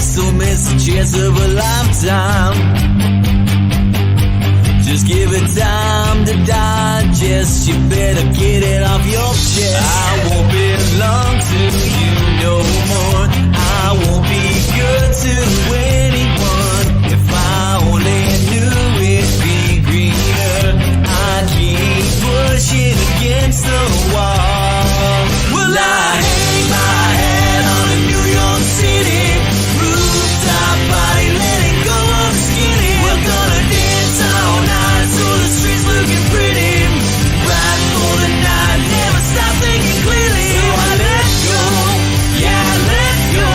so miss the chance of a lifetime. Just give it time to digest. You better get it off your chest. I won't belong to you no more. I won't be good to anyone. If I only knew it'd be greener, I'd keep pushing against the wall. Well, I hang my head on a New York City rooftop party, letting go of the skinny. We're gonna dance all night so the streets looking pretty. Ride for the night, never stop thinking clearly. So I let go, yeah, I let go,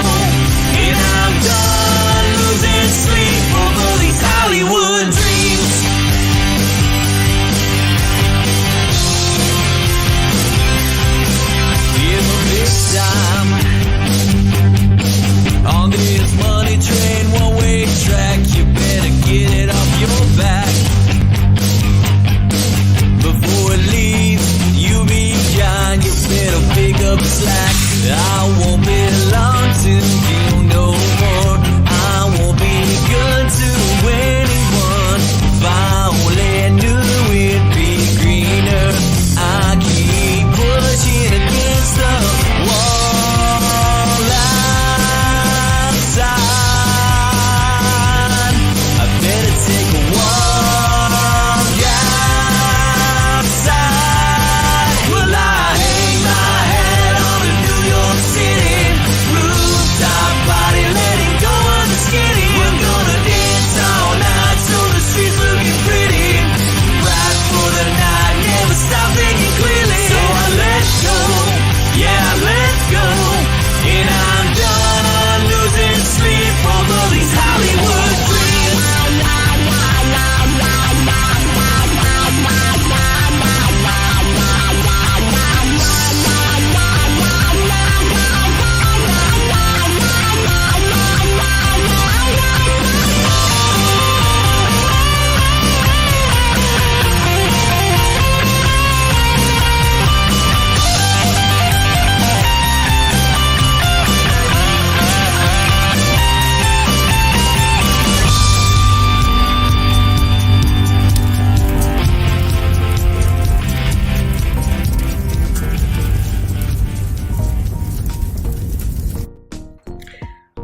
and I'm done losing sleep over these Hollywood dreams. In the big time, on this money train, one-way track, you better get it off your back before it leaves you behind. You better pick up the slack. I won't belong to you no more. I won't be good to anyone. If I only knew it'd be greener, I keep pushing against the wall outside. I better take a walk outside. Well, I hang my head on a New York City rooftop party, letting go of the skinny. We're gonna dance all night so the streets looking pretty. Ride for the night, never stop thinking clearly. So I let go, yeah, I let go, and I'm done losing sleep over these Hollywood dreams.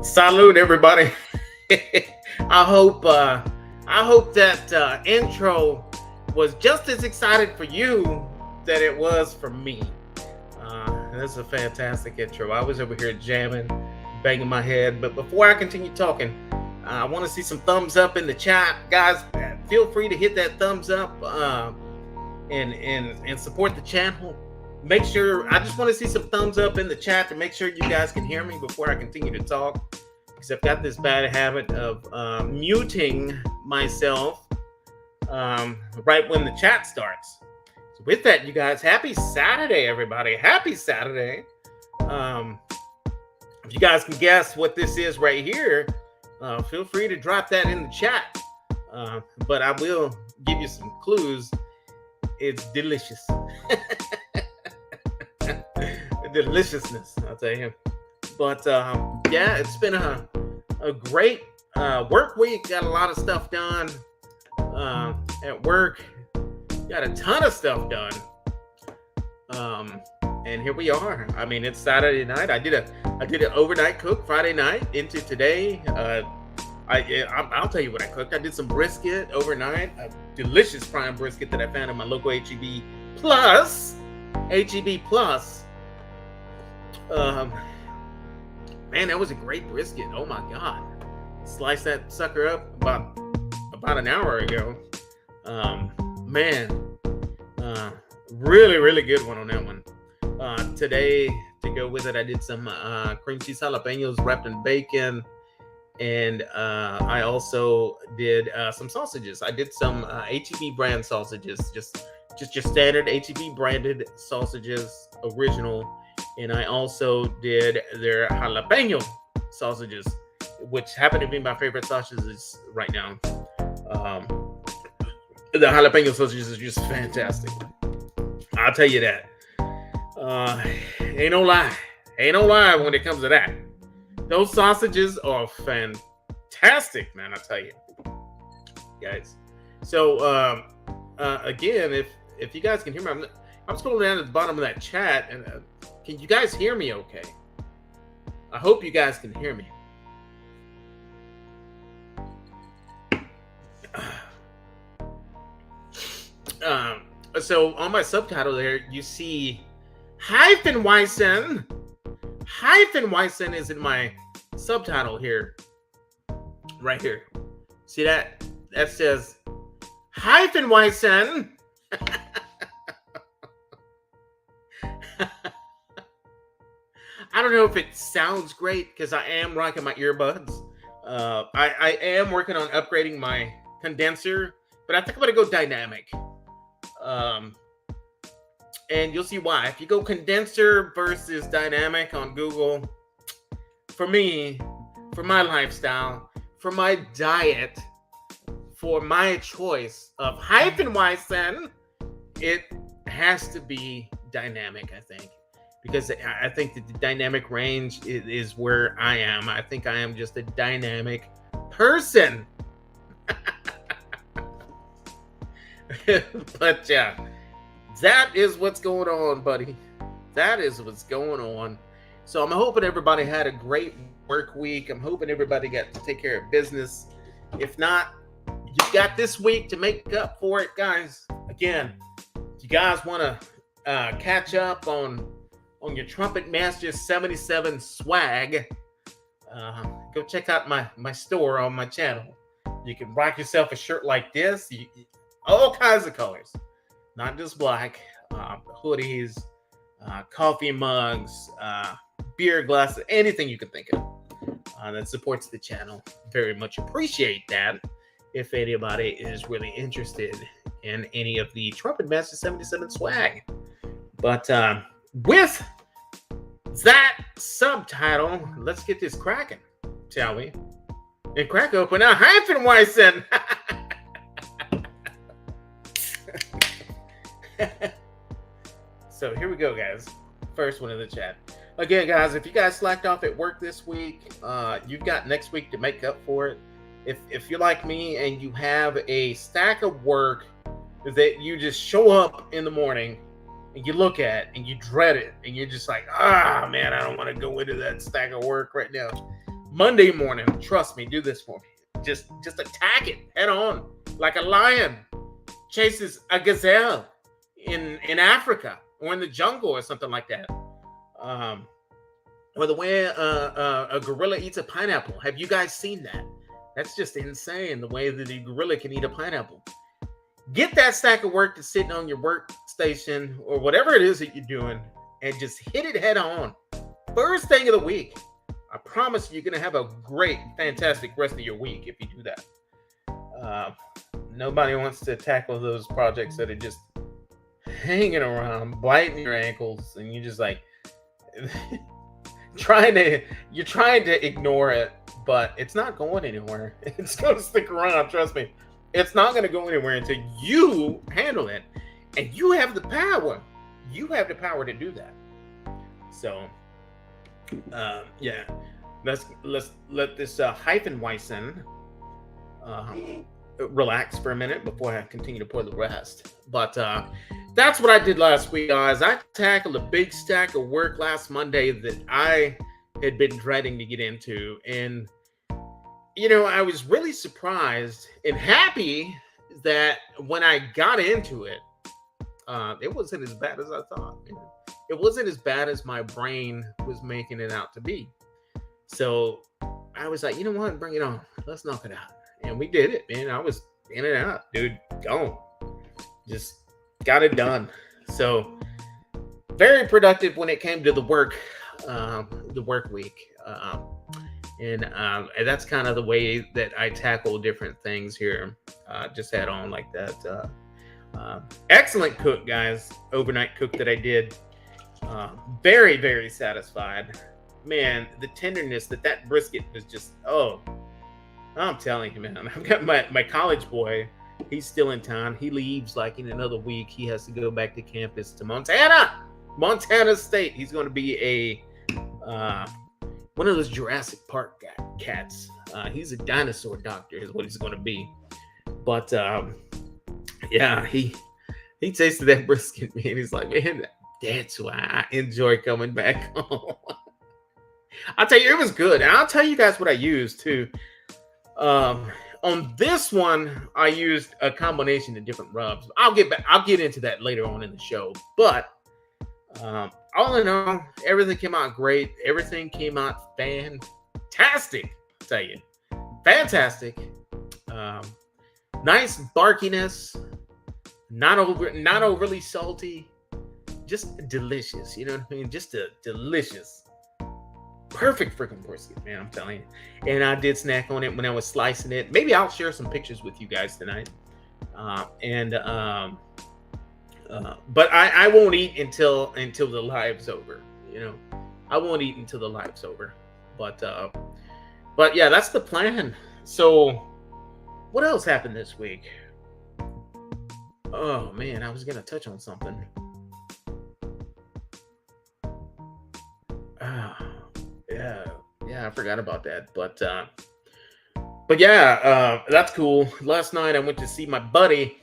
Salute, everybody. I hope that intro was just as excited for you that it was for me. That's a fantastic intro. I was over here jamming, banging my head. But before I continue talking, I want to see some thumbs up in the chat, guys. Feel free to hit that thumbs up and support the channel. Make sure, I just want to see some thumbs up in the chat to make sure you guys can hear me before I continue to talk, because I've got this bad habit of muting myself right when the chat starts. So with that, you guys, happy Saturday, everybody. Happy Saturday. If you guys can guess what this is right here, feel free to drop that in the chat. But I will give you some clues. It's delicious. Deliciousness, I'll tell you. But yeah, it's been a great work week. Got a lot of stuff done at work. Got a ton of stuff done. And here we are. I mean, it's Saturday night. I did an overnight cook Friday night into today. I'll tell you what I cooked. I did some brisket overnight. A delicious prime brisket that I found in my local HEB Plus. Man, that was a great brisket. Oh my God. Sliced that sucker up about an hour ago. Man, really, really good one on that one. Today, to go with it, I did some cream cheese jalapenos wrapped in bacon. And I also did some sausages. I did some HEB brand sausages, just your standard HEB branded sausages, original. And I also did their jalapeno sausages, which happen to be my favorite sausages right now. The jalapeno sausages is just fantastic. I'll tell you that. Ain't no lie when it comes to that. Those sausages are fantastic, man. I tell you, guys. So again, if you guys can hear me, I'm scrolling down at the bottom of that chat, and can you guys hear me? Okay. I hope you guys can hear me. So on my subtitle there, you see Hyphenweisen. Hyphenweisen is in my subtitle here. Right here. See that? That says Hyphenweisen. I don't know if it sounds great because I am rocking my earbuds. I am working on upgrading my condenser, but I think I'm going to go dynamic. And you'll see why. If you go condenser versus dynamic on Google, for me, for my lifestyle, for my diet, for my choice of Hyphenweisen, it has to be dynamic, I think. Because I think that the dynamic range is where I am. I think I am just a dynamic person. But yeah, that is what's going on, buddy. That is what's going on. So I'm hoping everybody had a great work week. I'm hoping everybody got to take care of business. If not, you've got this week to make up for it, guys. Again, if you guys want to catch up on your Trumpetmaster77 swag, go check out my store on my channel. You can rock yourself a shirt like this, all kinds of colors, not just black, hoodies, coffee mugs, beer glasses, anything you can think of that supports the channel. Very much appreciate that if anybody is really interested in any of the Trumpetmaster77 swag. But with that subtitle, let's get this cracking, shall we? And crack open a Hyphenweisen. So here we go, guys. First one in the chat. Again, guys, if you guys slacked off at work this week, you've got next week to make up for it. If you're like me and you have a stack of work that you just show up in the morning and you look at and you dread it and you're just like, man, I don't want to go into that stack of work right now. Monday morning, trust me, do this for me. Just attack it head on like a lion chases a gazelle in Africa or in the jungle or something like that. Or the way a gorilla eats a pineapple. Have you guys seen that? That's just insane, the way that a gorilla can eat a pineapple. Get that stack of work that's sitting on your workstation or whatever it is that you're doing and just hit it head on. First thing of the week. I promise you're going to have a great, fantastic rest of your week if you do that. Nobody wants to tackle those projects that are just hanging around, biting your ankles, and you're just like you're trying to ignore it, but it's not going anywhere. It's going to stick around, trust me. It's not going to go anywhere until you handle it, and you have the power. You have the power to do that. So, yeah, let's let this Hyphenweisen relax for a minute before I continue to pour the rest. But that's what I did last week, guys. I tackled a big stack of work last Monday that I had been dreading to get into. And, you know, I was really surprised and happy that when I got into it, it wasn't as bad as I thought. It wasn't as bad as my brain was making it out to be. So I was like, you know what? Bring it on. Let's knock it out. And we did it, man. I was in and out, dude. Gone. Just got it done. So very productive when it came to the work week. And that's kind of the way that I tackle different things here. Just head on like that. Excellent cook, guys. Overnight cook that I did. Very, very satisfied. Man, the tenderness that brisket was just, I'm telling you, man. I've got my college boy. He's still in town. He leaves like in another week. He has to go back to campus to Montana State. He's going to be a one of those Jurassic Park cats. He's a dinosaur doctor, is what he's going to be. But yeah, he tasted that brisket, man. He's like, man, that's why I enjoy coming back home. I'll tell you, it was good. And I'll tell you guys what I used too. On this one, I used a combination of different rubs. I'll get into that later on in the show. But all in all, everything came out great. Everything came out fantastic. I'll tell you, fantastic. Nice barkiness, not overly salty, just delicious. You know what I mean? Just a delicious, perfect freaking brisket, man. I'm telling you. And I did snack on it when I was slicing it. Maybe I'll share some pictures with you guys tonight. But I won't eat until the live's over. You know, I won't eat until the live's over. But yeah, that's the plan. So, what else happened this week? Oh man, I was gonna touch on something. Yeah, I forgot about that. But yeah, that's cool. Last night I went to see my buddy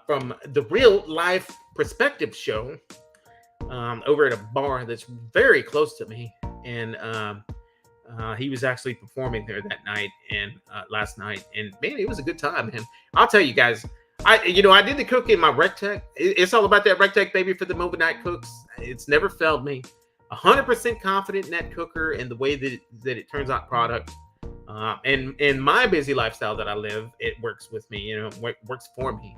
from the Real Life Perspective show over at a bar that's very close to me, and he was actually performing there that night and last night, and man, it was a good time, man. I'll tell you guys, I did the cooking in my Rectech. It's all about that Rectech, baby, for the movie night cooks. It's never failed me. 100% confident in that cooker and the way that it turns out product. And in my busy lifestyle that I live, it works with me. You know, works for me.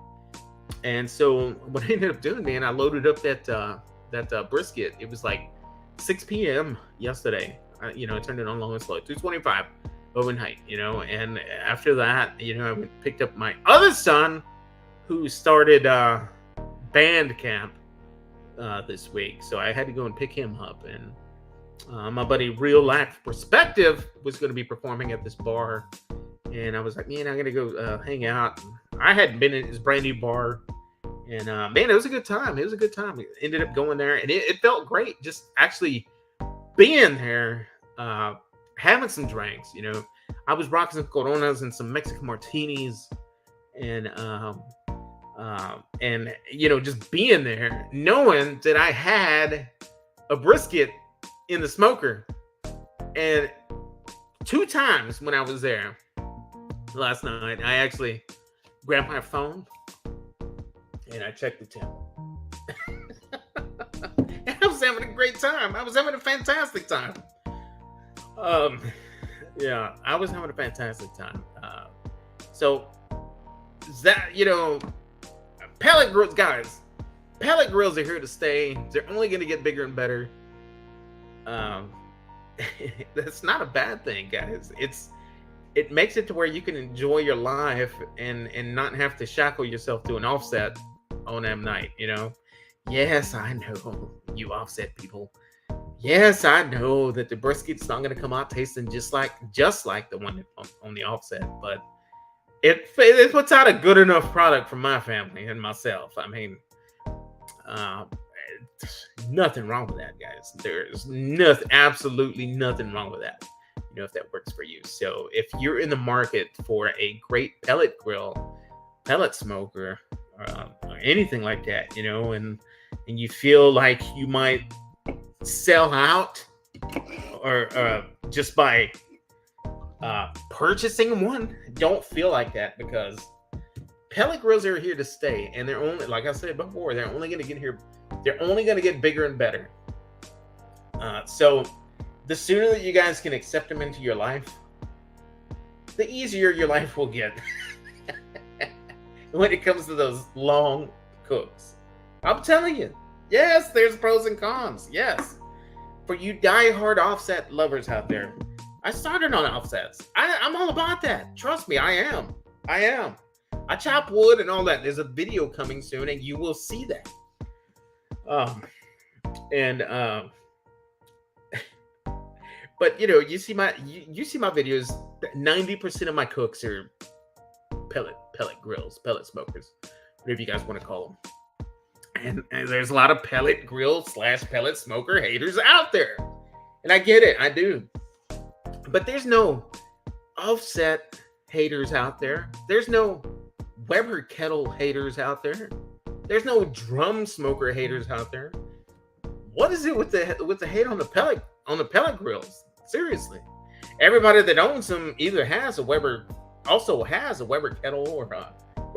And so what I ended up doing, man, I loaded up that brisket. It was like 6 p.m. yesterday. I turned it on low and slow, 225 overnight. And after that, I picked up my other son, who started band camp this week, so I had to go and pick him up. And my buddy Real Life Perspective was going to be performing at this bar, and I was like, man, I'm gonna go hang out. I hadn't been in this brand new bar, and man, it was a good time. It was a good time. We ended up going there, and it felt great just actually being there, having some drinks. I was rocking some Coronas and some Mexican martinis, and just being there, knowing that I had a brisket in the smoker. And 2 times when I was there last night, I actually grabbed my phone and I checked the temp. And I was having a great time. I was having a fantastic time. Yeah, I was having a fantastic time. So that, pellet grills, guys. Pellet grills are here to stay. They're only going to get bigger and better. That's not a bad thing, guys. It makes it to where you can enjoy your life and not have to shackle yourself to an offset on M night. Yes, I know, you offset people. Yes, I know that the brisket's not going to come out tasting just like the one on the offset, but it puts out a good enough product for my family and myself. I mean, nothing wrong with that, guys. There's absolutely nothing wrong with that. If that works for you. So if you're in the market for a great pellet grill, pellet smoker, or anything like that, and you feel like you might sell out or just by purchasing one, don't feel like that, because pellet grills are here to stay, and they're only, like I said before, they're only going to get bigger and better. So the sooner that you guys can accept them into your life, the easier your life will get when it comes to those long cooks. I'm telling you, yes, there's pros and cons. Yes, for you die-hard offset lovers out there, I started on offsets. I'm all about that. Trust me, I am. I chop wood and all that. There's a video coming soon, and you will see that. But you see my videos. 90% of my cooks are pellet grills, pellet smokers, whatever you guys want to call them. And there's a lot of pellet grill / pellet smoker haters out there. And I get it, I do. But there's no offset haters out there. There's no Weber kettle haters out there. There's no drum smoker haters out there. What is it with the hate on the pellet grills? Seriously, everybody that owns them either has a Weber, also has a Weber kettle or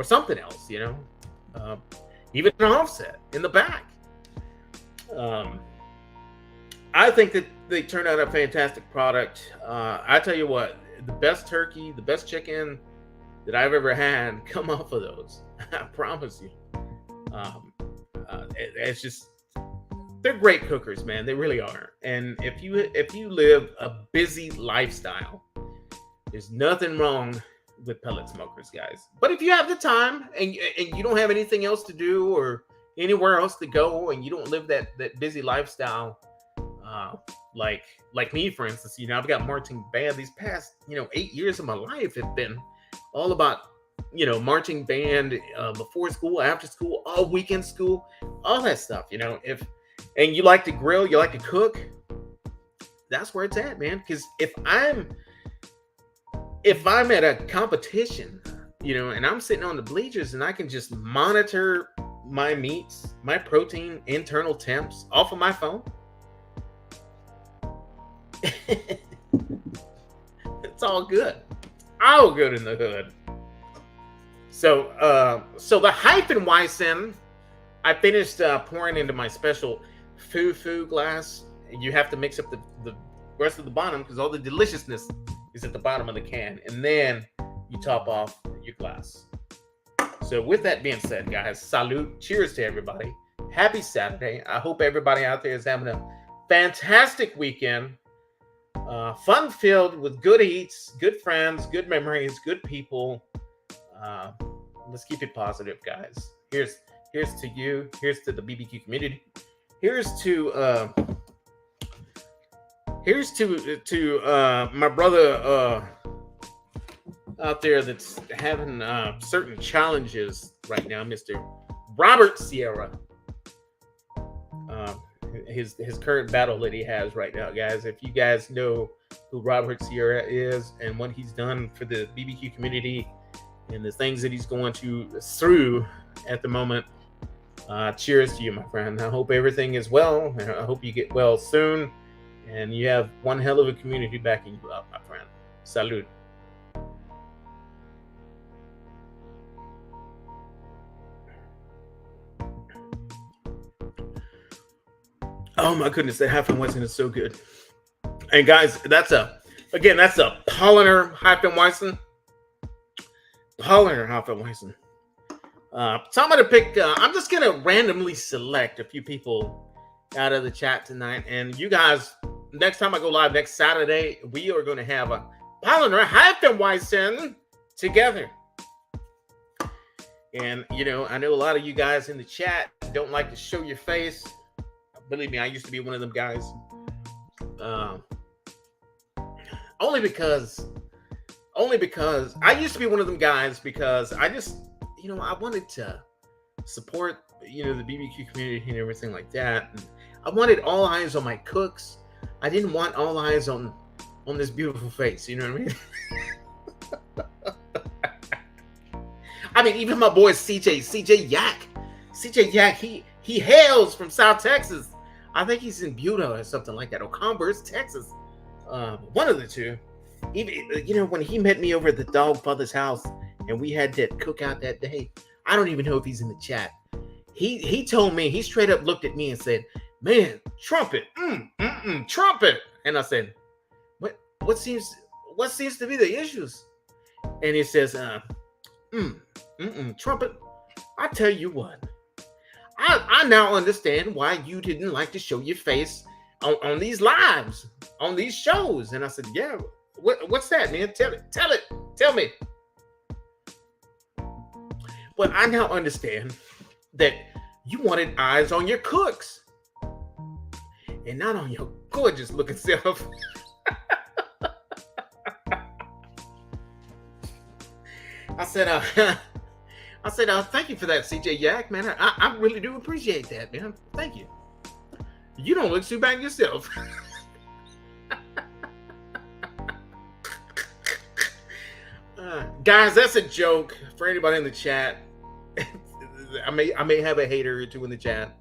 something else. Even an offset in the back. I think that they turned out a fantastic product. I tell you what, the best turkey, the best chicken that I've ever had come off of those. I promise you. It's just, they're great cookers, man. They really are. And if you live a busy lifestyle, there's nothing wrong with pellet smokers, guys. But if you have the time and you don't have anything else to do or anywhere else to go, and you don't live that busy lifestyle, like me, for instance, I've got marching band. These past 8 years of my life have been all about marching band, before school, after school, all weekend school, all that stuff. And you like to grill, you like to cook, that's where it's at, man. Because if I'm at a competition, and I'm sitting on the bleachers and I can just monitor my meats, my protein, internal temps off of my phone, it's all good. All good in the hood. So the Hefeweizen, I finished pouring into my special foo glass. You have to mix up the rest of the bottom because all the deliciousness is at the bottom of the can, and then you top off your glass. So with that being said, guys, salute, cheers to everybody. Happy Saturday. I hope everybody out there is having a fantastic weekend. Fun-filled with good eats, good friends, good memories, good people. Let's keep it positive, guys. Here's to you. Here's to the BBQ community. Here's to my brother out there that's having certain challenges right now, Mr. Robert Sierra. His current battle that he has right now, guys. If you guys know who Robert Sierra is and what he's done for the BBQ community and the things that he's going through at the moment, cheers to you, my friend. I hope everything is well. I hope you get well soon, and you have one hell of a community backing you up, my friend. Salute. Oh my goodness, that Hefeweizen is so good. And guys, that's a Polliner Hefeweizen. Polliner Hefeweizen. So I'm gonna pick. I'm just gonna randomly select a few people out of the chat tonight, and you guys, next time I go live next Saturday, we are going to have a Polliner Hefeweizen together. And I know a lot of you guys in the chat don't like to show your face. Believe me, I used to be one of them guys. Only because I used to be one of them guys because I just, I wanted to support, the BBQ community and everything like that. And I wanted all eyes on my cooks. I didn't want all eyes on this beautiful face. You know what I mean? I mean, even my boy CJ Yak, he hails from South Texas. I think he's in Buda or something like that, or Converse, Texas. One of the two. Even when he met me over at the Dog Father's house and we had that cookout that day, I don't even know if he's in the chat. He told me, he straight up looked at me and said, "Man, trumpet, trumpet." And I said, "What seems to be the issues?" And he says, "Trumpet, I tell you what, I now understand why you didn't like to show your face on these lives, on these shows." And I said, "Yeah, what's that, man? Tell me." Well, I now understand that you wanted eyes on your cooks and not on your gorgeous looking self. I said, thank you for that, CJ Yak, man. I really do appreciate that, man. Thank you. You don't look too bad yourself. Guys, that's a joke for anybody in the chat. I may have a hater or two in the chat.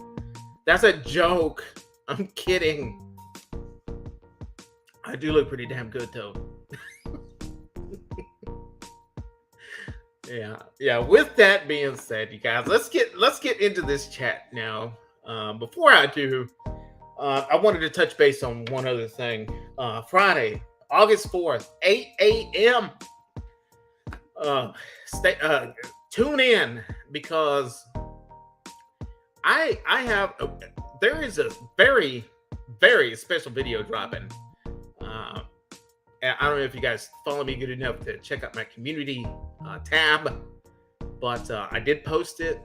That's a joke. I'm kidding. I do look pretty damn good though. Yeah. With that being said, you guys, let's get into this chat now. Before I do, I wanted to touch base on one other thing. Friday, August 4th, 8 a.m. Tune in because there is a very, very special video dropping. And I don't know if you guys follow me good enough to check out my community tab, but I did post it.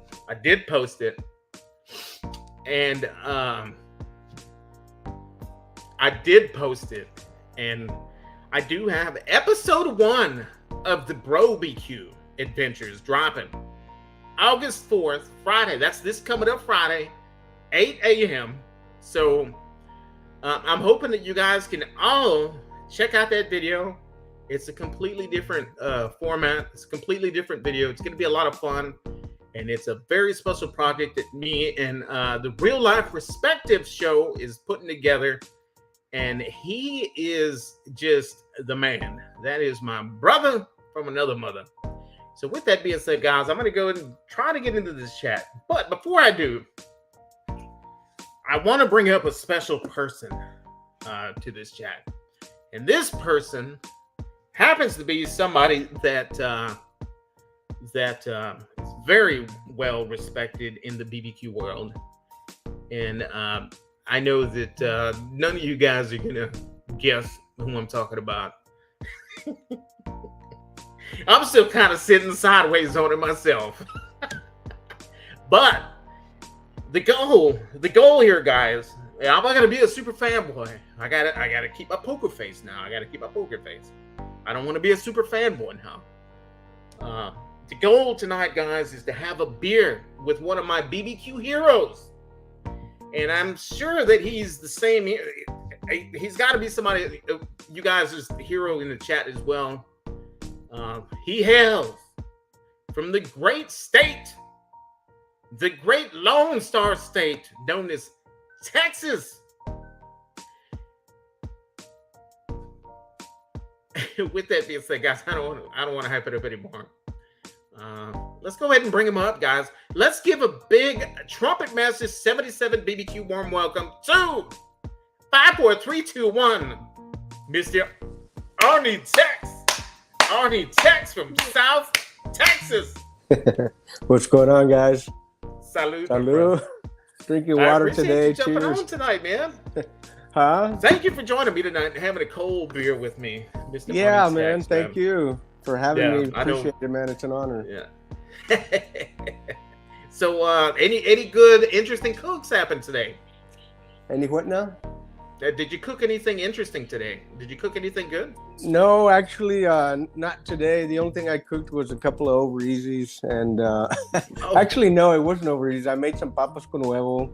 And I do have episode 1 of the Bro BQ Adventures dropping August 4th, Friday. That's this coming up Friday, 8 a.m. So I'm hoping that you guys can all check out that video. It's a completely different format. It's a completely different video. It's going to be a lot of fun. And it's a very special project that me and the Real Life Perspective show is putting together. And he is just the man. That is my brother from another mother. So with that being said, guys, I'm going to go and try to get into this chat. But before I do, I want to bring up a special person to this chat. And this person happens to be somebody that is very well respected in the BBQ world. And I know that none of you guys are going to guess who I'm talking about. I'm still kind of sitting sideways on it myself. But the goal here, guys, I'm not gonna be a super fanboy. I gotta keep my poker face now. I don't want to be a super fanboy now. The goal tonight, guys, is to have a beer with one of my BBQ heroes, and I'm sure that he's the same. He's got to be somebody. You guys is the hero in the chat as well. He hails from the great state, the great Lone Star State known as Texas. With that being said, guys, I don't want to hype it up anymore. Let's go ahead and bring him up, guys. Let's give a big Trumpetmaster77 BBQ warm welcome to 5, 4, 3, 2, 1, Mr. Arnie Tex from South Texas. What's going on, guys? Salud. Drinking water today. You jumping Cheers. on tonight, man. Huh? Thank you for joining me tonight and having a cold beer with me, Mr. Yeah, Arnie man. Tex, Thank you for having me. I know. Appreciate it, man. It's an honor. Yeah. So, any good, interesting cooks happened today? Any what now? Did you cook anything interesting today? Did you cook anything good? No, actually, not today. The only thing I cooked was a couple of over easies, and actually, no, it wasn't over easy. I made some papas con huevo,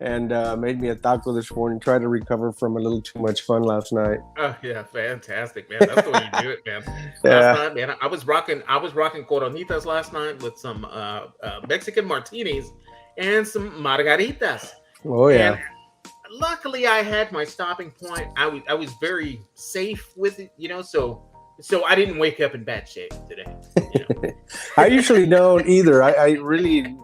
and made me a taco this morning. Tried to recover from a little too much fun last night. Oh yeah, fantastic, man. That's the way you do it, man. Yeah. Last night, man, I was rocking coronitas last night with some Mexican martinis and some margaritas. Oh yeah. And luckily, I had my stopping point. I was very safe with it, so I didn't wake up in bad shape today. I usually don't either. I really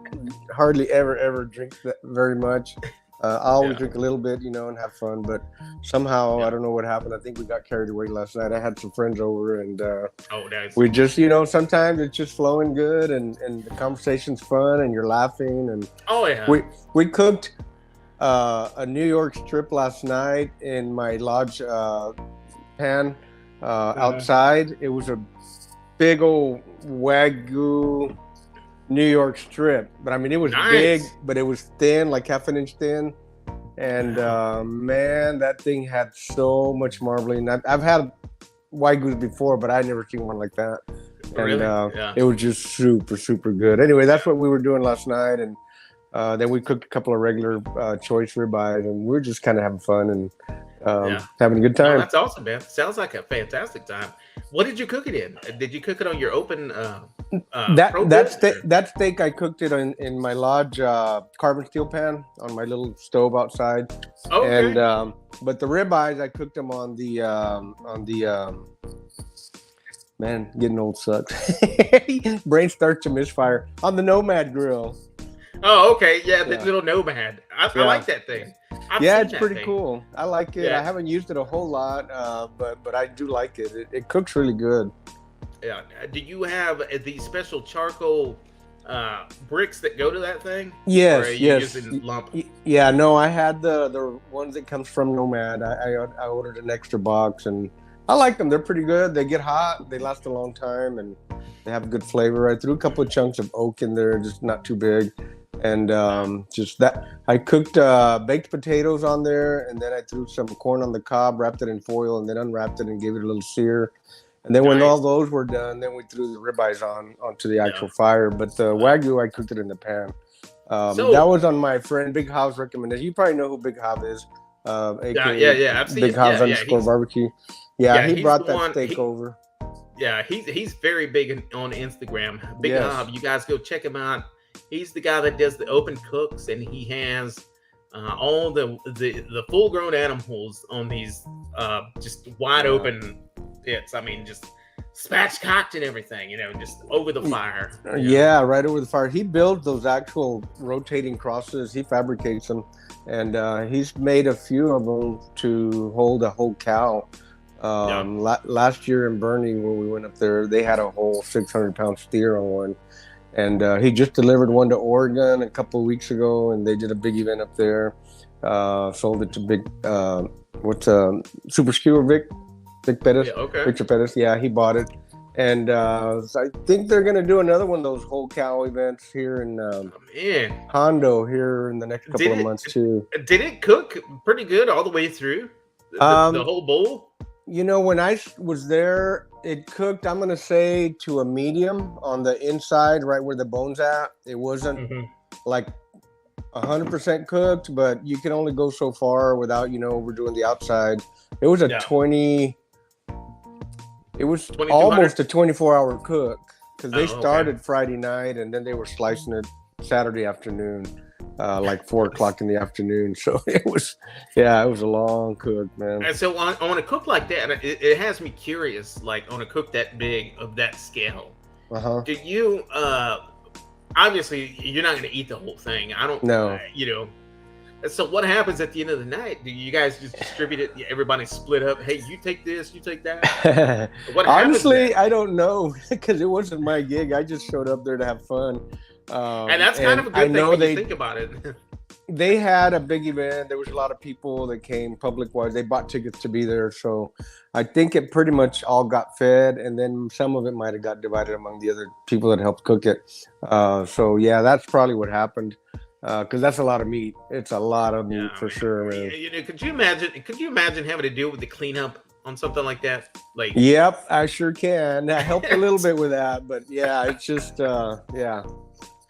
hardly ever drink that very much. I always drink a little bit, and have fun. But somehow, I don't know what happened. I think we got carried away last night. I had some friends over, and nice. we just, sometimes it's just flowing good, and the conversation's fun, and you're laughing. And we cooked a New York strip last night in my lodge pan outside. It was a big old Wagyu New York strip, but I mean it was big, but it was thin, like half an inch thin. And man, that thing had so much marbling. I've had Wagyus before, but I'd never seen one like that. And it was just super good. Anyway, that's what we were doing last night, and then we cooked a couple of regular choice ribeyes, and we're just kind of having fun and having a good time. Oh, that's awesome, man. Sounds like a fantastic time. What did you cook it in? Did you cook it on your open that steak I cooked it in my lodge carbon steel pan on my little stove outside. Okay. And but the ribeyes I cooked them on the man, getting old sucks. Brain starts to misfire on the Nomad grill. Oh, okay. Yeah, the little Nomad. I like that thing. It's pretty cool. I like it. I haven't used it a whole lot, but I do like it. It cooks really good. Yeah. Do you have the special charcoal bricks that go to that thing? Yes. Or are you using lump? Yeah. No, I had the ones that comes from Nomad. I ordered an extra box, and I like them. They're pretty good. They get hot. They last a long time, and they have good flavor. I threw a couple of chunks of oak in there, just not too big. And just that, I cooked baked potatoes on there, and then I threw some corn on the cob, wrapped it in foil, and then unwrapped it and gave it a little sear. And then when all those were done, then we threw the ribeyes onto the actual fire. But the Wagyu, I cooked it in the pan. That was on my friend Big Hov's recommendation. You probably know who Big Hov is. AKA I've seen Big Hov's _ barbecue. Yeah, he brought that steak over. Yeah, he's very big on Instagram. Big Hov, you guys go check him out. He's the guy that does the open cooks, and he has all the full-grown animals on these just wide open pits. I mean, just spatchcocked and everything, just over the fire. Yeah, right over the fire. He builds those actual rotating crosses. He fabricates them, and he's made a few of them to hold a whole cow. Last year in Bernie, when we went up there, they had a whole 600-pound steer on one. And he just delivered one to Oregon a couple of weeks ago, and they did a big event up there. Sold it to Super Skewer Vic Pettis. Yeah, okay. Richard Pettis. Yeah, he bought it. And so I think they're going to do another one of those whole cow events here in Hondo here in the next couple of months too. Did it cook pretty good all the way through? The whole bowl? When I was there, it cooked, I'm going to say, to a medium on the inside, right where the bone's at. It wasn't like 100% cooked, but you can only go so far without, overdoing the outside. It was it was almost a 24-hour cook because they started Friday night and then they were slicing it Saturday afternoon. Like 4:00 in the afternoon. So it was a long cook, man. And so on a cook like that, it has me curious, like on a cook that big of that scale, do you, obviously you're not going to eat the whole thing. I don't know, so what happens at the end of the night? Do you guys just distribute it? Everybody split up. Hey, you take this, you take that. Honestly, I don't know because it wasn't my gig. I just showed up there to have fun. And that's kind of a good thing when you think about it. They had a big event. There was a lot of people that came public-wise. They bought tickets to be there. So I think it pretty much all got fed. And then some of it might have got divided among the other people that helped cook it. So, yeah, that's probably what happened. Because that's a lot of meat. It's a lot of meat for sure, man. Could you imagine having to deal with the cleanup on something like that? Yep, I sure can. I helped a little bit with that. But, yeah, it's just,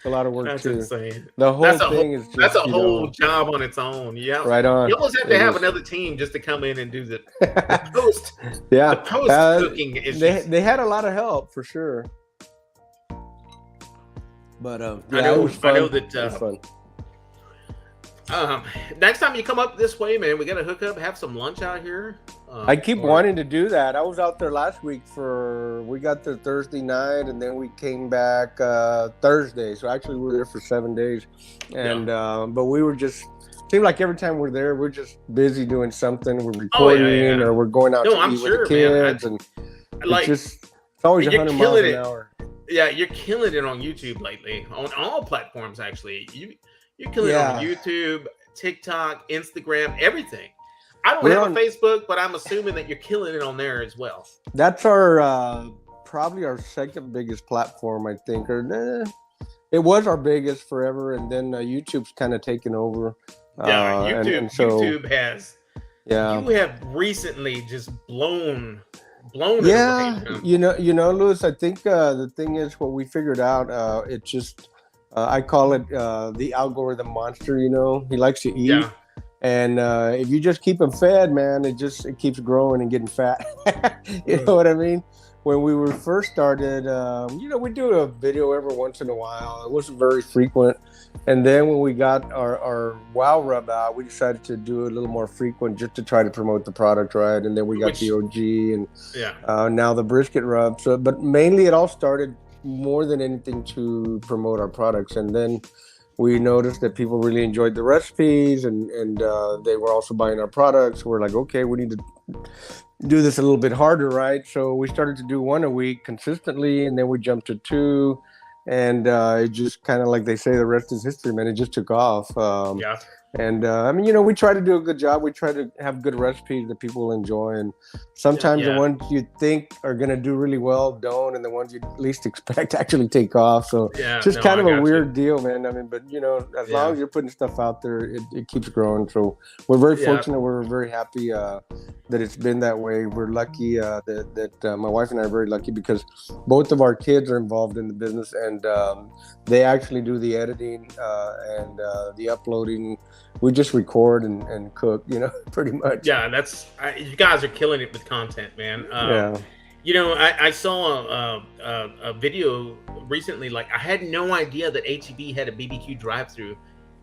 a lot of work. That's too. Insane. The whole thing is just, whole job on its own. Yeah, right on. You almost have to have another team just to come in and do the post. The post cooking is. They had a lot of help for sure. But it was fun. I know that. It was fun. Next time you come up this way, man, we got to hook up, have some lunch out here. I keep wanting to do that. I was out there last week we got there Thursday night, and then we came back Thursday. So actually, we were there for 7 days, and but we were just seemed like every time we're there, we're just busy doing something. We're recording, or we're going out to eat with the kids, and it's always 100 miles an hour. Yeah, you're killing it on YouTube lately, on all platforms. Actually, you're killing it on YouTube, TikTok, Instagram, everything. I don't have a Facebook, but I'm assuming that you're killing it on there as well. That's our probably our second biggest platform, I think. It was our biggest forever, and then YouTube's kind of taken over. YouTube has. Yeah, you have recently just blown. Yeah, it away. Louis. I think the thing is what we figured out. It just I call it the algorithm monster. He likes to eat. Yeah. And if you just keep them fed, man, it keeps growing and getting fat. You know what I mean? When we were first started, we do a video every once in a while. It wasn't very frequent. And then when we got our Wow Rub out, we decided to do it a little more frequent just to try to promote the product, right? And then we got the OG and now the brisket rub. So, but mainly it all started more than anything to promote our products. And then we noticed that people really enjoyed the recipes and they were also buying our products. We're like, okay, we need to do this a little bit harder, right? So we started to do one a week consistently, and then we jumped to two, and it just kind of, like they say, the rest is history, man. It just took off. And I mean, we try to do a good job. We try to have good recipes that people enjoy, and sometimes the ones you think are going to do really well don't, and the ones you least expect actually take off. So just kind of a weird deal, man. I mean, but as long as you're putting stuff out there, it keeps growing. So we're very fortunate. We're very happy that it's been that way. We're lucky that my wife and I are very lucky because both of our kids are involved in the business, and they actually do the editing and the uploading. We just record and cook, pretty much. Yeah, you guys are killing it with content, man. I saw a video recently. Like, I had no idea that HEB had a BBQ drive-through.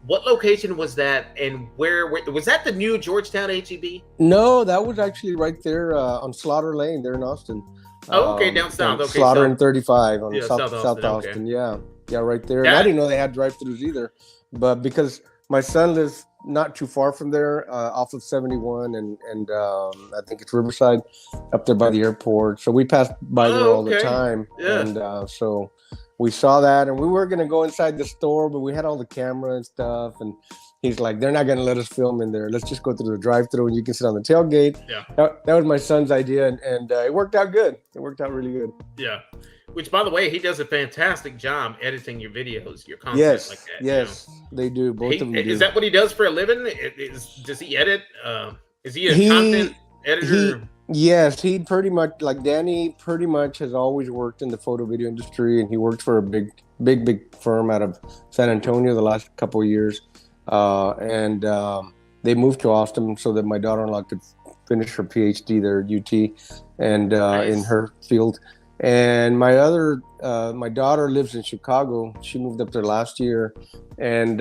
What location was that, and where was that? The new Georgetown HEB? No, that was actually right there on Slaughter Lane, there in Austin. Oh, okay, down south. Okay, Slaughter and 35 on South Austin. Okay. Yeah, right there. And I didn't know they had drive-throughs either, but because my son lives not too far from there, off of 71, and I think it's Riverside, up there by the airport. So we passed by there all the time, and so we saw that, and we were gonna go inside the store, but we had all the camera and stuff, and he's like, "They're not gonna let us film in there. Let's just go through the drive-through, and you can sit on the tailgate." Yeah, that was my son's idea, and it worked out good. It worked out really good. Yeah. Which, by the way, he does a fantastic job editing your videos, your content like that. Yes, they do. Both of them do. Is that what he does for a living? Does he edit? Is he a content editor? Yes, he pretty much, like Danny, pretty much has always worked in the photo video industry, and he worked for a big firm out of San Antonio the last couple of years. And they moved to Austin so that my daughter-in-law could finish her PhD there at UT and in her field. And my daughter lives in Chicago. She moved up there last year, and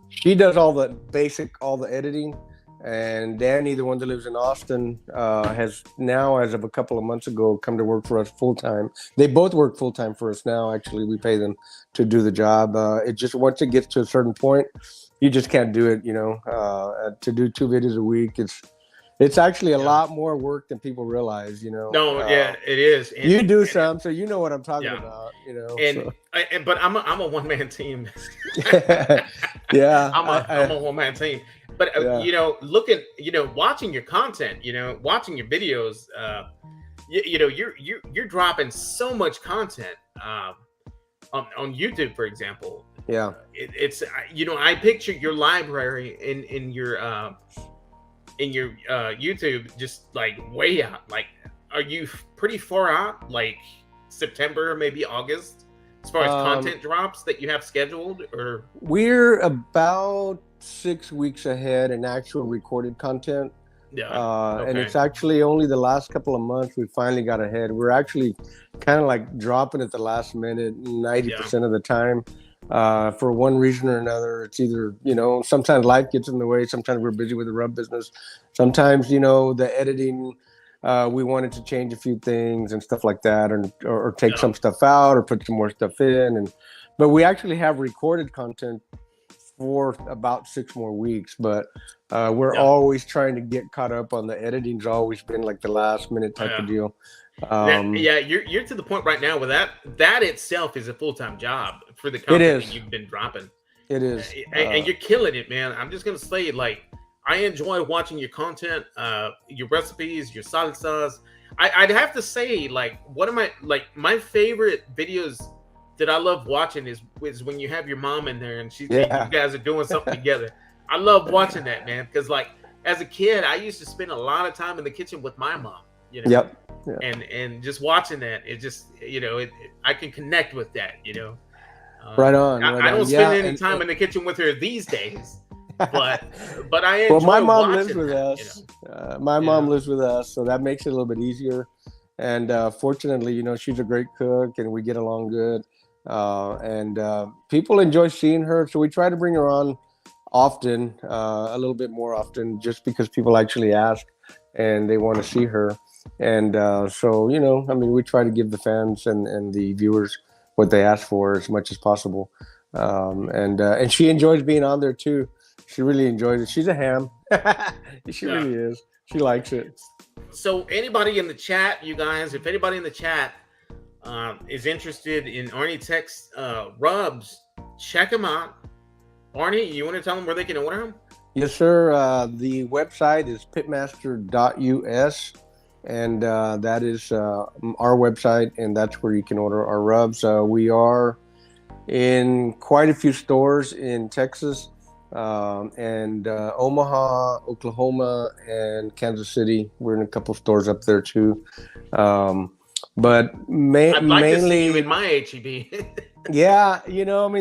she does all the editing. And Danny, the one that lives in Austin, has now, as of a couple of months ago, come to work for us full time. They both work full time for us now. Actually, we pay them to do the job. It just, once it gets to a certain point, you just can't do it. To do 2 videos a week, it's actually a lot more work than people realize, No, it is. And, you do some, so you know what I'm talking about, But I'm a one-man team. I'm a one-man team. But watching your content, watching your videos, you're dropping so much content on YouTube, for example. Yeah, it's I picture your library in your YouTube just like way out. Like, are you pretty far out? Like September, maybe August, as far as content drops that you have scheduled? Or we're about 6 weeks ahead in actual recorded content. And it's actually only the last couple of months we finally got ahead. We're actually kind of like dropping at the last minute 90% of the time. For one reason or another. It's either, sometimes life gets in the way. Sometimes we're busy with the rub business. Sometimes, the editing, we wanted to change a few things and stuff like that, or take some stuff out or put some more stuff in. But we actually have recorded content for about 6 more weeks, but we're always trying to get caught up on the editing's always been like the last minute type of deal. You're to the point right now where that itself is a full-time job for the content that you've been dropping. It is. And you're killing it, man. I'm just gonna say, like, I enjoy watching your content, your recipes, your salsas. I'd have to say, like, one of my favorite videos that I love watching is when you have your mom in there and you guys are doing something together. I love watching that, man, because like as a kid, I used to spend a lot of time in the kitchen with my mom. Yep. And just watching that, it just I can connect with that. Right on. I don't spend any time in the kitchen with her these days. but I enjoy. Well, my mom watching lives with that, us. My mom lives with us, so that makes it a little bit easier. And fortunately, she's a great cook, and we get along good. And people enjoy seeing her, so we try to bring her on often, a little bit more often, just because people actually ask and they want to see her. And so, we try to give the fans and the viewers what they ask for as much as possible. And she enjoys being on there too. She really enjoys it. She's a ham. She really is. She likes it. So anybody in the chat, you guys, if anybody in the chat is interested in Arnie Tech's rubs, check them out. Arnie, you want to tell them where they can order them? Yes, sir. The website is pitmaster.us, and that is our website, and that's where you can order our rubs. We are in quite a few stores in Texas, and Omaha, Oklahoma, and Kansas City. We're in a couple stores up there too. But I'd like mainly to see you in my HEB. Yeah,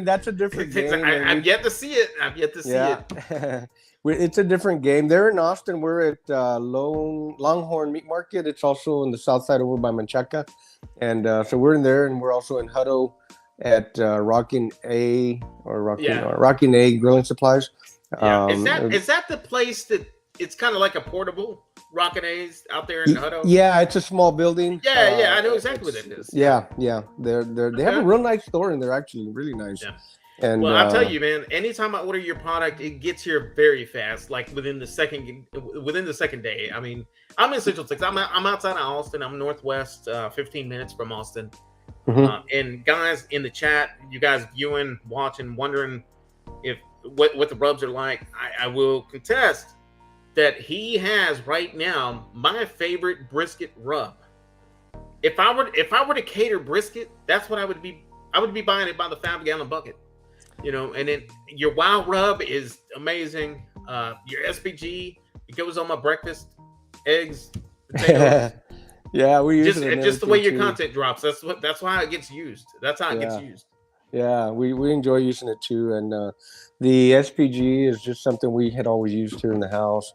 that's a different game. I've yet to see it. I've yet to see it. It's a different game. They're in Austin. We're at Longhorn Meat Market. It's also in the south side over by Manchaca. And so we're in there, and we're also in Hutto at Rockin' A Grilling Supplies. Is that the place that it's kind of like a portable Rockin' A's out there in Hutto? Yeah, it's a small building. Yeah, I know exactly what it is. Yeah. They have a real nice store in there, actually, really nice. Yeah. And I'll tell you, man, anytime I order your product, it gets here very fast, like within the second day. I mean, I'm in Central Texas. I'm outside of Austin. I'm northwest, 15 minutes from Austin. Mm-hmm. And guys in the chat, you guys viewing, watching, wondering if what the rubs are like, I will contest that he has right now my favorite brisket rub. If I were to cater brisket, that's what I would be buying it by the 5-gallon bucket. And then your wild rub is amazing. Your SPG, it goes on my breakfast, eggs, potatoes. Yeah, we use it. Just the way your content drops. That's why it gets used. That's how it gets used. Yeah, we enjoy using it too. And the SPG is just something we had always used here in the house.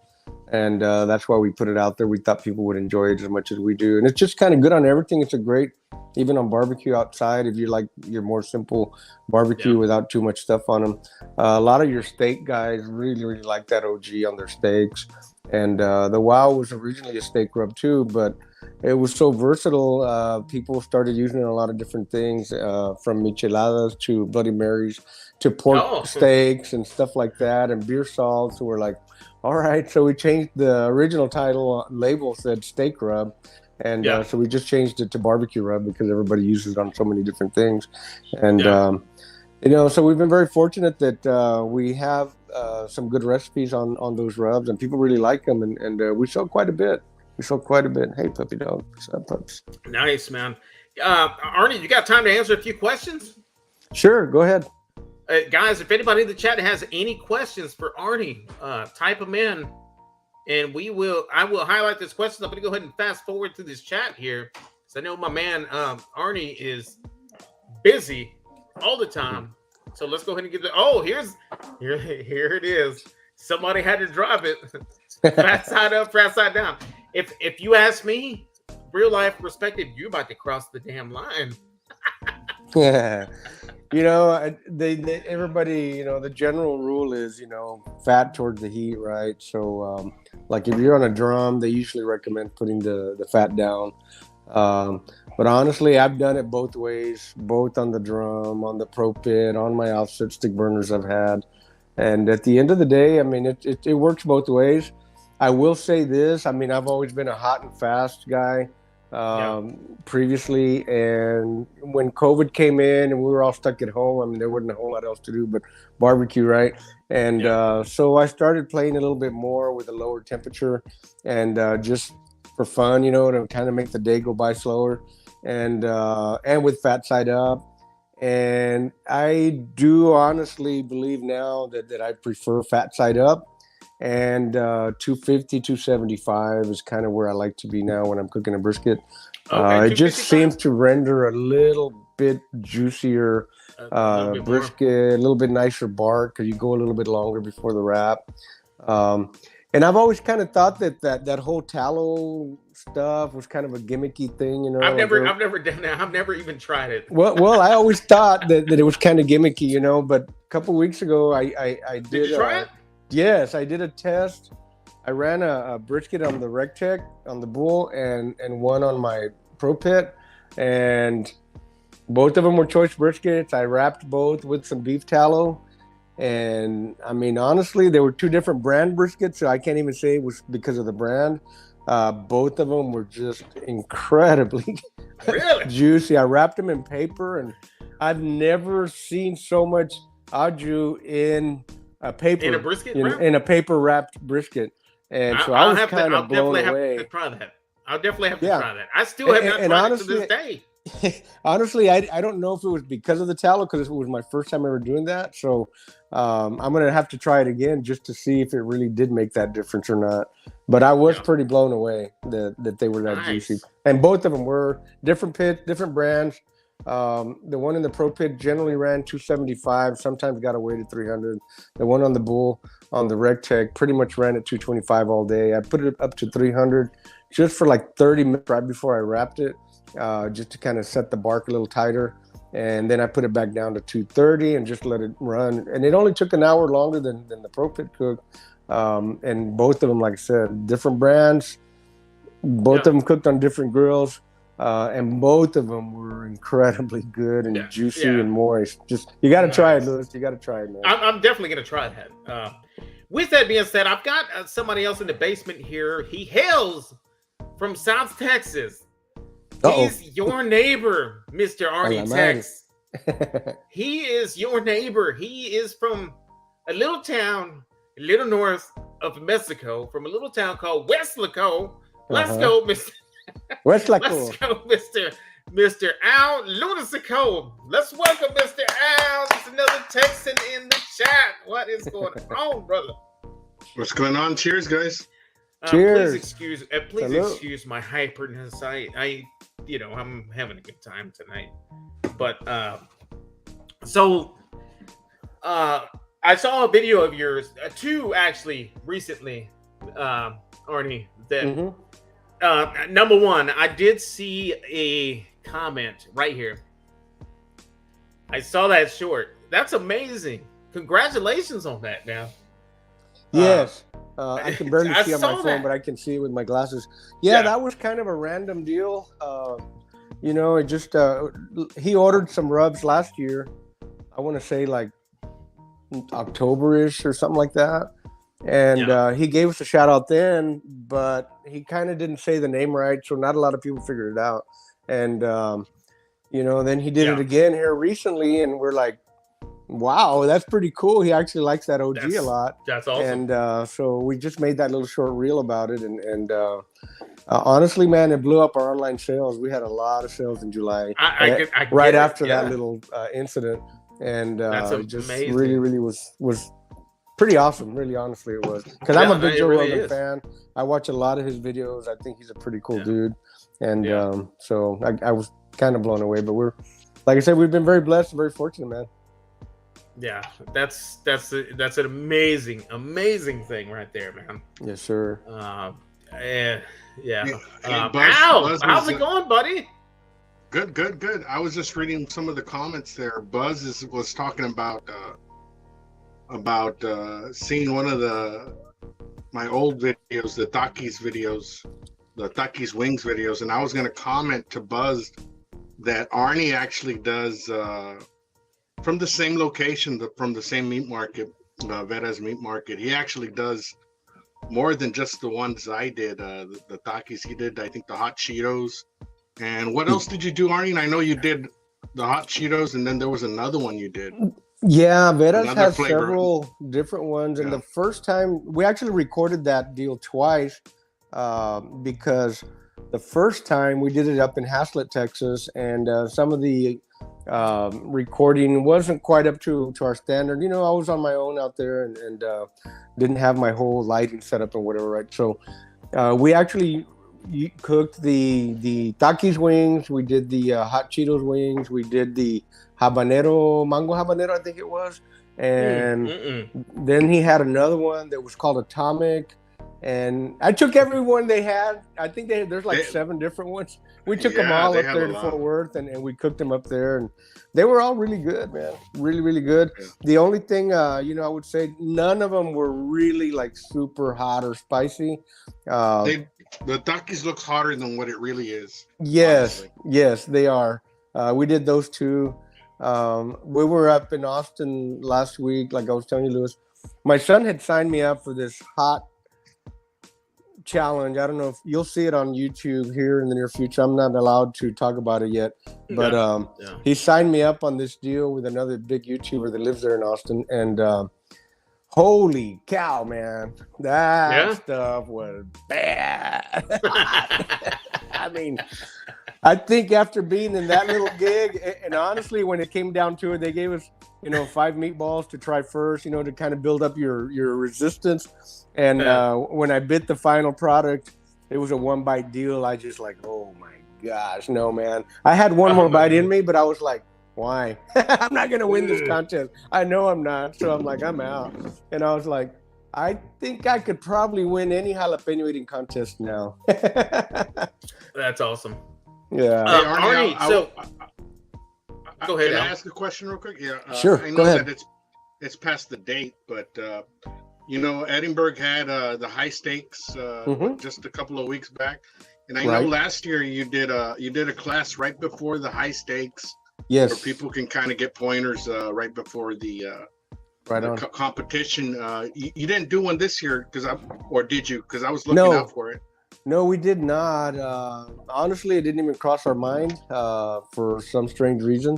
And that's why we put it out there. We thought people would enjoy it as much as we do. And it's just kind of good on everything. It's a great, even on barbecue outside, if you like your more simple barbecue without too much stuff on them. A lot of your steak guys really, really like that OG on their steaks. And the WOW was originally a steak rub too, but it was so versatile. People started using it in a lot of different things, from micheladas to Bloody Marys to pork steaks and stuff like that, and beer salts. So we're like, all right. So we changed the original label said steak rub. And so we just changed it to barbecue rub because everybody uses it on so many different things. And, so we've been very fortunate that we have some good recipes on those rubs, and people really like them. And we sell quite a bit. Hey, puppy dog. What's up, pups? Nice, man. Arnie, you got time to answer a few questions? Sure. Go ahead. Guys, if anybody in the chat has any questions for Arnie, type them in. And I will highlight this question. I'm going to go ahead and fast forward to this chat here. Because I know my man, Arnie, is busy all the time. So let's go ahead and get it. Oh, here it is. Somebody had to drop it. Fat side up, fat side down. If you ask me, real life perspective, you're about to cross the damn line. Yeah. Everybody, the general rule is, fat towards the heat, right? So, like if you're on a drum, they usually recommend putting the fat down. But honestly, I've done it both ways, both on the drum, on the pro pit, on my offset stick burners I've had. And at the end of the day, I mean, it works both ways. I will say this. I mean, I've always been a hot and fast guy. Previously, and when COVID came in and we were all stuck at home, I mean, there wasn't a whole lot else to do but barbecue, right? And so I started playing a little bit more with a lower temperature, and just for fun, to kind of make the day go by slower, and with fat side up. And I do honestly believe now that I prefer fat side up. And 250, 275 is kind of where I like to be now when I'm cooking a brisket. It just seems to render a little bit juicier brisket, a little bit nicer bark because you go a little bit longer before the wrap. And I've always kind of thought that whole tallow stuff was kind of a gimmicky thing, you know. I've never done that. I've never even tried it. Well, I always thought that it was kind of gimmicky, you know. But a couple weeks ago, I did. Did you try it? Yes, I did a test. I ran a brisket on the RecTech on the bull and one on my Pro Pit, and both of them were choice briskets. I wrapped both with some beef tallow. And I mean, honestly, they were two different brand briskets, so I can't even say it was because of the brand. Both of them were just incredibly juicy. I wrapped them in paper, and I've never seen so much au jus in a paper, in a brisket, in a paper wrapped brisket. And so I was kind of blown away. I'll definitely have to try that. I'll definitely have to try that. I still have not tried it to this day. Honestly, I don't know if it was because of the tallow, because it was my first time ever doing that. So I'm going to have to try it again just to see if it really did make that difference or not. But I was pretty blown away that they were that juicy. And both of them were different pits, different brands. The one in the Pro Pit generally ran 275, sometimes got away to 300. The one on the bull on the RecTech pretty much ran at 225 all day. I put it up to 300 just for like 30 minutes right before I wrapped it. Just to kind of set the bark a little tighter, and then I put it back down to 230 and just let it run. And it only took an hour longer than the Pro Pit cooked. And both of them, like I said, different brands. Both of them cooked on different grills, and both of them were incredibly good and juicy and moist. Just you got to try it, Lewis. You got to try it, man. I'm definitely gonna try that. With that being said, I've got somebody else in the basement here. He hails from South Texas. He's your neighbor, Mr. Arnie Tex. He is your neighbor. He is from a little town, a little north of Mexico, from a little town called Westlaco. Let's go, Mr. Westlaco. Let's go, Mr. Al Lunasico. Let's welcome Mr. Al. There's another Texan in the chat. What is going on, brother? What's going on? Cheers, guys. Cheers. Please excuse my hyperness. I'm having a good time tonight. But I saw a video of yours, two actually recently, Arnie. That number one, I did see a comment right here. I saw that short. That's amazing. Congratulations on that, now. Yes. I can barely see on my phone, but I can see it with my glasses. Yeah, that was kind of a random deal. It just he ordered some rubs last year. I want to say like October-ish or something like that. And he gave us a shout out then, but he kind of didn't say the name right, so not a lot of people figured it out. And then he did it again here recently, and we're like, wow, that's pretty cool. He actually likes that OG a lot. That's awesome. And so we just made that little short reel about it. And honestly, man, it blew up our online sales. We had a lot of sales in July. Right after that little incident. And it just really, really was pretty awesome. Really, honestly, it was. Because I'm a big Joe Rogan fan. I watch a lot of his videos. I think he's a pretty cool dude. And so I was kind of blown away. But like I said, we've been very blessed and very fortunate, man. Yeah, that's an amazing thing right there, man. Yes, sir. Buzz, Buzz how's it going, buddy? Good. I was just reading some of the comments there. Buzz was talking about seeing one of my old videos, the Takis videos, the Takis Wings videos, and I was going to comment to Buzz that Arnie actually does. From the same location, from the same meat market, Vera's Meat Market, he actually does more than just the ones I did. The Takis, he did, I think, the hot Cheetos. And what else did you do, Arnie? I know you did the hot Cheetos, and then there was another one you did. Yeah, Vera's has several different ones. And the first time, we actually recorded that deal twice because the first time we did it up in Haslett, Texas, and some of the recording wasn't quite up to our standard. I was on my own out there and didn't have my whole lighting set up and whatever, right? So we actually cooked the Takis wings, we did the hot Cheetos wings, we did the mango habanero, I think it was. And then he had another one that was called Atomic. And I took every one they had. I think there's like 7 different ones. We took them all up there to Fort Worth, and we cooked them up there, and they were all really good, man. Really, really good. Yeah. The only thing, I would say none of them were really like super hot or spicy. The Takis looks hotter than what it really is. Yes, honestly. Yes, they are. We did those 2. We were up in Austin last week, like I was telling you, Louis. My son had signed me up for this hot challenge. I don't know if you'll see it on YouTube here in the near future. I'm not allowed to talk about it yet, but he signed me up on this deal with another big YouTuber that lives there in Austin, and holy cow, man, that stuff was bad. I mean, I think after being in that little gig, and honestly, when it came down to it, they gave us 5 meatballs to try first, to kind of build up your resistance. And when I bit the final product, it was a 1-bite deal. I just like, oh my gosh, no, man. I had one more bite in me, but I was like, why? I'm not going to win this contest. I know I'm not. So I'm like, I'm out. And I was like, I think I could probably win any jalapeno eating contest now. That's awesome. Yeah. Hey, Arnie, go ahead. Can I ask a question real quick? Yeah. Sure. I know go ahead. that it's past the date, but Edinburgh had the high stakes just a couple of weeks back, and I know last year you did a class right before the high stakes. Yes. Where people can kind of get pointers right before the competition. You didn't do one this year or did you? Because I was looking out for it. No, we did not. Honestly, it didn't even cross our mind for some strange reason.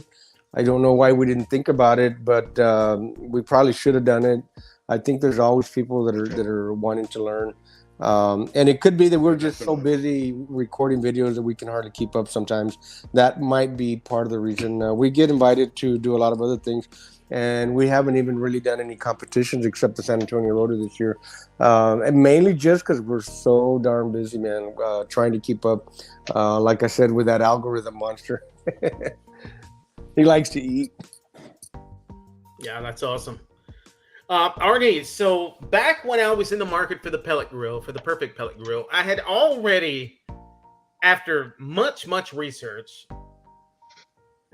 I don't know why we didn't think about it, but we probably should have done it. I think there's always people that are wanting to learn. And it could be that we're just so busy recording videos that we can hardly keep up sometimes. That might be part of the reason. We get invited to do a lot of other things, and we haven't even really done any competitions except the San Antonio Rotary this year. And mainly just because we're so darn busy, man, trying to keep up, like I said, with that algorithm monster. He likes to eat. Yeah, that's awesome. Arnie, so back when I was in the market for the pellet grill, for the perfect pellet grill, I had already, after much research,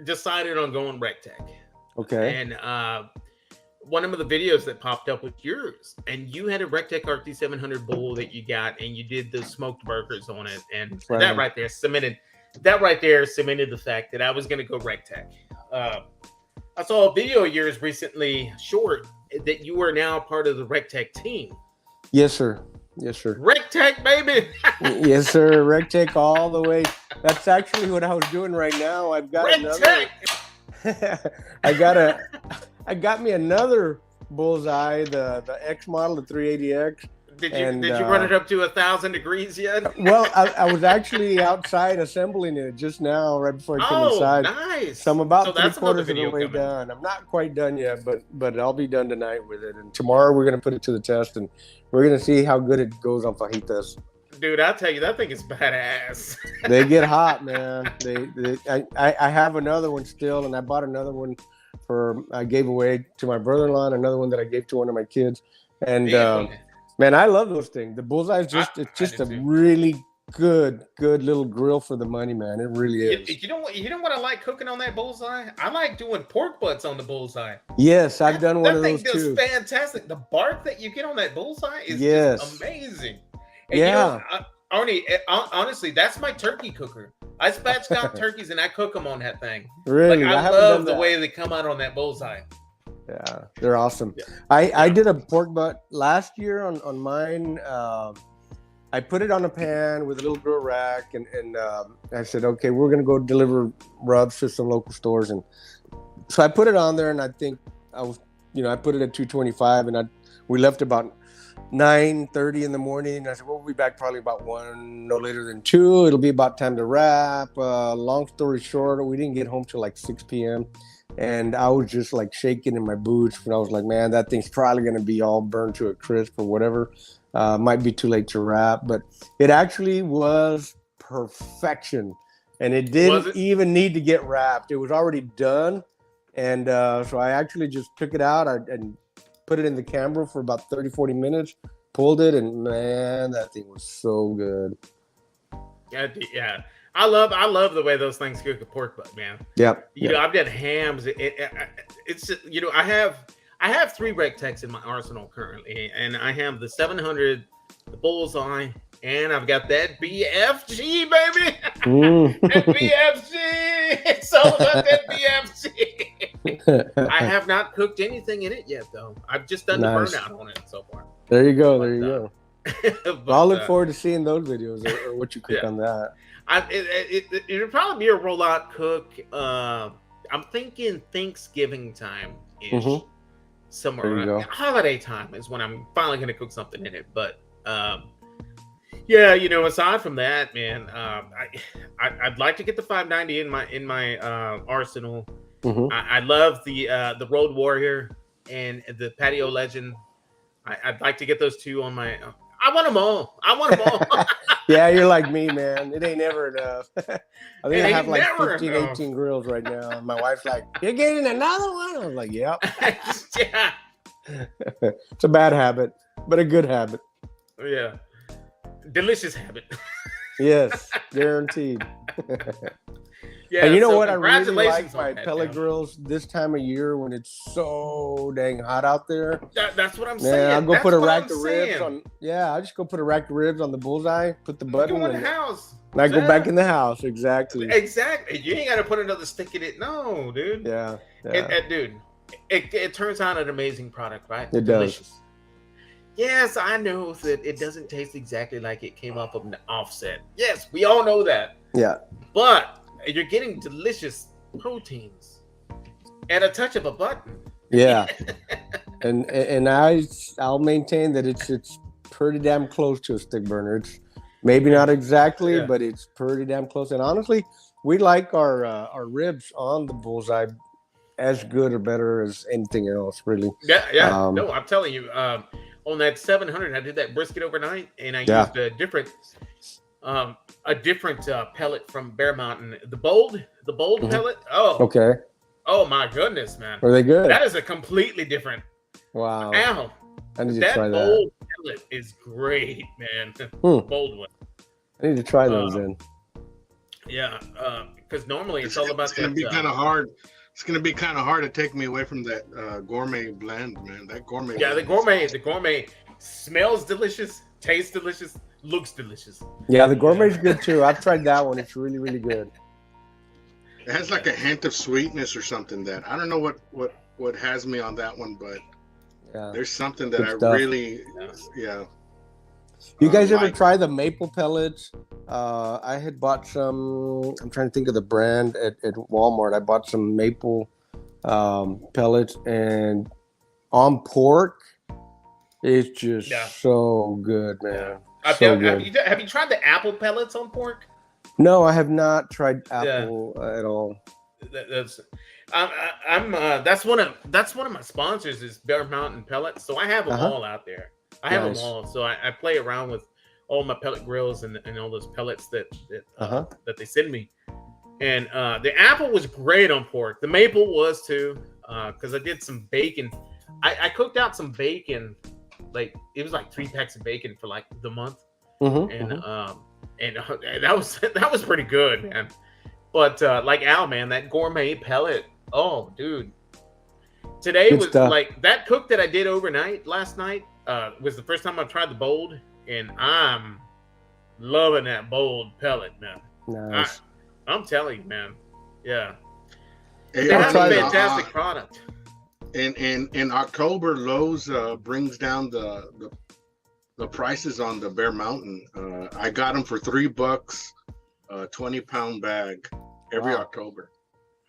decided on going Rectech. Okay. And one of the videos that popped up was yours, and you had a Rectech RT700 bowl that you got, and you did the smoked burgers on it, and that right there cemented the fact that I was going to go Rectech. I saw a video of yours recently, short, that you are now part of the Rectech team. Yes, sir. Yes, sir. Rectech, baby. Yes, sir. Rectech all the way. That's actually what I was doing right now. I've got Rectech. another. I got me another bullseye, the X model, the 380X. Did you run it up to 1,000 degrees yet? Well, I was actually outside assembling it just now, right before I came inside. Oh, nice. So I'm about 3/4 of the way done. I'm not quite done yet, but I'll be done tonight with it. And tomorrow we're going to put it to the test, and we're going to see how good it goes on fajitas. Dude, I'll tell you, that thing is badass. They get hot, man. I have another one still, and I bought another one I gave away to my brother-in-law, and another one that I gave to one of my kids. And man, I love those things. The bullseye is just a really good little grill for the money, man. It really is. You know what I like cooking on that bullseye? I like doing pork butts on the bullseye. Yes, I've done one of those too. That thing does fantastic. The bark that you get on that bullseye is just amazing. And Arnie, honestly, that's my turkey cooker. I spatchcock turkeys and I cook them on that thing. Really? I love the way they come out on that bullseye. Yeah, they're awesome. Yeah. I did a pork butt last year on mine. I put it on a pan with a little grill rack, and I said, okay, we're gonna go deliver rubs to some local stores, and so I put it on there, and I think I put it at 225, and we left about 9:30 in the morning. I said, we'll be back probably about 1, no later than 2. It'll be about time to wrap. Long story short, we didn't get home till like 6 p.m. And I was just like shaking in my boots, and I was like, man, that thing's probably going to be all burned to a crisp or whatever. Might be too late to wrap, but it actually was perfection. And it didn't even need to get wrapped. It was already done. And so I actually just took it out and put it in the camera for about 30, 40 minutes, pulled it, and man, that thing was so good. Yeah. I love the way those things cook a pork butt, man. Yep. You know, I've got hams. It's you know, I have 3 Rec Techs in my arsenal currently, and I have the 700, the Bullseye, and I've got that BFG, baby. That BFG. It's all about that BFG. I have not cooked anything in it yet, though. I've just done the burnout on it so far. There you go. There you go. But, I'll look forward to seeing those videos or what you cook on that. It'll probably be a rollout cook. I'm thinking Thanksgiving time ish, somewhere around holiday time is when I'm finally going to cook something in it. But yeah, you know, aside from that, man, I'd like to get the 590 in my arsenal. I love the Road Warrior and the Patio Legend. I'd like to get those 2 on my. I want them all. Yeah, you're like me, man. It ain't never enough. I think I have like 15, 18 grills right now. My wife's like, "You're getting another one?" I was like, "Yep." Yeah. It's a bad habit, but a good habit. Yeah. Delicious habit. Yes, guaranteed. Yeah, and you know what? I really like my pellet grills this time of year when it's so dang hot out there. That's what I'm saying. I'll go put a rack of ribs on. Yeah, I'll just go put a rack of ribs on the Bullseye, put the button in the house. And I go back in the house. Exactly. You ain't got to put another stick in it. No, dude. Yeah. And dude, it turns out an amazing product, right? It Delicious. does. Yes, I know that it doesn't taste exactly like it came off of an offset. Yes, we all know that. Yeah. But you're getting delicious proteins at a touch of a button. Yeah. and I'll maintain that it's pretty damn close to a stick burner. It's maybe not exactly, but it's pretty damn close. And honestly, we like our ribs on the Bullseye as good or better as anything else, really. Yeah. No, I'm telling you, on that 700, I did that brisket overnight, and I used a different pellet from Bear Mountain. The bold pellet. Oh, okay. Oh my goodness, man. Are they good? That is a completely different. Wow. Ow. I need to try that. That bold pellet is great, man. Bold one. I need to try those in. Yeah, because normally it's all about. It's gonna be kind of hard. It's gonna be kind of hard to take me away from that gourmet blend, man. That gourmet. Yeah, the gourmet smells delicious, tastes delicious, looks delicious. Yeah, the gourmet's good too. I've tried that one. It's really, really good. It has like a hint of sweetness or something that I don't know what has me on that one, but there's something that really. You guys ever try the maple pellets? I had bought some. I'm trying to think of the brand at Walmart. I bought some maple pellets, and on pork, it's just so good, man. So good. Have you tried the apple pellets on pork? No, I have not tried apple at all. That's one of my sponsors is Bear Mountain Pellets, so I have them all out there. I have them all, so I play around with all my pellet grills and all those pellets that they send me. And the apple was great on pork. The maple was too, because I did some bacon. I cooked out some bacon, like it was like 3 packs of bacon for like the month, and that was pretty good, man. But like Al, man, that gourmet pellet. Oh, dude, today was like that cook that I did overnight last night. Was the first time I tried the bold, and I'm loving that bold pellet, man. Nice. I'm telling you, man. Yeah. Hey, that's a fantastic product. In October, Lowe's brings down the prices on the Bear Mountain. I got them for $3, a 20-pound bag every October.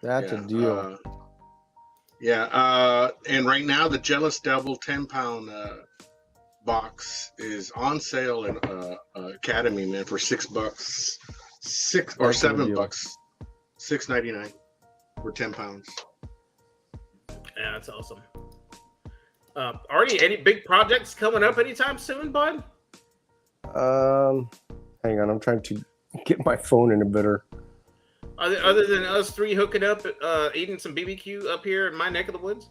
That's a deal. And right now the Jealous Devil 10-pound box is on sale in Academy, man, for $6, $6 or $7, $6.99 for 10 pounds. Yeah, that's awesome. Artie, any big projects coming up anytime soon, bud? Hang on, I'm trying to get my phone in a better Other than us three hooking up, eating some BBQ up here in my neck of the woods?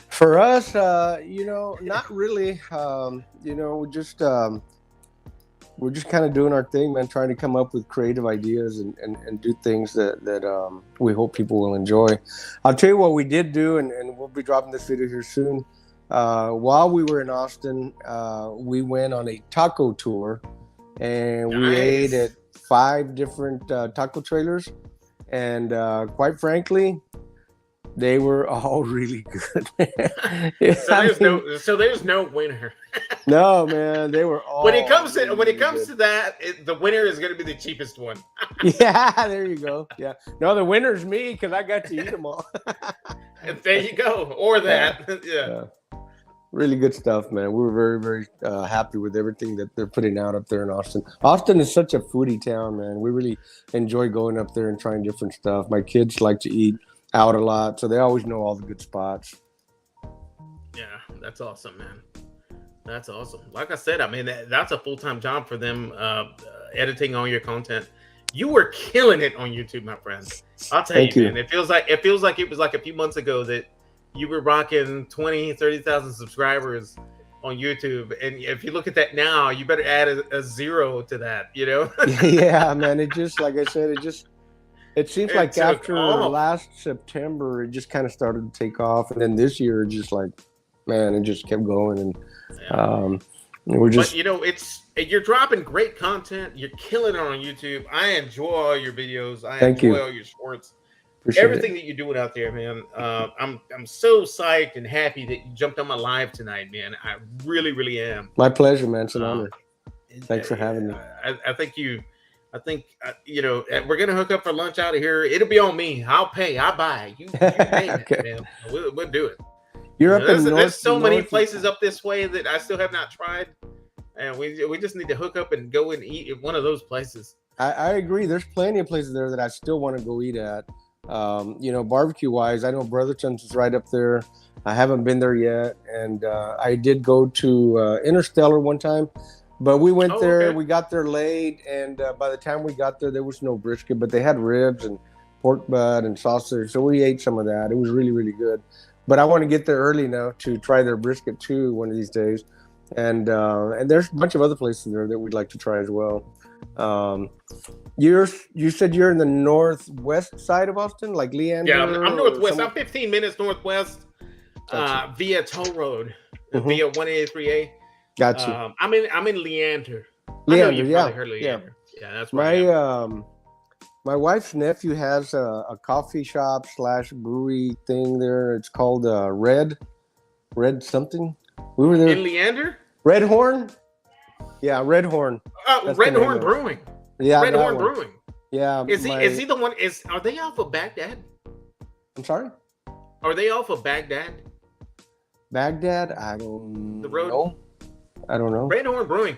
For us, not really. We're just kind of doing our thing, man, trying to come up with creative ideas and do things that we hope people will enjoy. I'll tell you what we did do, and we'll be dropping this video here soon. While we were in Austin, we went on a taco tour, and we ate at 5 different taco trailers, and quite frankly, they were all really good. So there's no winner. No, man, they were all. When it comes to that, the winner is going to be the cheapest one. Yeah, there you go. Yeah, no, the winner's me because I got to eat them all. There you go, or that. Yeah. Really good stuff, man. We were very, very happy with everything that they're putting out up there in Austin. Austin is such a foodie town, man. We really enjoy going up there and trying different stuff. My kids like to eat out a lot, so they always know all the good spots. Yeah, that's awesome, man. That's awesome. Like I said, I mean, that's a full-time job for them, editing all your content. You were killing it on YouTube, my friend. I'll tell you, man. It feels like it was like a few months ago that you were rocking 20, 30,000 subscribers on YouTube. And if you look at that now, you better add a 0 to that, you know? Yeah, man. It just, like I said, it seems like after last September, it just kind of started to take off. And then this year, just like, man, it just kept going. And we're just. But, you're dropping great content. You're killing it on YouTube. I enjoy all your videos. I enjoy all your shorts. Appreciate everything that you're doing out there, man. I'm so psyched and happy that you jumped on my live tonight, man. I really, really am. My pleasure, man. It's an honor. Thanks for having me. I think we're gonna hook up for lunch out of here. It'll be on me. I'll pay. I'll buy. You pay Okay. it, man. We'll do it. You're up in There's so many places up this way that I still have not tried, and we just need to hook up and go and eat at one of those places. I agree. There's plenty of places there that I still want to go eat at. Barbecue wise, I know Brotherton's is right up there. I haven't been there yet, and I did go to Interstellar one time, but we went there. Okay. We got there late, and by the time we got there was no brisket, but they had ribs and pork butt and sausage, so we ate some of that. It was really, really good. But I want to get there early now to try their brisket too one of these days, and there's a bunch of other places there that we'd like to try as well. You said you're in the northwest side of Austin, like Leander? Yeah, I'm northwest. I'm 15 minutes northwest, via toll road, via 183A. Gotcha. I'm in Leander. Leander, probably heard Leander. Yeah, that's my wife's nephew has a coffee shop / brewery thing there. It's called Red something. We were there in Leander. Red Horn. Yeah, Red Horn. Red Horn Brewing. Yeah, Red Horn Brewing. Yeah. Is he the one? Are they off of Baghdad? I'm sorry? Are they off of Baghdad? Baghdad? I don't The road? know. I don't know. Red Horn Brewing.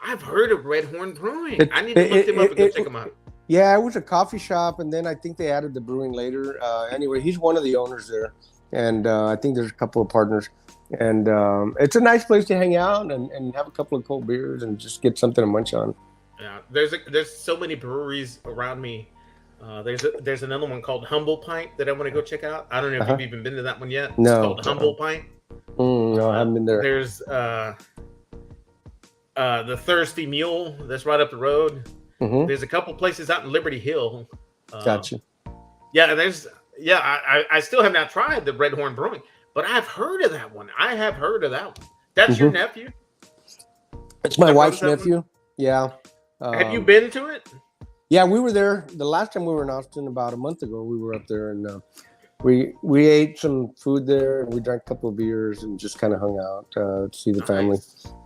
I've heard of Red Horn Brewing. I need to look them up and go check them out. Yeah, it was a coffee shop, and then I think they added the brewing later. Anyway, he's one of the owners there, and I think there's a couple of partners. And it's a nice place to hang out and have a couple of cold beers and just get something to munch on. Yeah, there's so many breweries around me. There's another one called Humble Pint that I want to go check out. I don't know if you've even been to that one yet. No. It's called Humble Pint. No, I haven't been there. There's the Thirsty Mule that's right up the road. There's a couple places out in Liberty Hill. Gotcha. Yeah, I still have not tried the Red Horn Brewing, but I've heard of that one. I have heard of that one. That's your nephew? It's my wife's nephew. Yeah. Have you been to it? Yeah, we were there the last time we were in Austin about a month ago. We were up there, and we ate some food there, and we drank a couple of beers and just kind of hung out to see the family.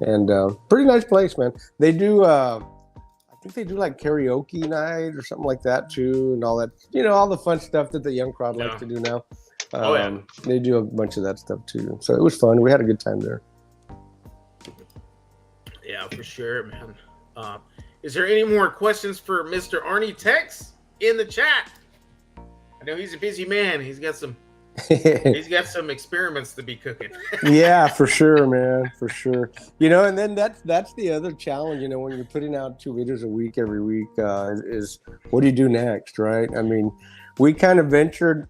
And pretty nice place, man. They do I think they do like karaoke night or something like that too, and all that, all the fun stuff that the young crowd likes to do now. They do a bunch of that stuff too, so it was fun. We had a good time there. Yeah, for sure, man. Is there any more questions for Mr. Arnie Tex in the chat? I know he's a busy man. He's got some He's got some experiments to be cooking. Yeah, for sure, man, for sure. And then that's the other challenge. When you're putting out 2 videos a week every week, is what do you do next, right? I mean, we kind of ventured.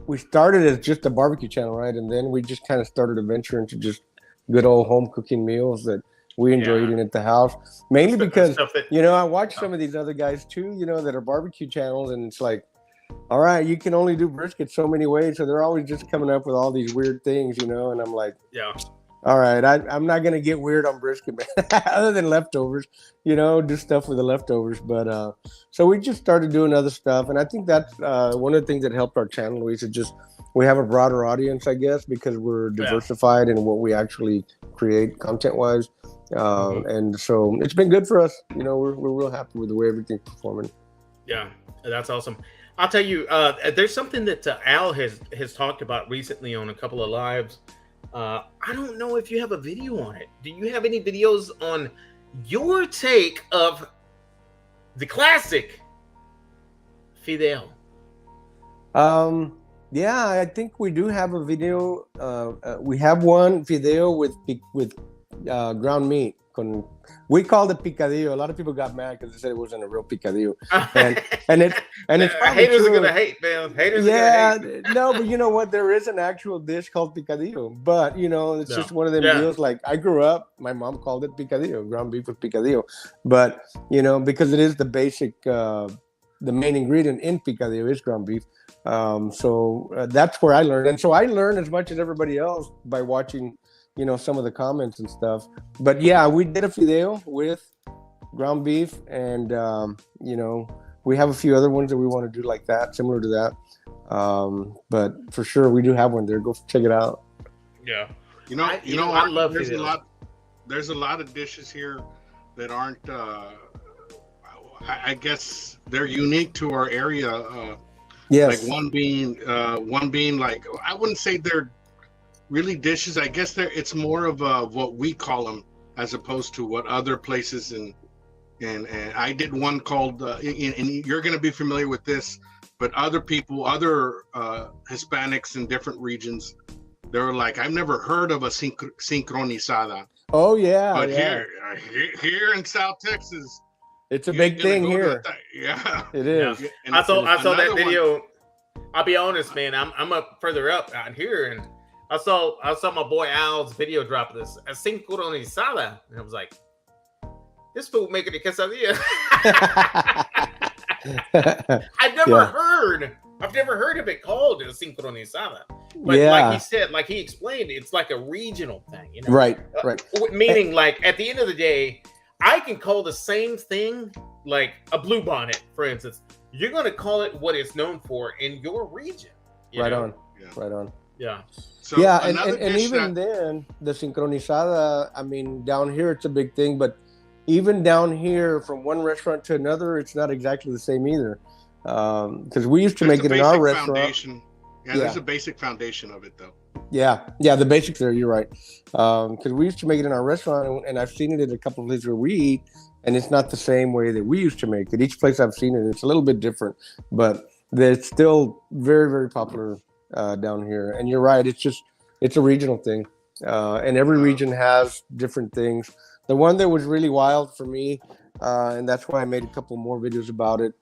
We started as just a barbecue channel, right? And then we just kind of started to venture into just good old home cooking meals that we enjoy eating at the house. Mainly because, I watch some of these other guys too, that are barbecue channels, and it's like, all right, you can only do brisket so many ways. So they're always just coming up with all these weird things, and I'm like, all right, I'm not going to get weird on brisket, man. Other than leftovers, do stuff with the leftovers. But so we just started doing other stuff. And I think that's one of the things that helped our channel, Luis, is just we have a broader audience, I guess, because we're diversified in what we actually create content-wise. And so it's been good for us. We're real happy with the way everything's performing. Yeah, that's awesome. I'll tell you, there's something that Al has talked about recently on a couple of lives. I don't know if you have a video on it. Do you have any videos on your take of the classic Fideo? Yeah, I think we do have a video. We have one Fideo with ground meat. We called it picadillo. A lot of people got mad because they said it wasn't a real picadillo. And it's haters are gonna hate, man. Haters are gonna hate. No, but you know what? There is an actual dish called picadillo. But it's just one of them deals. Like I grew up, my mom called it picadillo, ground beef with picadillo. But because it is the basic, the main ingredient in picadillo is ground beef. So that's where I learned, and so I learned as much as everybody else by watching some of the comments and stuff. But yeah, we did a Fideo with ground beef, and we have a few other ones that we want to do like that, similar to that. But for sure, we do have one there. Go check it out. Yeah, I love Fideo. There's a lot of dishes here that aren't. I guess they're unique to our area. Yes. Like one being like, I wouldn't say they're really dishes. I guess it's more of what we call them as opposed to what other places and I did one called and you're going to be familiar with this, but other Hispanics in different regions, they were like, I've never heard of a sincronizada. Oh yeah, but here in South Texas, it's a big thing here. Yeah, it is. Yeah. I saw that video. I'll be honest, man. I'm up further up out here, and I saw my boy Al's video drop this a sincronizada, and I was like, this fool making a quesadilla. I've never heard of it called a sincronizada. But like he said, like he explained, it's like a regional thing, Right. Meaning, like at the end of the day, I can call the same thing like a bluebonnet, for instance. You're going to call it what it's known for in your region. Right on. Yeah. So and even then, the sincronizada, I mean, down here it's a big thing, but even down here from one restaurant to another, it's not exactly the same either. Because we used to make it in our restaurant. Yeah, there's a basic foundation of it, though. Yeah, the basics there. You're right. Because we used to make it in our restaurant, and I've seen it at a couple of places where we eat, and it's not the same way that we used to make it. Each place I've seen it, it's a little bit different, but it's still very, very popular down here. And you're right. It's a regional thing, and every region has different things. The one that was really wild for me, and that's why I made a couple more videos about it,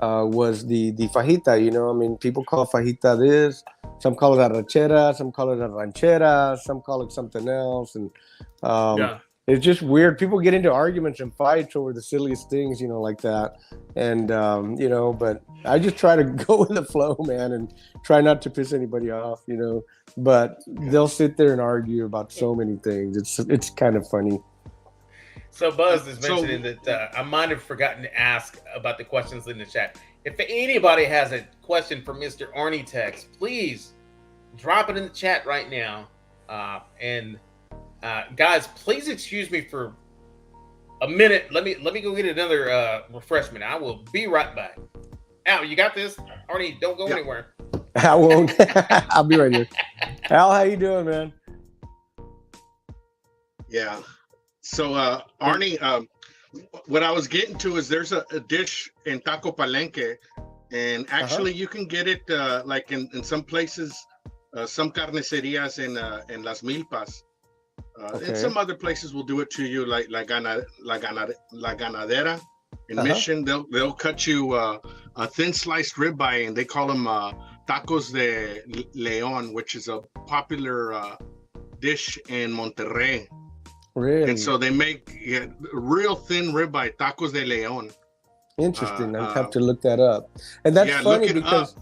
was the fajita. I mean, people call fajita this, some call it arrachera, some call it a ranchera, some call it something else, and it's just weird. People get into arguments and fights over the silliest things, like that, and but I just try to go with the flow, man, and try not to piss anybody off, but they'll sit there and argue about so many things. It's kind of funny. So Buzz is mentioning that I might have forgotten to ask about the questions in the chat. If anybody has a question for Mr. Arnie Tex, please drop it in the chat right now. And guys, please excuse me for a minute. Let me go get another refreshment. I will be right back. Al, you got this? Arnie, don't go anywhere. I won't. I'll be right here. Al, how you doing, man? Yeah. So, Arnie, what I was getting to is there's a dish in Taco Palenque And actually, you can get it like in some places, some carnicerias in Las Milpas. And some other places will do it to you, like La Ganadera in Mission. They'll cut you a thin sliced ribeye, and they call them tacos de león, which is a popular dish in Monterrey. Really? And so they make real thin ribeye, tacos de león. Interesting. I'd have to look that up. And that's funny because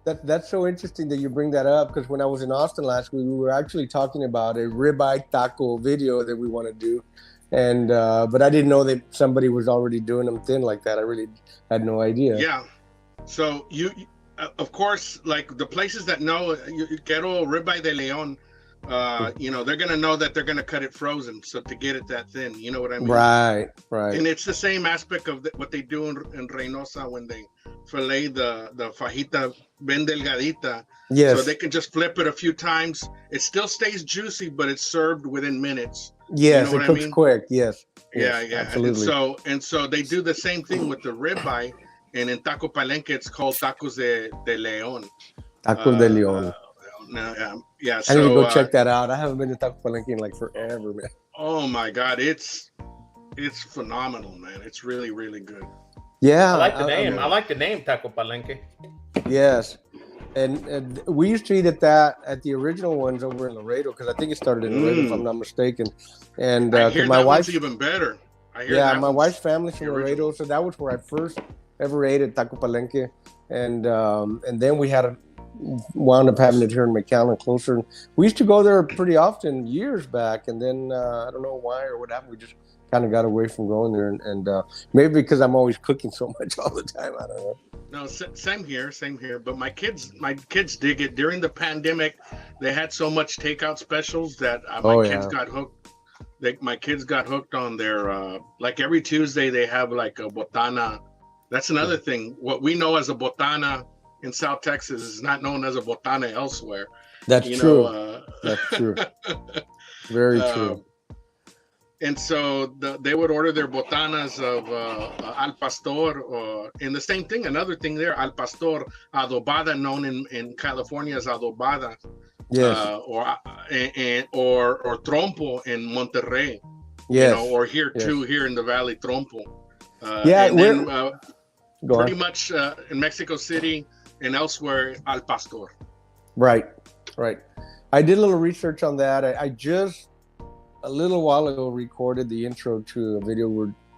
that's so interesting that you bring that up, because when I was in Austin last week, we were actually talking about a ribeye taco video that we want to do. And but I didn't know that somebody was already doing them thin like that. I really had no idea. Yeah. So you of course, like the places that know quiero ribeye de león, you know, they're gonna know that they're gonna cut it frozen, so to get it that thin, you know what I mean? Right. And it's the same aspect of what they do in Reynosa when they fillet the fajita bien delgadita. Yes. So they can just flip it a few times. It still stays juicy, but it's served within minutes. Yes, you know it cooks quick. Yes. Yeah, absolutely. And so they do the same thing with the ribeye, and in Taco Palenque it's called tacos de león. Tacos de león. Yeah, I need to go check that out. I haven't been to Taco Palenque in like forever, man. Oh my God, it's phenomenal, man. It's really, really good. Yeah, I like the name. I like the name Taco Palenque. Yes, and we used to eat at the original ones over in Laredo, because I think it started in Laredo, if I'm not mistaken. And my wife's even better. My wife's family's from Laredo, so that was where I first ever ate at Taco Palenque, and then we wound up having it here in McAllen closer. We used to go there pretty often years back, and then I don't know why or what happened. We just kind of got away from going there, and maybe because I'm always cooking so much all the time. I don't know. No, same here. But my kids dig it. During the pandemic, they had so much takeout specials that my kids got hooked. My kids got hooked on their like every Tuesday they have like a botana. That's another thing. What we know as a botana in South Texas is not known as a botana elsewhere. That's true. That's true. Very true. And so they would order their botanas of al pastor, and the same thing. Another thing there, al pastor adobada, known in California as adobada, yes, or trompo in Monterrey, yes, you know, or here too, here in the Valley, trompo. And then pretty much in Mexico City and elsewhere, al pastor. Right. I did a little research on that. I just a little while ago recorded the intro to a video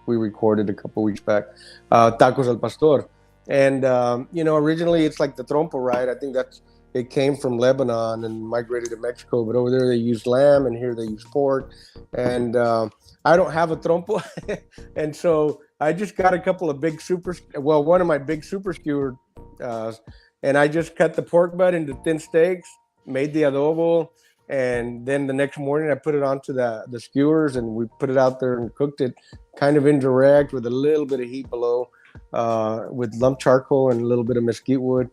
we recorded a couple weeks back, Tacos al Pastor. And, you know, originally it's like the trompo, right? I think it came from Lebanon and migrated to Mexico, but over there they use lamb and here they use pork. And I don't have a trompo. And so I just got a couple of one of my big super skewer, and I just cut the pork butt into thin steaks, made the adobo, and then the next morning I put it onto the skewers, and we put it out there and cooked it kind of indirect with a little bit of heat below, with lump charcoal and a little bit of mesquite wood.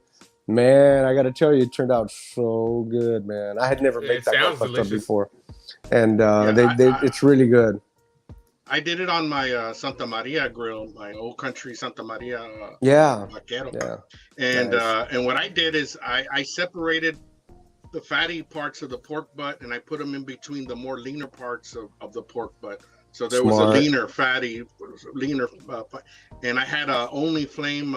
Man, I got to tell you, it turned out so good, man. I had never made that pasta before, and it's really good. I did it on my Santa Maria grill, my old country Santa Maria. Vaquero. And nice. And what I did is I separated the fatty parts of the pork butt, and I put them in between the more leaner parts of the pork butt. So there was a leaner, and I had a only flame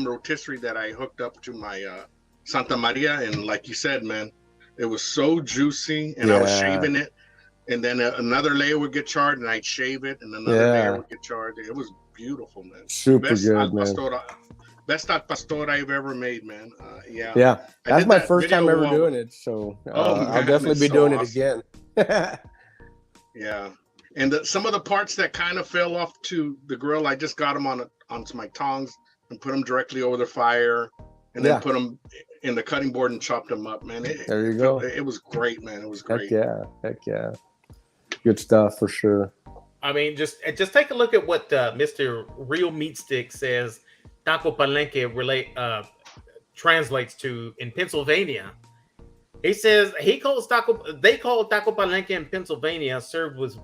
rotisserie that I hooked up to my Santa Maria, and like you said, man, it was so juicy, and I was shaving it, and then another layer would get charred, and I'd shave it, and another layer would get charred. It was beautiful, man. Super good, man. Best al pastor I've ever made, man. Yeah. That's my first time ever doing it, so I'll definitely be doing it again. Yeah. And some of the parts that kind of fell off to the grill, I just got them onto my tongs and put them directly over the fire, and then put them in the cutting board and chopped them up, man. There you go. It was great, man. It was great. Heck yeah. Good stuff for sure. I mean, just take a look at what Mr. Real Meat Stick says Taco Palenque translates to in Pennsylvania. He says they call Taco Palenque in Pennsylvania, served with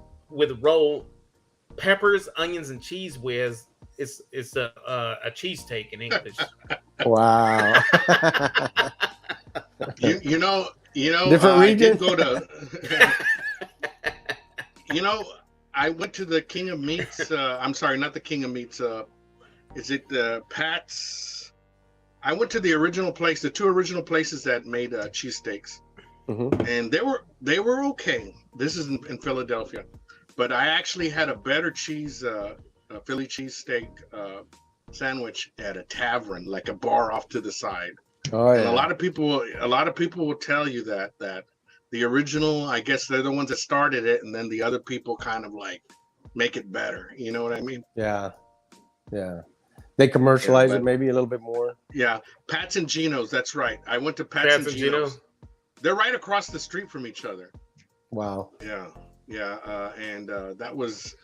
rolled peppers, onions, and cheese whiz. it's a cheesesteak in English. Wow. you know, Different I region? did go to. I went to the King of Meats. I'm sorry, not the King of Meats. Is it Pat's? I went to the original place, the two original places that made cheesesteaks, and they were okay. This is in Philadelphia, but I actually had a better Philly cheesesteak sandwich at a tavern, like a bar off to the side. Oh, and yeah. a lot of people will tell you that the original, I guess they're the ones that started it, and then the other people kind of like make it better. You know what I mean? Yeah. Yeah. They commercialize it maybe a little bit more. Yeah. Pat's and Gino's, that's right. I went to Pat's and Gino's. They're right across the street from each other. Wow. Yeah. Yeah. And that was,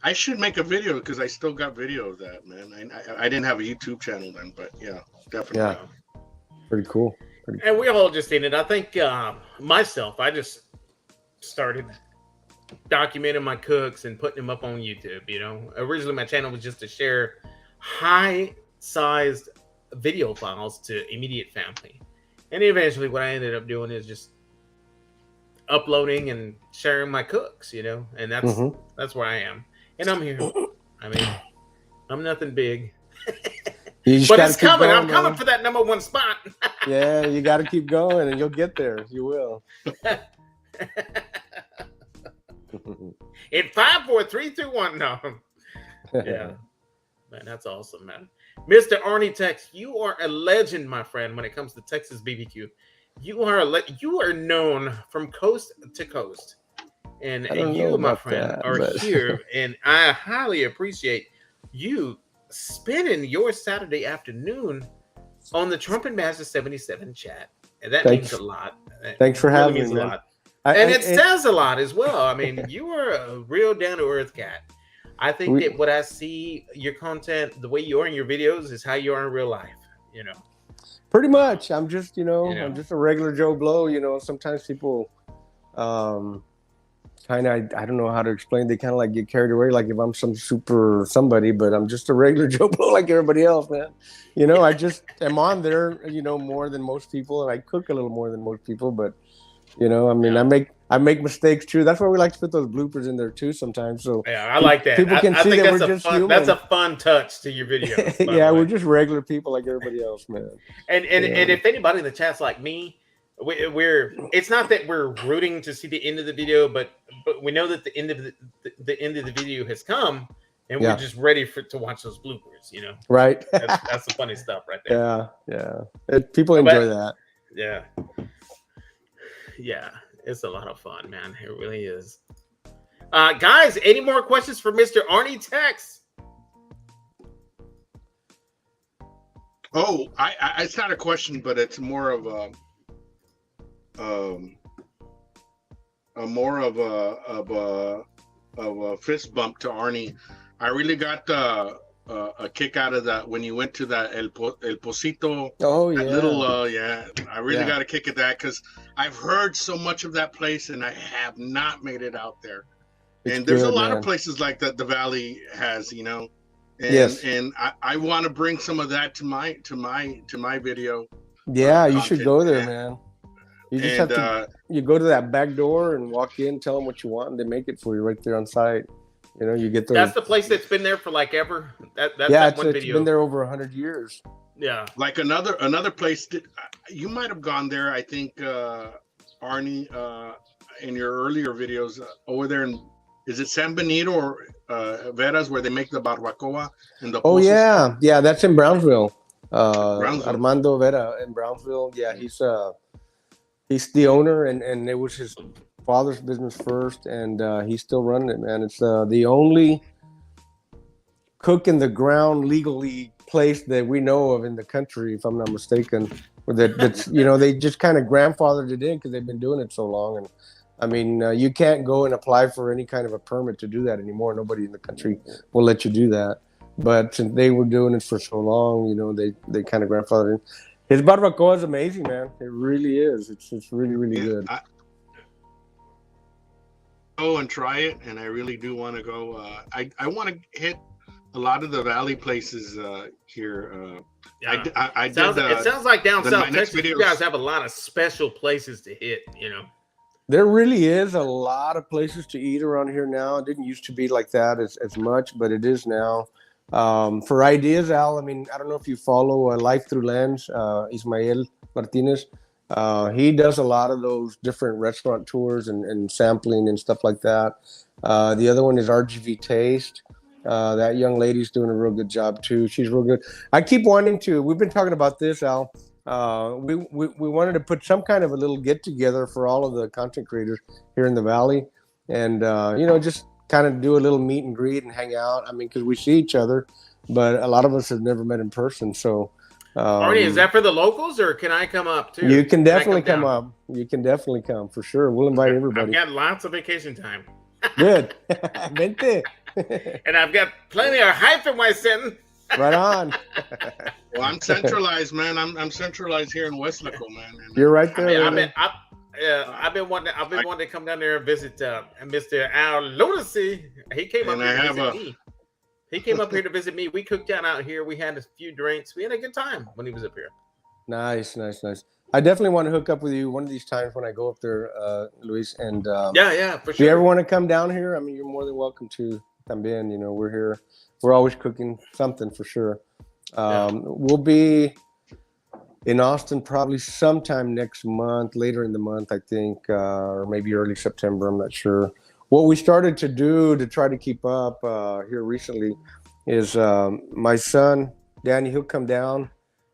I should make a video because I still got video of that, man. I didn't have a YouTube channel then, but yeah, definitely. Yeah. Pretty cool. And we all just seen it. I think myself, I just started documenting my cooks and putting them up on YouTube. You know, originally my channel was just to share high-sized video files to immediate family, and eventually what I ended up doing is just uploading and sharing my cooks. You know, and that's where I am, and I'm here. I mean, I'm nothing big. But it's coming. Going, I'm coming for that #1 spot. Yeah, you got to keep going, and you'll get there. You will. In 5, 4, 3, 2, 1. No. Yeah, man, that's awesome, man. Mr. Arnie Tex, you are a legend, my friend. When it comes to Texas BBQ, you are known from coast to coast, and you, my friend, are here, and I highly appreciate you spending your Saturday afternoon on the Trumpetmaster77 chat, and that means a lot. Thanks for having me, man. And it says a lot as well. I mean, you are a real down-to-earth cat. I think that what I see your content, the way you are in your videos, is how you are in real life. You know, pretty much. I'm just, I'm just a regular Joe Blow. You know, sometimes people, kind of, I don't know how to explain. They kind of like get carried away, like if I'm some super somebody, but I'm just a regular Joe Blow like everybody else, man. You know, I just am on there, more than most people, and I cook a little more than most people. But, I mean, I make mistakes too. That's why we like to put those bloopers in there too sometimes. So yeah, I like that. People can see that we're just human. That's a fun touch to your video. Yeah, we're just regular people like everybody else, man. And if anybody in the chat's like me, we're it's not that we're rooting to see the end of the video, but we know that the end of the video has come, and we're just ready to watch those bloopers. Right? That's the funny stuff right there. Yeah. People enjoy that. Yeah. Yeah, it's a lot of fun, man. It really is. Guys, any more questions for Mr. Arnie Tex? Oh, it's not a question, but it's more of a fist bump to Arnie. I really got a kick out of that when you went to that El Pocito. Oh yeah, I really got a kick at that because I've heard so much of that place and I have not made it out there. And there's a lot of places like that the Valley has, And, and I want to bring some of that to my video. Yeah, you should go there, man. You just have to. You go to that back door and walk in, tell them what you want, and they make it for you right there on site. You get the. That's the place that's been there for like ever. That's it's been there over 100 years. Yeah. Like another place that you might have gone there. I think Arnie, in your earlier videos over there is it San Benito or Veras where they make the barbacoa and the. Oh yeah, that's in Brownsville. Armando Vera in Brownsville. Yeah, he's the owner, and it was his father's business first, and he's still running it, man. It's the only cook in the ground legally place that we know of in the country, if I'm not mistaken. That's they just kind of grandfathered it in because they've been doing it so long. And I mean, you can't go and apply for any kind of a permit to do that anymore. Nobody in the country will let you do that. But since they were doing it for so long, they kind of grandfathered in. His barbacoa is amazing, man. It really is. It's really, really good. Go and try it, and I really do want to go. I want to hit a lot of the valley places here. Yeah. I did. It sounds like down south Texas, videos, you guys have a lot of special places to hit. You know, there really is a lot of places to eat around here now. It didn't used to be like that as much, but it is now. For ideas, Al, I mean, I don't know if you follow Life Through Lens, Ismael Martinez. He does a lot of those different restaurant tours and sampling and stuff like that. The other one is RGV Taste. That young lady's doing a real good job too. She's real good. I keep wanting to. We've been talking about this, Al. We wanted to put some kind of a little get together for all of the content creators here in the Valley, and just kind of do a little meet and greet and hang out. I mean, because we see each other, but a lot of us have never met in person. So, Arnie, is that for the locals, or can I come up too? You can definitely come up. You can definitely come for sure. We'll invite everybody. I've got lots of vacation time. Good. Vente. And I've got plenty of hype in my sentence. Right on. Well, I'm centralized, man. I'm centralized here in Westlaco, man. You're right there. I've been wanting to come down there and visit Mr. Al Lunacy. He came up here to visit me. He came up here to visit me. We cooked down out here. We had a few drinks. We had a good time when he was up here. Nice. I definitely want to hook up with you one of these times when I go up there, Luis. And yeah, for sure. If you ever want to come down here, I mean, you're more than welcome to. También, we're here. We're always cooking something for sure. We'll be in Austin probably sometime next month, later in the month, I think, or maybe early September. I'm not sure. What we started to do to try to keep up here recently is my son, Danny, he'll come down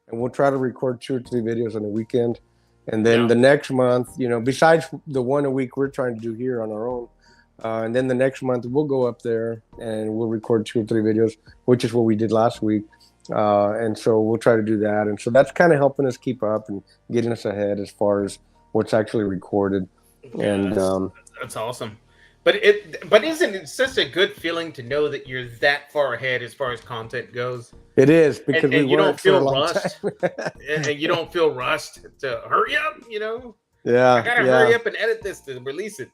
and we'll try to record 2 or 3 videos on the weekend. And then the next month, besides the one a week we're trying to do here on our own, and then the next month we'll go up there and we'll record 2 or 3 videos, which is what we did last week. And so we'll try to do that. And so that's kind of helping us keep up and getting us ahead as far as what's actually recorded. Yeah, and that's awesome. But isn't it such a good feeling to know that you're that far ahead as far as content goes? It is, because and you don't feel rushed. And you don't feel rushed to hurry up, Yeah, I gotta hurry up and edit this to release it,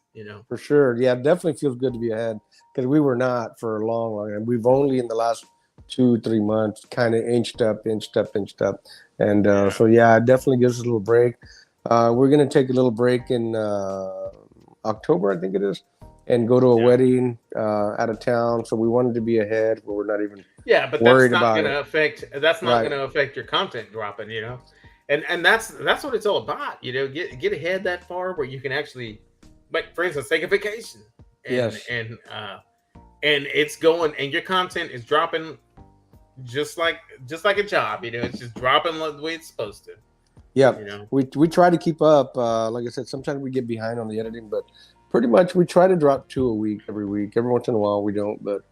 For sure. Yeah, it definitely feels good to be ahead, because we were not for a long time. We've only in the last 2-3 months kind of inched up. And so, yeah, it definitely gives us a little break. We're going to take a little break in October, I think it is, and go to a wedding out of town. So we wanted to be ahead where we're not even worried about it. That's not going to affect your content dropping, And that's what it's all about, Get ahead that far where you can actually, like, for instance, take a vacation. And it's going, and your content is dropping just like a job, It's just dropping the way it's supposed to. Yeah, we try to keep up. Like I said, sometimes we get behind on the editing, but pretty much we try to drop 2 a week every week. Every once in a while we don't, but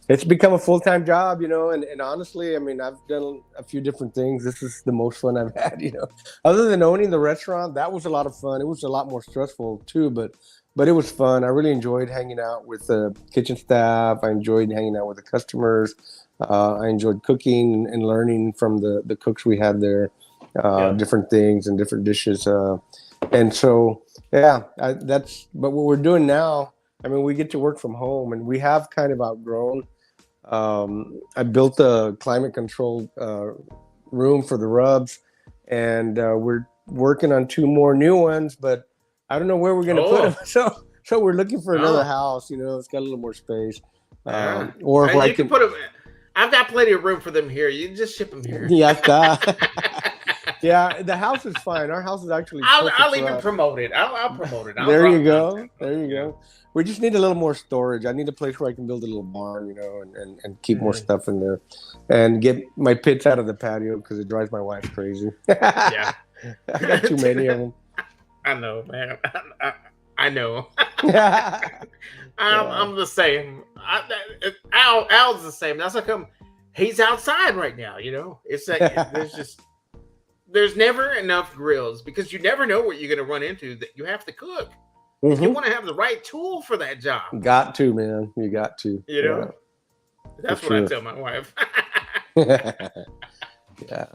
it's become a full-time job, and honestly, I mean, I've done a few different things. This is the most fun I've had, Other than owning the restaurant, that was a lot of fun. It was a lot more stressful too, but it was fun. I really enjoyed hanging out with the kitchen staff. I enjoyed hanging out with the customers. I enjoyed cooking and learning from the cooks we had there, different things and different dishes. And so, but what we're doing now, I mean, we get to work from home, and we have kind of outgrown. I built a climate controlled room for the rubs, and we're working on 2 more new ones, but I don't know where we're going to put them. So we're looking for another house, it's got a little more space. Or if I can put them. I've got plenty of room for them here. You can just ship them here. Yeah, the house is fine. Our house is actually. I'll even promote it. I'll promote it. There you go. We just need a little more storage. I need a place where I can build a little barn, and keep more stuff in there, and get my pits out of the patio because it drives my wife crazy. Yeah, I got too many of them. I know, man. I know. Yeah. I'm the same. Al's the same. That's how come he's outside right now. It's like there's never enough grills because you never know what you're going to run into that you have to cook. Mm-hmm. You want to have the right tool for that job. Got to, man. You got to. That's what I tell my wife. Yeah.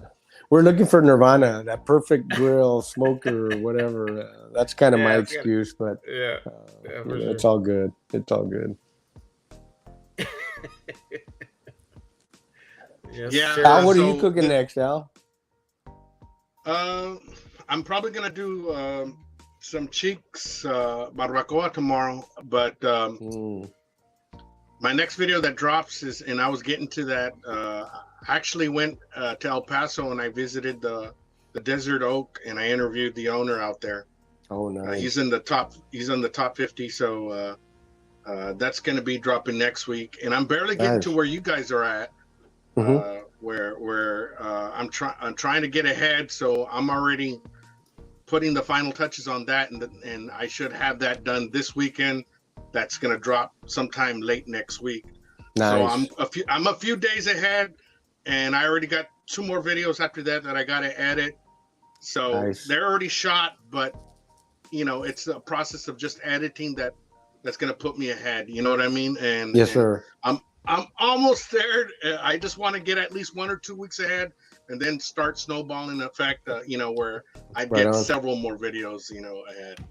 We're looking for Nirvana, that perfect grill, smoker, whatever. That's kind of my excuse, but sure. it's all good. It's all good. Yes, Yeah. sir. Al, what are you cooking next, Al? I'm probably gonna do some cheeks barbacoa tomorrow, but my next video that drops is, and I was getting to that. I actually went to El Paso and I visited the Desert Oak and I interviewed the owner out there. Oh, nice. He's in the top 50, so that's going to be dropping next week. And I'm barely getting to where you guys are at, where I'm trying to get ahead. So I'm already putting the final touches on that, and I should have that done this weekend. That's going to drop sometime late next week. Nice. So I'm a few days ahead, and I already got 2 more videos after that I got to edit. So they're already shot, but it's a process of just editing that's going to put me ahead. You know what I mean? And yes, sir. I'm almost there. I just want to get at least 1 or 2 weeks ahead, and then start snowballing effect. Where I get several more videos, ahead.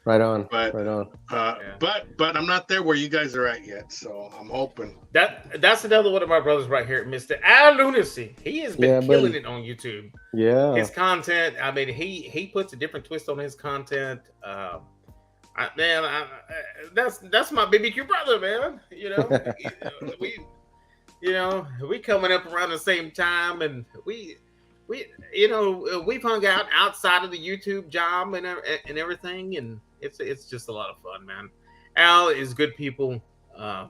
Right on. But but I'm not there where you guys are at yet. So I'm hoping. That's another one of my brothers right here, Mr. Al Lunacy. He has been killing it on YouTube. Yeah. His content. I mean, he puts a different twist on his content. That's my BBQ brother, man. We coming up around the same time, and we've hung out outside of the YouTube job and everything, and it's just a lot of fun, man. Al is good people. I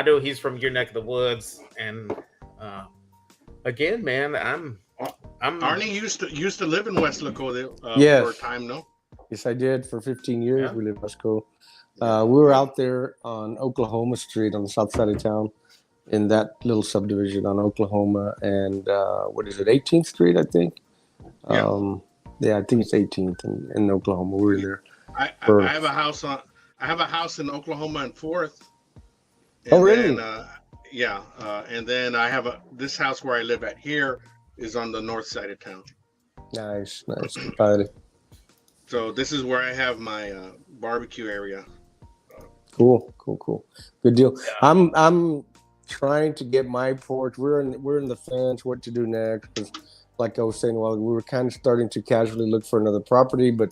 know he's from your neck of the woods, and again, man, I'm Arnie used to live in West Lakota for a time, no? Yes, I did for 15 years. We lived in West Coast. We were out there on Oklahoma Street on the south side of town, in that little subdivision on Oklahoma and 18th Street, I think. I think it's 18th in Oklahoma. We were there. I have a house in Oklahoma and 4th. Oh, really? And then I have this house where I live at here is on the north side of town. Nice. Got it. So this is where I have my barbecue area. Cool. Good deal. I'm trying to get my porch. We're in the fence what to do next, because like I was saying, we were kind of starting to casually look for another property, but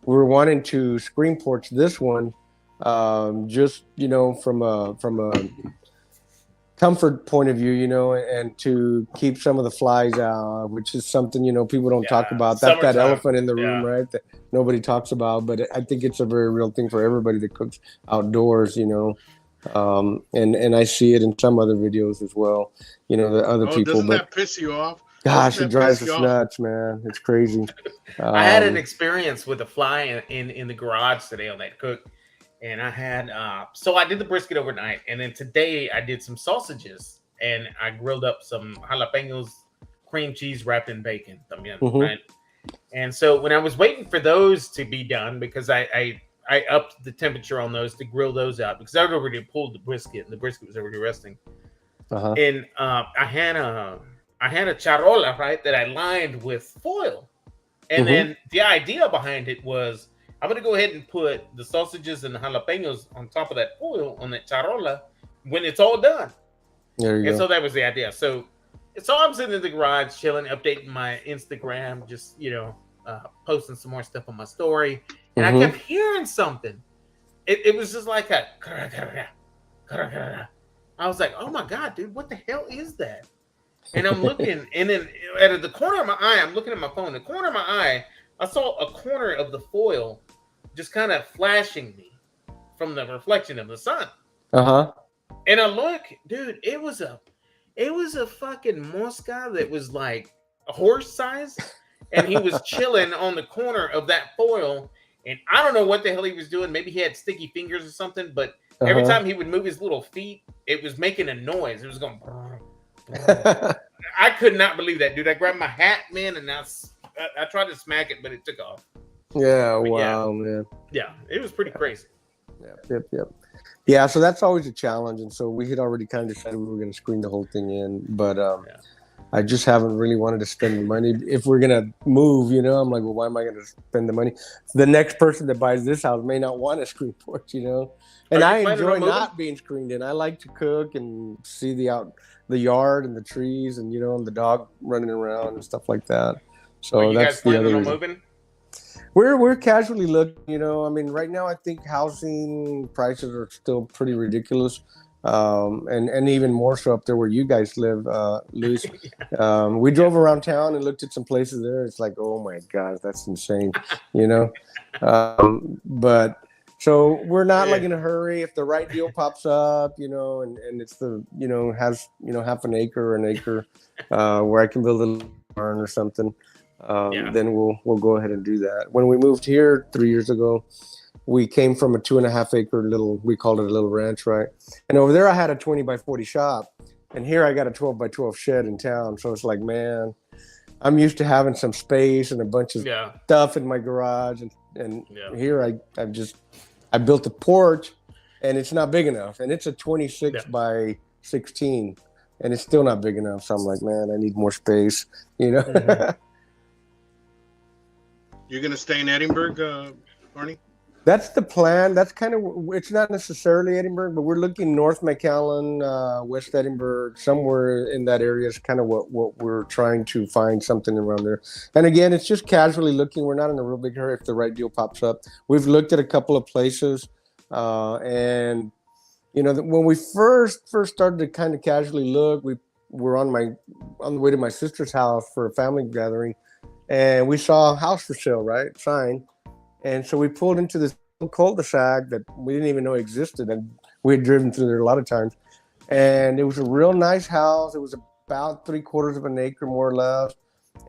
we're wanting to screen porch this one, just from a comfort point of view, and to keep some of the flies out, which is something people don't talk about. That's that elephant in the room, right? That nobody talks about, but I think it's a very real thing for everybody that cooks outdoors, and I see it in some other videos as well. The other people. Doesn't that piss you off? Gosh, it drives us nuts, man. It's crazy. I had an experience with a fly in the garage today on that cook. And I had, so I did the brisket overnight. And then today I did some sausages. And I grilled up some jalapenos, cream cheese wrapped in bacon. Right? And so when I was waiting for those to be done, because I upped the temperature on those to grill those out, because I had already pulled the brisket and the brisket was already resting. And I had a charola, right, that I lined with foil. And then the idea behind it was, I'm going to go ahead and put the sausages and the jalapenos on top of that foil on that charola when it's all done. There you go. So that was the idea. So I'm sitting in the garage chilling, updating my Instagram, just, posting some more stuff on my story. And I kept hearing something. It was just like a... I was like, oh my God, dude, what the hell is that? And I'm looking, and then at the corner of my eye, I'm looking at my phone. The corner of my eye, I saw a corner of the foil just kind of flashing me from the reflection of the sun. And I look, dude, it was a fucking mosca that was like a horse size, and he was chilling on the corner of that foil. And I don't know what the hell he was doing. Maybe he had sticky fingers or something, but every time he would move his little feet, it was making a noise. It was going. I could not believe that, dude. I grabbed my hat, man, and I tried to smack it, but it took off. Yeah, wow, man. Yeah, it was pretty crazy. Yep. Yeah, so that's always a challenge, and so we had already kind of decided we were going to screen the whole thing in, but I just haven't really wanted to spend the money. If we're gonna move, you know, I'm like, well, why am I gonna spend the money? The next person that buys this house may not want a screen porch, you know. And I enjoy not being screened in. I like to cook and see the yard and the trees and, you know, and the dog running around and stuff like that. So that's the other reason. Moving? We're casually looking, you know. I mean, right now I think housing prices are still pretty ridiculous. And even more so up there where you guys live, Luis. We drove around town and looked at some places there. It's like, oh my God, that's insane, you know. But so we're not like in a hurry. If the right deal pops up, you know, and it's has half an acre or an acre where I can build a barn or something, then we'll go ahead and do that. When we moved here 3 years ago, we came from a 2.5 acre we called it a little ranch, right? And over there I had a 20 by 40 shop, and here I got a 12 by 12 shed in town. So it's like, man, I'm used to having some space and a bunch of stuff in my garage, and here I built a porch, and it's not big enough, and it's a 26 by 16, and it's still not big enough. So I'm like, man, I need more space, you know. Mm-hmm. You're gonna stay in Edinburgh, Arnie? That's the plan. That's kind of, it's not necessarily Edinburgh, but we're looking North McAllen, West Edinburgh, somewhere in that area is kind of what we're trying to find, something around there. And again, it's just casually looking. We're not in a real big hurry if the right deal pops up. We've looked at a couple of places, and you know, when we first started to kind of casually look, we were on the way to my sister's house for a family gathering, and we saw a house for sale, right? Sign. And so we pulled into this cul-de-sac that we didn't even know existed, and we had driven through there a lot of times. And it was a real nice house. It was about 3/4 of an acre, more or less.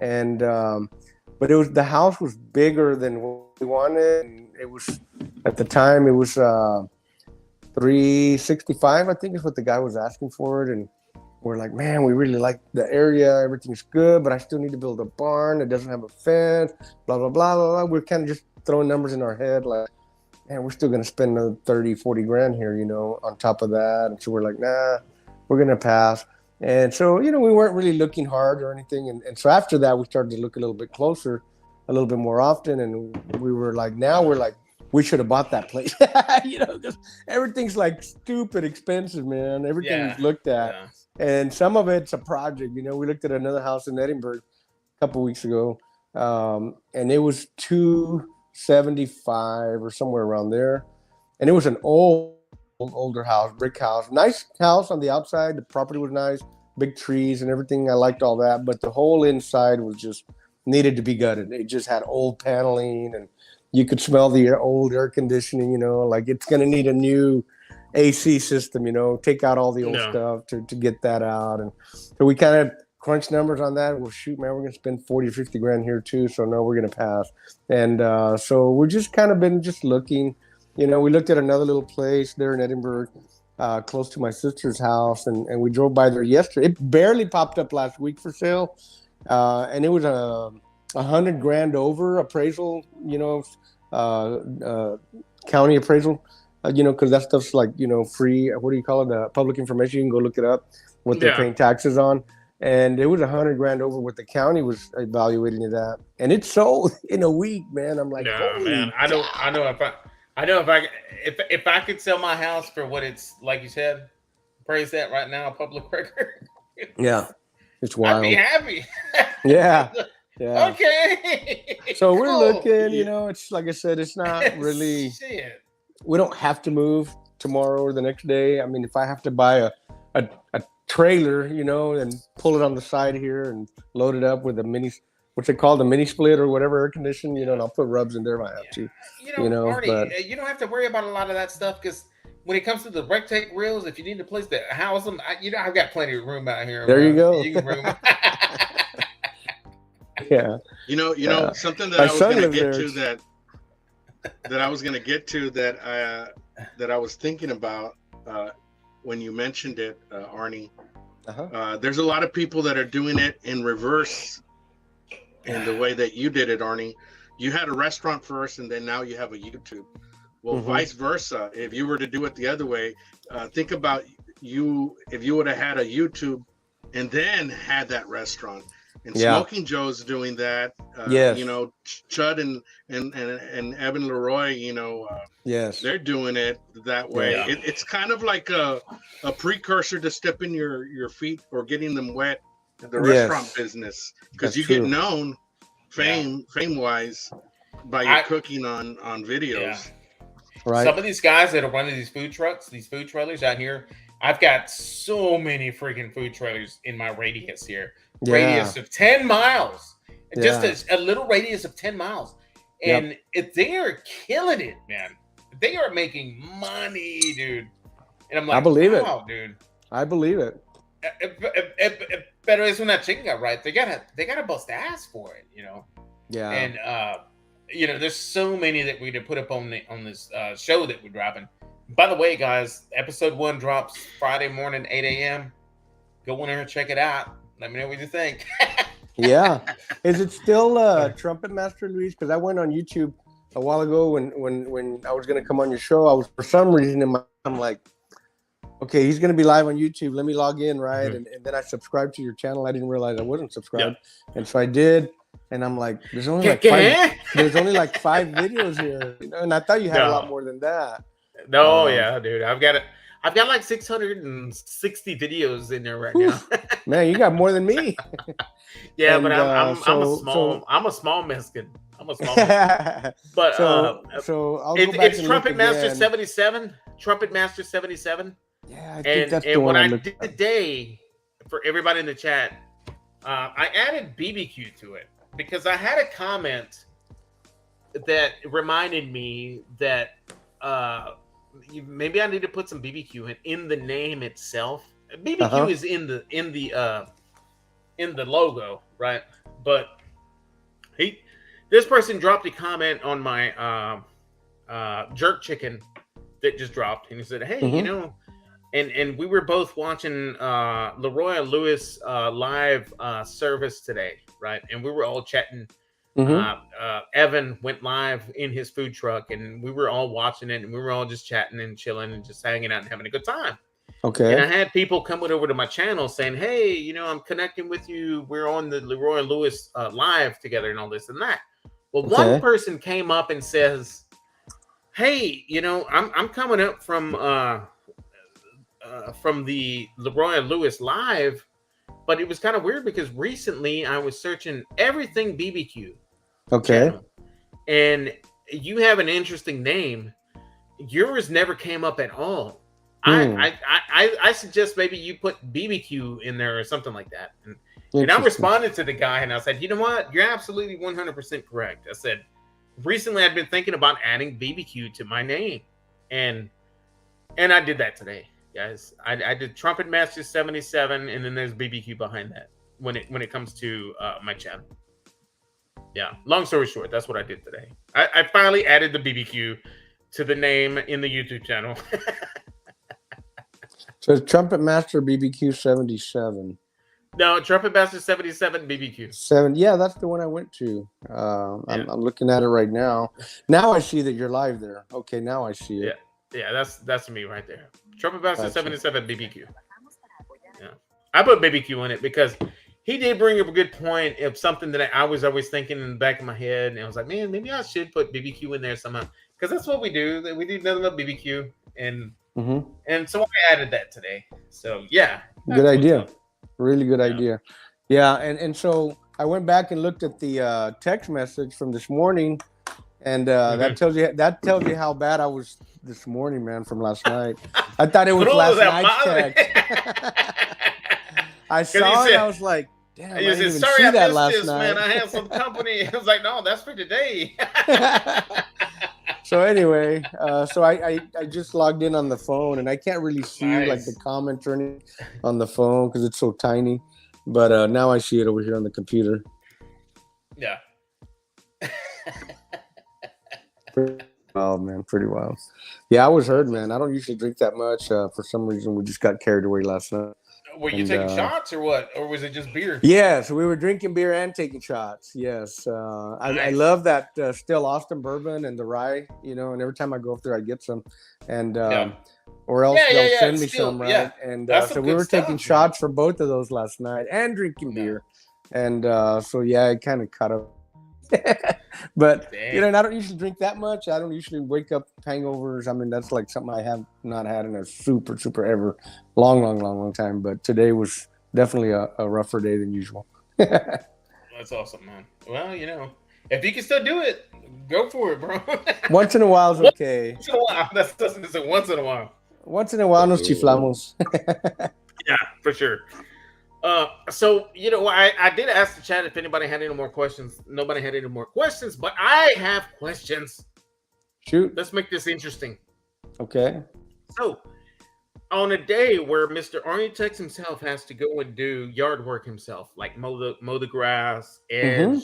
And but the house was bigger than what we wanted. And it was, at the time, it was $365, I think is what the guy was asking for it. And we're like, man, we really like the area. Everything's good, but I still need to build a barn that doesn't have a fence, blah, blah, blah, blah, blah. We're kind of just throwing numbers in our head like, man, we're still going to spend another 30, 40 grand here, you know, on top of that. And so we're like, nah, we're going to pass. And so, you know, we weren't really looking hard or anything. And so after that, we started to look a little bit closer, a little bit more often. And we were like, we should have bought that place, you know, because everything's like stupid expensive, man. Everything we've looked at. Yeah. And some of it's a project. You know, we looked at another house in Edinburgh a couple weeks ago, and it was $275 or somewhere around there. And it was an older house, brick house, nice house on the outside. The property was nice, big trees and everything. I liked all that, but the whole inside was just needed to be gutted. It just had old paneling, and you could smell the old air conditioning. You know, like it's going to need a new AC system, you know, take out all the old stuff to get that out. And so we kind of crunched numbers on that. Well, shoot, man, we're going to spend 40 or 50 grand here too. So no, we're going to pass. And so we're just kind of been just looking, you know, we looked at another little place there in Edinburgh, close to my sister's house. And we drove by there yesterday. It barely popped up last week for sale. And it was $100 grand over appraisal, you know, county appraisal. You know, because that stuff's like, you know, free. What do you call it? Public information. You can go look it up, what they're paying taxes on. And it was $100 grand over what the county was evaluating it at, and it sold in a week, man. I'm like, no, man. I know if I could sell my house for what it's, like you said, praise that right now, public record. It's wild. I'd be happy. Yeah. Okay. So we're looking. You know, it's like I said, it's not really. Shit. We don't have to move tomorrow or the next day. I mean, if I have to buy a trailer, you know, and pull it on the side here and load it up with a mini, what's they call the mini split or whatever, air conditioning, you know, and I'll put rubs in there if I have to. You know, Arnie, but you don't have to worry about a lot of that stuff, because when it comes to the rectangle reels, if you need a place to house them, I've got plenty of room out here. There you go. You can bring them. Yeah. You know, something that I was going to get to that I was going to get to that I was thinking about when you mentioned it, Arnie. There's a lot of people that are doing it in reverse in the way that you did it, Arnie. You had a restaurant first, and then now you have a YouTube. Well, vice versa. If you were to do it the other way, think about if you would have had a YouTube and then had that restaurant. And Yeah. Smoking Joe's doing that. Yes. You know, Chud and Evan Leroy, you know, yes, they're doing it that way. Yeah. It's kind of like a precursor to stepping your feet or getting them wet in the restaurant business, because you get known fame wise by your cooking on videos. Yeah. right. Some of these guys that are running these food trucks, these food trailers out here, I've got so many freaking food trailers in my radius here. Yeah. Radius of 10 miles. Just a little radius of 10 miles. And they are killing it, man. They are making money, dude. And I'm like, I believe wow, dude. I believe it. Pero es una chinga, right? They gotta bust ass for it, you know. Yeah. And you know, there's so many that we to put up on this show that we're dropping. By the way, guys, episode 1 drops Friday morning, 8 a.m. Go in there and check it out. Let me know what you think. Yeah. Is it still Trumpet Master Luis? Because I went on YouTube a while ago when I was going to come on your show. I was, for some reason, I'm like, okay, he's going to be live on YouTube. Let me log in, right? Mm-hmm. And then I subscribed to your channel. I didn't realize I wasn't subscribed. Yeah. And so I did. And I'm like, there's only like 5 videos here. You know? And I thought you had a lot more than that. No, yeah, dude. I've got like 660 videos in there right now. Man, you got more than me. Yeah, and, but I'm a small Mexican. I'm a small Mexican. But so I'll go back it's Trumpetmaster77. Trumpetmaster77. Yeah, I think that's the and one. What I did today for everybody in the chat, I added BBQ to it because I had a comment that reminded me that maybe I need to put some BBQ in the name itself. BBQ is in the logo, right? But this person dropped a comment on my jerk chicken that just dropped, and he said, "Hey, you know," and we were both watching Leroy and Lewis live service today, right? And we were all chatting. Evan went live in his food truck, and we were all watching it, and we were all just chatting and chilling and just hanging out and having a good time. Okay. And I had people coming over to my channel saying, "Hey, you know, I'm connecting with you. We're on the Leroy and Lewis live together and all this and that." Well, one person came up and says, "Hey, you know, I'm coming up from the Leroy and Lewis live, but it was kind of weird because recently I was searching everything BBQ." Okay. Channel, and you have an interesting name. Yours never came up at all. I suggest maybe you put BBQ in there or something like that. And I responded to the guy and I said, "You know what? You're absolutely 100% correct." I said, recently I've been thinking about adding BBQ to my name. And I did that today, guys. I did Trumpetmaster77 and then there's BBQ behind that when it comes to my channel. Yeah, long story short, that's what I did today. I finally added the BBQ to the name in the YouTube channel. So it's Trumpet Master BBQ 77. No, Trumpetmaster77 BBQ. 7. Yeah, that's the one I went to. I'm looking at it right now. Now I see that you're live there. Okay, now I see it. Yeah, that's me right there. Trumpetmaster77 BBQ. Yeah, I put BBQ in it because he did bring up a good point of something that I was always thinking in the back of my head, and I was like, man, maybe I should put BBQ in there somehow because that's what we do. We do nothing but BBQ, and so I added that today. So yeah, good idea, really good idea. Yeah, and so I went back and looked at the text message from this morning, and that tells you how bad I was this morning, man, from last night. I thought it was last night's text. I saw it. I was like, damn, I didn't even see that last night. Man, I had some company. I was like, no, that's for today. So anyway, so I just logged in on the phone, and I can't really see like the comments or anything on the phone because it's so tiny. But now I see it over here on the computer. Yeah. Oh man, pretty wild. Yeah, I was hurt, man. I don't usually drink that much. For some reason, we just got carried away last night. Were you taking shots or what? Or was it just beer? Yeah, so we were drinking beer and taking shots. Yes. I love that Still Austin bourbon and the rye, you know, and every time I go up there, I get some. And or else they'll send me some, right? Yeah. And so we were taking shots for both of those last night and drinking beer. And so, yeah, it kind of cut up. But, you know, and I don't usually drink that much. I don't usually wake up hangovers. I mean, that's like something I have not had in a super ever long time. But today was definitely a rougher day than usual. That's awesome, man. Well, you know, if you can still do it, go for it, bro. Once in a while is okay. Once in a while. That's once in a while. Once in a while nos chiflamos. Yeah, for sure. So, you know, I did ask the chat if anybody had any more questions. Nobody had any more questions, but I have questions. Shoot. Let's make this interesting. Okay. So, on a day where Mr. Arnie Tex himself has to go and do yard work himself, like mow the grass, edge,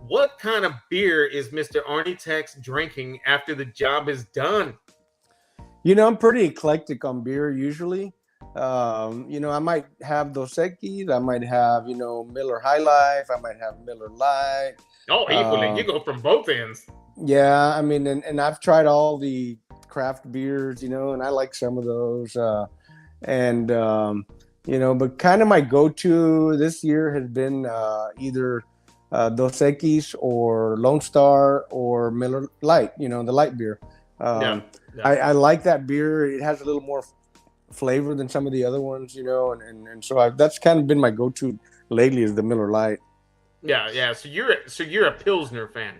what kind of beer is Mr. Arnie Tex drinking after the job is done? You know, I'm pretty eclectic on beer usually. You know, I might have Dos Equis, I might have, you know, Miller High Life, I might have Miller Light. Oh, equally, you go from both ends. Yeah, I mean, and I've tried all the craft beers, you know, and I like some of those. You know, but kind of my go-to this year has been either Dos Equis or Lone Star or Miller Light, you know, the light beer. I like that beer. It has a little more flavor than some of the other ones, you know, and so that's kind of been my go-to lately is the Miller Light. Yeah. So you're a Pilsner fan.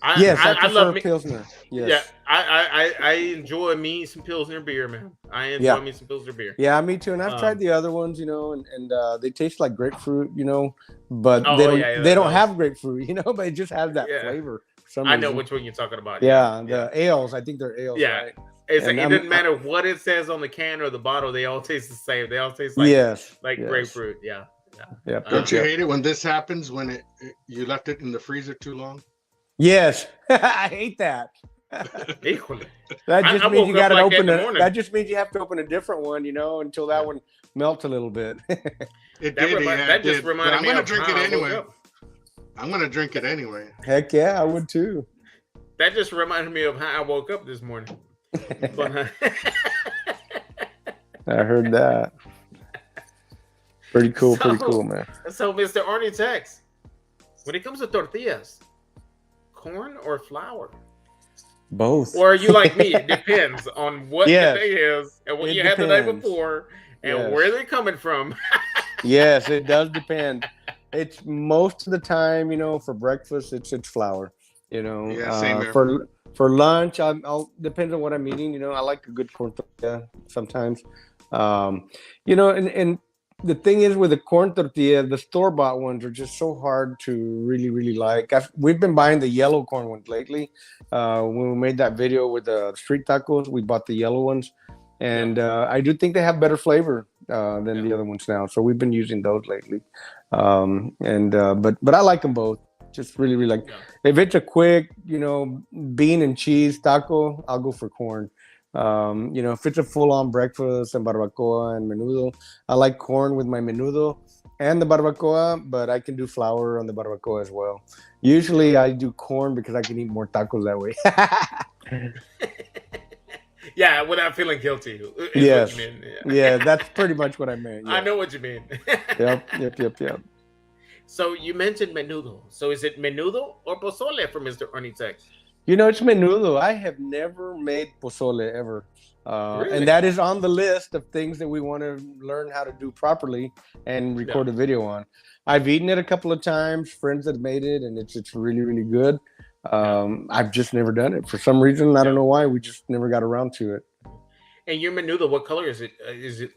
I prefer Pilsner. Yes. Yeah, I enjoy me some Pilsner beer, man. I enjoy me some Pilsner beer. Yeah, me too. And I've tried the other ones, you know, and they taste like grapefruit, you know, but they don't have grapefruit, you know, but it just has that flavor. I know which one you're talking about. Yeah, the ales. I think they're ales. Yeah. Right? It's like, it doesn't matter what it says on the can or the bottle; they all taste the same. They all taste like grapefruit. Yeah. Don't you hate it when this happens? When you left it in the freezer too long? Yes, I hate that. Equally. That just means you got to open it. That just means you have to open a different one, you know, until that one melts a little bit. That just reminded me. I'm gonna drink it anyway. I'm gonna drink it anyway. Heck yeah, I would too. That just reminded me of how I woke up this morning. I heard that. Pretty cool, man. So, Mr. Arnie Tex, when it comes to tortillas, corn or flour? Both. Or are you like me? It depends on what the day is and what you had the night before and where they're coming from. Yes, it does depend. It's most of the time, you know, for breakfast, it's flour. You know, same here. For lunch, I'll depends on what I'm eating. You know, I like a good corn tortilla sometimes. You know, and the thing is with the corn tortilla, the store-bought ones are just so hard to really like. We've been buying the yellow corn ones lately. When we made that video with the street tacos, we bought the yellow ones, and I do think they have better flavor than the other ones now. So we've been using those lately. But I like them both. Just really like. If it's a quick, you know, bean and cheese taco, I'll go for corn. You know, if it's a full-on breakfast and barbacoa and menudo, I like corn with my menudo and the barbacoa, but I can do flour on the barbacoa as well. Usually I do corn because I can eat more tacos that way. Yeah, without feeling guilty. Yes. Yeah, that's pretty much what I meant. Yeah. I know what you mean. Yep. So you mentioned menudo. So is it menudo or pozole for Mr. Arnie Tex? You know, it's menudo. I have never made pozole ever. Really? And that is on the list of things that we want to learn how to do properly and record a video on. I've eaten it a couple of times, friends that made it, and it's really good. I've just never done it. For some reason, I don't know why, we just never got around to it. And your menudo, what color is it? Is it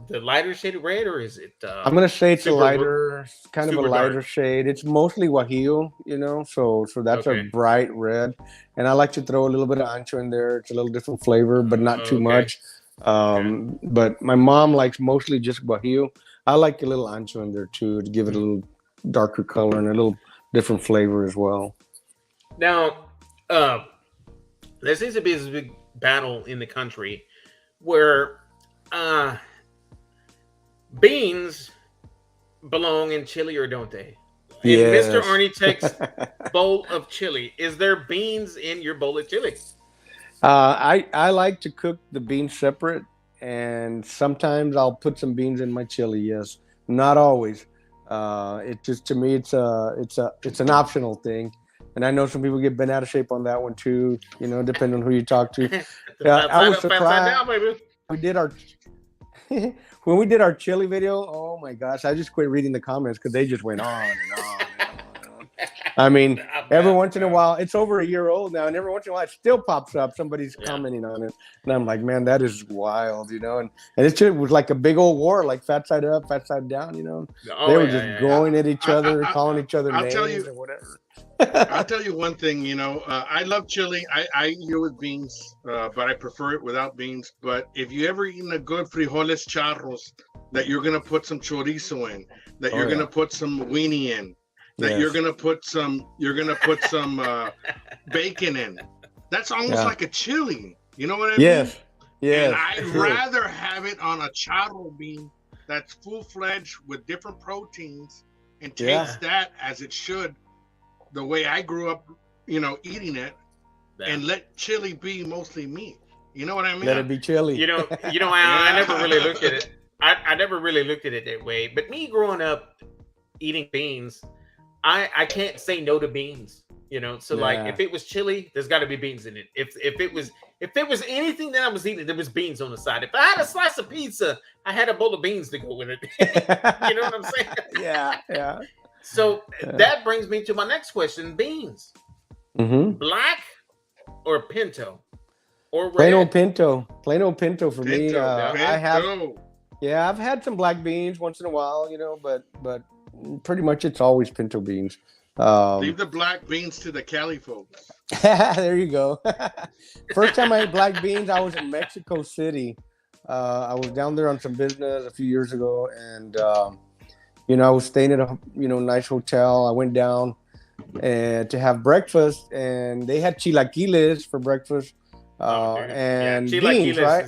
the lighter shade of red, or is it? I'm gonna say it's a lighter, kind of a lighter shade. It's mostly guajillo, you know, so that's a bright red. And I like to throw a little bit of ancho in there. It's a little different flavor, but not too much. But my mom likes mostly just guajillo. I like a little ancho in there too to give it a little darker color and a little different flavor as well. Now, there seems to be this big battle in the country where beans belong in chili or don't they? In Mr. Arnie Tech's bowl of chili, is there beans in your bowl of chili? I like to cook the beans separate and sometimes I'll put some beans in my chili. Yes, not always. It just, to me, it's an optional thing. And I know some people get bent out of shape on that one too. You know, depending on who you talk to. I was surprised. Down, baby. We did our when we did our chili video. Oh my gosh! I just quit reading the comments because they just went on and on and on. I mean, every once in a while, it's over a year old now, and every once in a while, it still pops up. Somebody's commenting on it, and I'm like, man, that is wild, you know. And it was like a big old war, like fat side up, fat side down, you know. They were just going at each other, calling each other names or whatever. I'll tell you one thing, you know, I love chili. I eat it with beans, but I prefer it without beans. But if you ever eaten a good frijoles charros that you're gonna put some chorizo in, that you're gonna put some weenie in, that you're gonna put some bacon in, that's almost like a chili. You know what I mean? Yes. And I'd rather have it on a charro bean that's full-fledged with different proteins and taste that as it should. The way I grew up, you know, eating it, and let chili be mostly meat. You know what I mean? Let it be chili. You know, I never really looked at it. I never really looked at it that way. But me growing up eating beans, I can't say no to beans. You know, so like if it was chili, there's got to be beans in it. If it was anything that I was eating, there was beans on the side. If I had a slice of pizza, I had a bowl of beans to go with it. You know what I'm saying? Yeah. So that brings me to my next question: beans, black or pinto, or red? Plain old pinto for me. I've had some black beans once in a while, you know, but pretty much it's always pinto beans. Leave the black beans to the Cali folks. There you go. First time I ate black beans, I was in Mexico City. I was down there on some business a few years ago, and you know, I was staying at a nice hotel. I went down to have breakfast, and they had chilaquiles for breakfast and beans, right?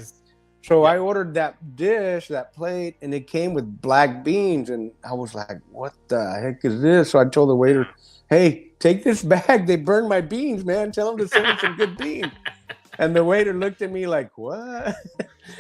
So I ordered that dish, that plate, and it came with black beans, and I was like, "What the heck is this?" So I told the waiter, "Hey, take this bag. They burned my beans, man. Tell them to send me some good beans." And the waiter looked at me like, "What?"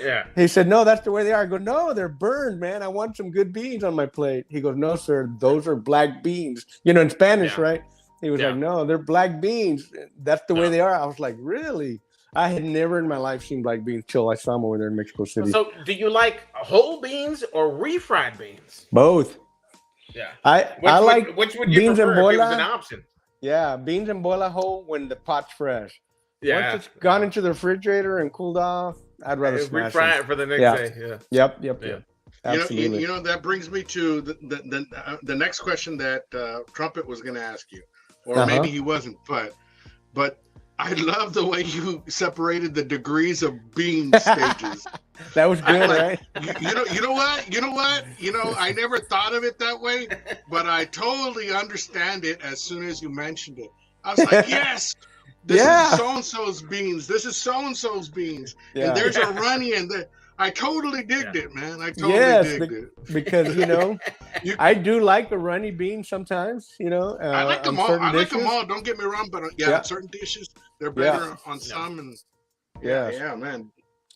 Yeah. He said, "No, that's the way they are." I go, "No, they're burned, man. I want some good beans on my plate." He goes, "No, sir, those are black beans." You know, in Spanish, right? He was like, "No, they're black beans. That's the way they are." I was like, "Really?" I had never in my life seen black beans till I saw them over there in Mexico City. So, do you like whole beans or refried beans? Both. Yeah. I like which would you beans prefer and bola. if it was an option? Yeah, beans and bola whole when the pot's fresh. Yeah. Once it's gone into the refrigerator and cooled off, I'd rather smash refry it for the next day. Yeah. Yep. Absolutely. You know that brings me to the next question that Trumpet was going to ask you, or maybe he wasn't, but I love the way you separated the degrees of bean stages. That was good, right? You know what? I never thought of it that way, but I totally understand it as soon as you mentioned it. I was like, yes. This is so-and-so's beans. This is so-and-so's beans. Yeah. And there's a runny and I totally digged it, man. I totally digged it. Because, you know, I do like the runny beans sometimes, you know. I like them all. Don't get me wrong, but on certain dishes, they're better on some. And yeah, man.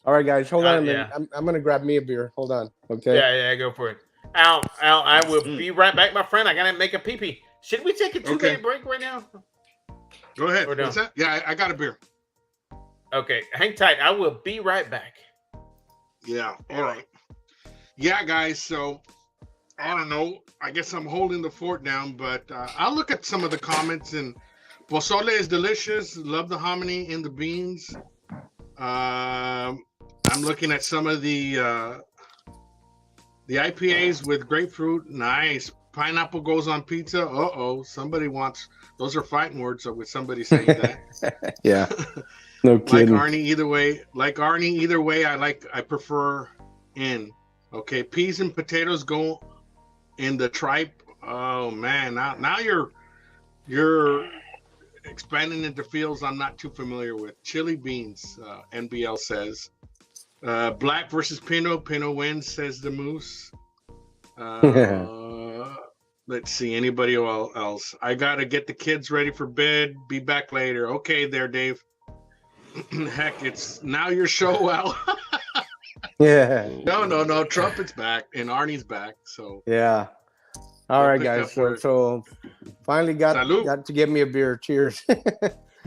All right, guys, hold on a minute. I'm going to grab me a beer. Hold on, okay? Yeah, go for it. Al, I will be right back, my friend. I got to make a pee-pee. Should we take a 2-minute break right now? Go ahead. What's that? Yeah, I got a beer. Okay, hang tight. I will be right back. Yeah, all right. Yeah, guys, so I don't know. I guess I'm holding the fort down, but I'll look at some of the comments. And pozole is delicious. Love the hominy in the beans. I'm looking at some of the IPAs with grapefruit. Nice. Pineapple goes on pizza. Somebody wants. Those are fighting words with somebody saying that. Yeah. No kidding. Like Arnie, either way, I prefer in. Okay, peas and potatoes go in the tripe. Oh man, now you're expanding into fields I'm not too familiar with. Chili beans, NBL says. Black versus Pinot. Pinot wins, says the Moose. Let's see, anybody else? I gotta get the kids ready for bed. Be back later. Okay, there, Dave. Heck, it's now your show, Al. Yeah. No. Trumpet's back and Arnie's back. So yeah. All right, guys. So finally got to get me a beer. Cheers.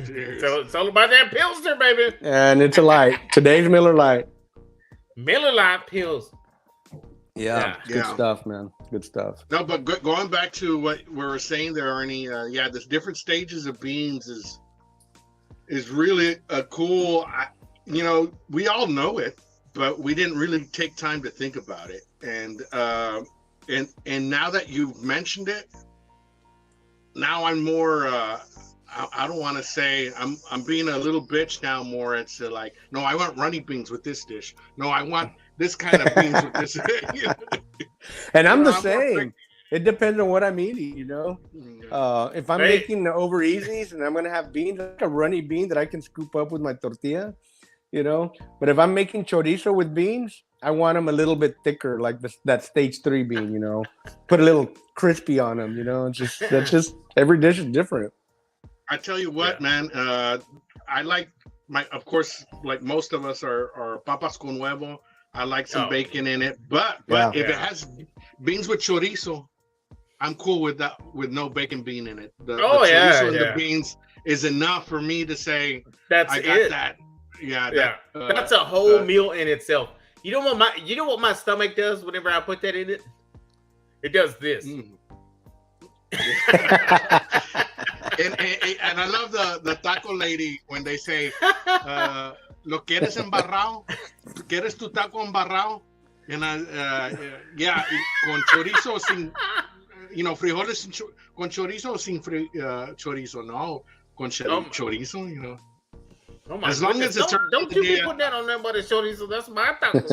Cheers. So it's all about that Pilsner, baby. And it's a light. Today's Miller Lite. Miller Lite Pils. Yeah. Good stuff, man. Good stuff. No, but going back to what we were saying there, Arnie, the different stages of beans is really a cool, we all know it, but we didn't really take time to think about it. And now that you've mentioned it, now I'm more, I don't want to say I'm being a little bitch now more. It's like, no, I want runny beans with this dish. No, I want this kind of beans with this. And I'm the same. It depends on what I'm eating, If I'm making over easies and I'm going to have beans, like a runny bean that I can scoop up with my tortilla, But if I'm making chorizo with beans, I want them a little bit thicker, like that stage 3 bean, Put a little crispy on them, That's just every dish is different. I tell you what, man, I like of course, like most of us are papas con huevo. I like some bacon in it, but if it has beans with chorizo, I'm cool with that, with no bacon bean in it. The chorizo and the beans is enough for me to say I got that. Yeah. That's a whole meal in itself. You know what my stomach does whenever I put that in it? It does this. And I love the taco lady when they say, "Lo quieres embarrado? ¿Quieres tu taco embarrado?" And con chorizo sin, frijoles con chorizo sin chorizo, no, con chorizo, Oh my goodness. Don't you be putting that on nobody's chorizo. That's my taco.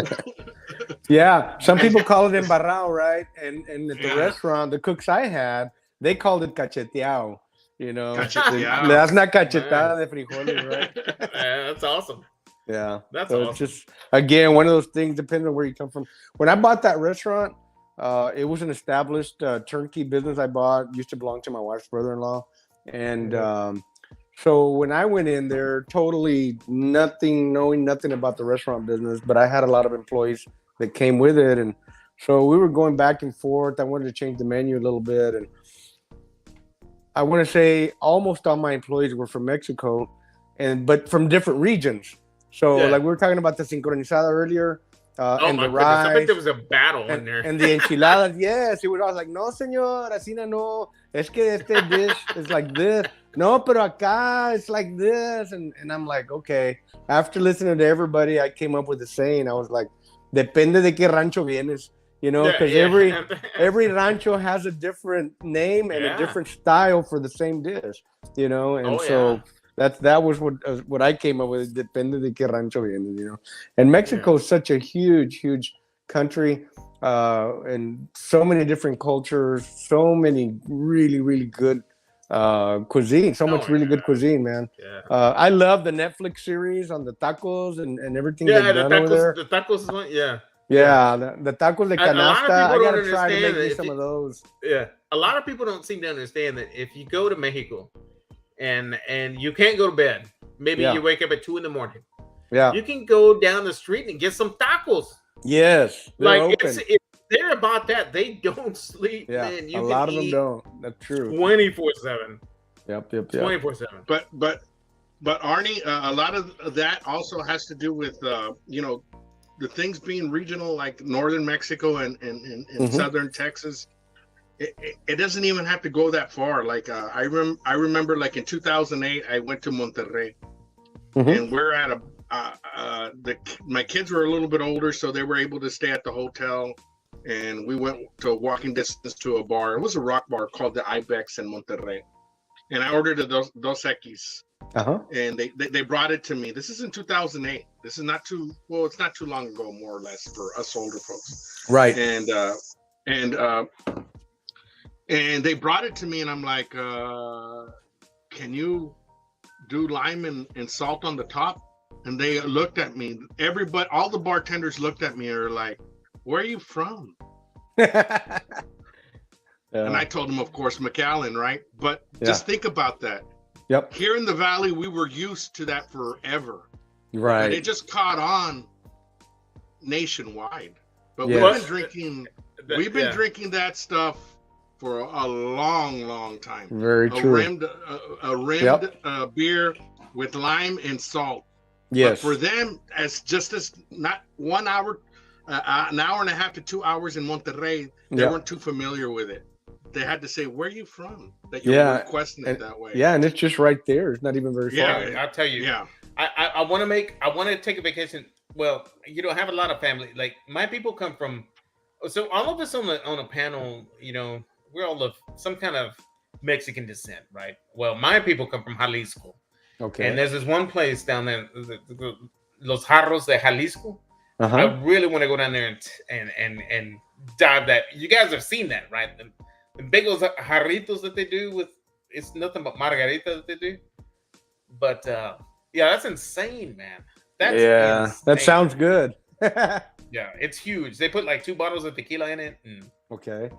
Yeah, some people call it embarrado, right? And at the restaurant, the cooks I had, they called it cacheteado. That's not cachetada de frijoles, right? That's awesome. Yeah, that's awesome. It's just, again, one of those things, depending on where you come from. When I bought that restaurant, it was an established turnkey business I bought. Used to belong to my wife's brother-in-law. And so when I went in there, totally knowing nothing about the restaurant business, but I had a lot of employees that came with it. And so we were going back and forth. I wanted to change the menu a little bit. And I want to say almost all my employees were from Mexico, but from different regions. So like we were talking about the sincronizada earlier, and the rice. I bet there was a battle in there. And the enchiladas, yes. It was all like, no, señor, así no. Es que este dish is like this. No, pero acá it's like this. And I'm like, okay. After listening to everybody, I came up with a saying. I was like, depende de qué rancho vienes. Because every rancho has a different name and a different style for the same dish, and that was what I came up with. Depende de qué rancho vienes, And Mexico is such a huge country, and so many different cultures, so many really, really good cuisine, really good cuisine, man. I love the Netflix series on the tacos and everything they've done over there. The tacos one, the tacos de canasta. I gotta try to make some of those. Yeah, a lot of people don't seem to understand that if you go to Mexico and you can't go to bed, maybe you wake up at 2 a.m. Yeah, you can go down the street and get some tacos. Yes, if they're about that. They don't sleep. Yeah, man. A lot of them don't. That's true. 24/7. Yep. 24/7. But Arnie, a lot of that also has to do with the things being regional, like northern Mexico and southern Texas. It doesn't even have to go that far. Like I remember, like in 2008, I went to Monterrey, and we're at my kids were a little bit older, so they were able to stay at the hotel, and we went to walking distance to a bar. It was a rock bar called the Ibex in Monterrey, and I ordered a Dos Equis. And they brought it to me. This is in 2008. This is it's not too long ago, more or less, for us older folks. Right. And they brought it to me, and I'm like, can you do lime and salt on the top? And they looked at me. Everybody, all the bartenders looked at me and were like, where are you from? And I told them, of course, McAllen, right? But just think about that. Yep. Here in the Valley, we were used to that forever. Right. And it just caught on nationwide. But Yes. we've been drinking that stuff for a long time. Very true. A rimmed beer with lime and salt. Yes. But for them, as not 1 hour, an hour and a half to 2 hours in Monterrey, they weren't too familiar with it. They had to say, "Where are you from?" That you're requesting it that way. Yeah, and it's just right there. It's not even very far. Yeah, I'll tell you. Yeah, I want to take a vacation. Well, you know, have a lot of family. Like my people come from. So all of us on a panel, you know, we're all of some kind of Mexican descent, right? Well, my people come from Jalisco. Okay. And there's this one place down there, Los Jarros de Jalisco. I really want to go down there and dive that. You guys have seen that, right? The big old jarritos that they do with, it's nothing but margarita that they do. But yeah, that's insane, man. That's insane. That sounds good. Yeah, it's huge. They put like 2 bottles of tequila in it and a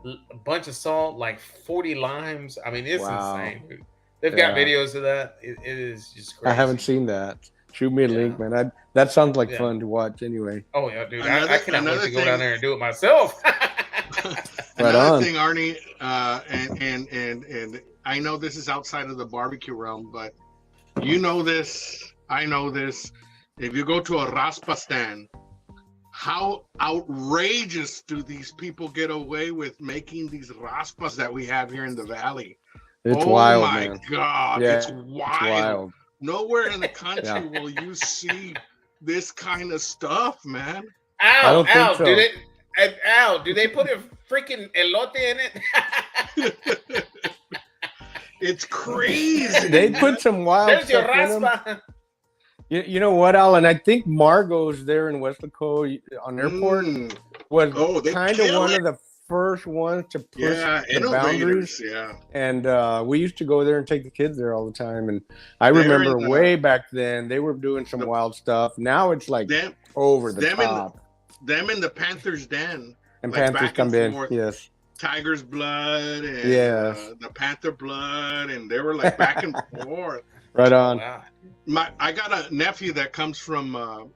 bunch of salt, like 40 limes. I mean, it's insane, dude. They've got videos of that. It is just crazy. I haven't seen that. Shoot me a link, man. That sounds like fun to watch anyway. Oh, yeah, dude. I cannot wait to go down there and do it myself. Another thing, Arnie, and I know this is outside of the barbecue realm, but you know this, I know this. If you go to a raspa stand, how outrageous do these people get away with making these raspas that we have here in the valley? It's wild, man. Oh my God, it's wild. Nowhere in the country will you see this kind of stuff, man. Ow, so. Do they put a freaking elote in it? It's crazy. They put some wild There's stuff your raspa. in them. You know what, Alan? I think Margot's there in Weslaco on airport was kind of one of the first ones to push the boundaries. Yeah. And we used to go there and take the kids there all the time. And I remember way back then they were doing some wild stuff. Now it's like over the top. Them in the Panthers Den. And like Panthers come in, yes. Tiger's blood and the Panther blood, and they were like back and forth. Right on. Wow. I got a nephew that comes from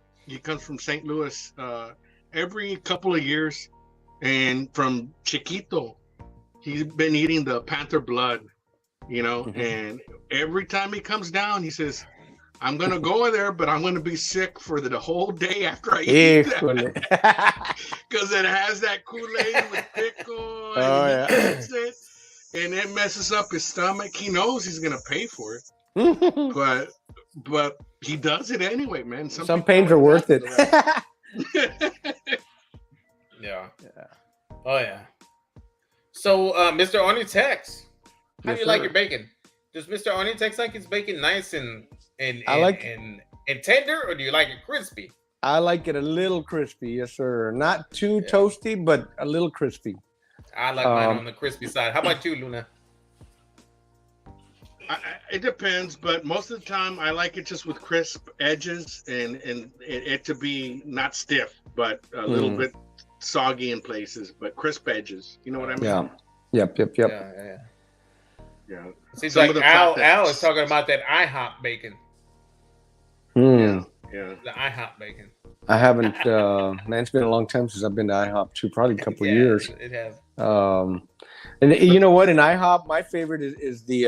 St. Louis every couple of years, and from Chiquito, he's been eating the Panther blood, you know, and every time he comes down, he says, I'm gonna go there, but I'm gonna be sick for the whole day after I eat that. Because it has that Kool-Aid with pickle and it messes up his stomach. He knows he's gonna pay for it. But he does it anyway, man. Some pains are worth it. Yeah. Oh yeah. So Mr. Arnie Tex, how do you like your bacon? Does Mr. Arnie Tex like his bacon nice and tender, or do you like it crispy? I like it a little crispy, yes sir. Not too toasty, but a little crispy. I like mine on the crispy side. How about you, Luna? It depends, but most of the time I like it just with crisp edges and it to be not stiff, but a little bit soggy in places, but crisp edges. You know what I mean? Yeah. Yep. Yeah. Seems like Al is talking about that IHOP bacon. Yeah. The IHOP bacon. I haven't, man, it's been a long time since I've been to IHOP too, probably a couple of years. It has. And you know what? In IHOP, my favorite is the,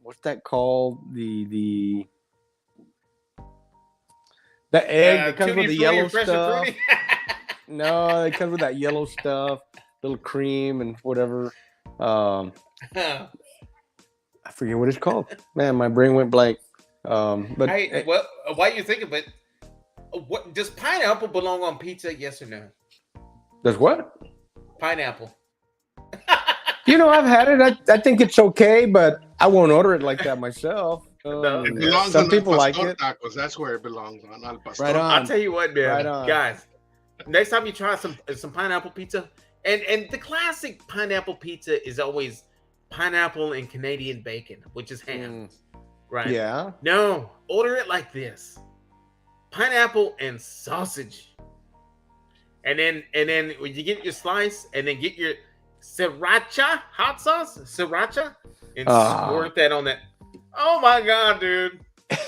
what's that called? The egg that comes with the yellow stuff. No, it comes with that yellow stuff, little cream and whatever. I forget what it's called. Man, my brain went blank. But hey, well, why you think of it? What does pineapple belong on pizza? Yes or no? Does what? Pineapple. You know, I've had it. I think it's okay, but I won't order it like that myself. It belongs some people like it. Tacos. That's where it belongs on. Al pastor. Right on. I'll tell you what, man, guys. Next time you try some pineapple pizza, and the classic pineapple pizza is always pineapple and Canadian bacon, which is ham, right? Yeah. No, order it like this: pineapple and sausage, and then when you get your slice, and then get your sriracha hot sauce, and squirt that on that. Oh my god, dude!